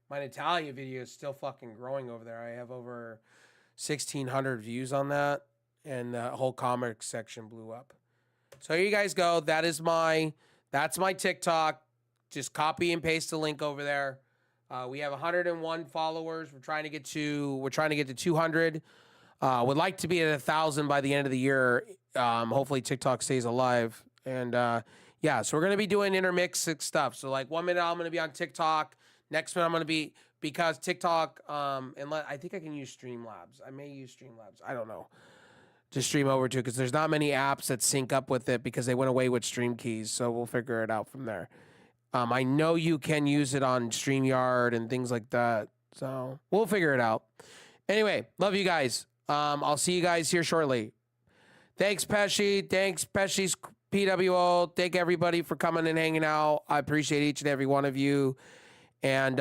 My Natalia video is still fucking growing over there. I have over 1,600 views on that, and the whole comic section blew up. So here you guys go. That's my TikTok. Just copy and paste the link over there. We have 101 followers. We're trying to get to 200. Would like to be at 1,000 by the end of the year. Hopefully TikTok stays alive. And yeah, so we're gonna be doing intermixed stuff. So like 1 minute I'm gonna be on TikTok. Next minute I'm gonna be, because TikTok, I think I can use Streamlabs. I may use Streamlabs. I don't know. To stream over to, because there's not many apps that sync up with it because they went away with Stream Keys. So we'll figure it out from there. I know you can use it on StreamYard and things like that. So we'll figure it out. Anyway, love you guys. I'll see you guys here shortly. Thanks, Pesci. Thanks, Pesci's PWO. Thank everybody for coming and hanging out. I appreciate each and every one of you. And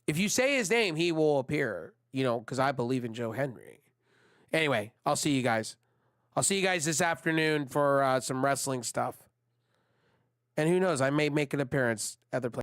if you say his name, he will appear, you know, because I believe in Joe Henry. Anyway, I'll see you guys. I'll see you guys this afternoon for some wrestling stuff. And who knows, I may make an appearance at other places.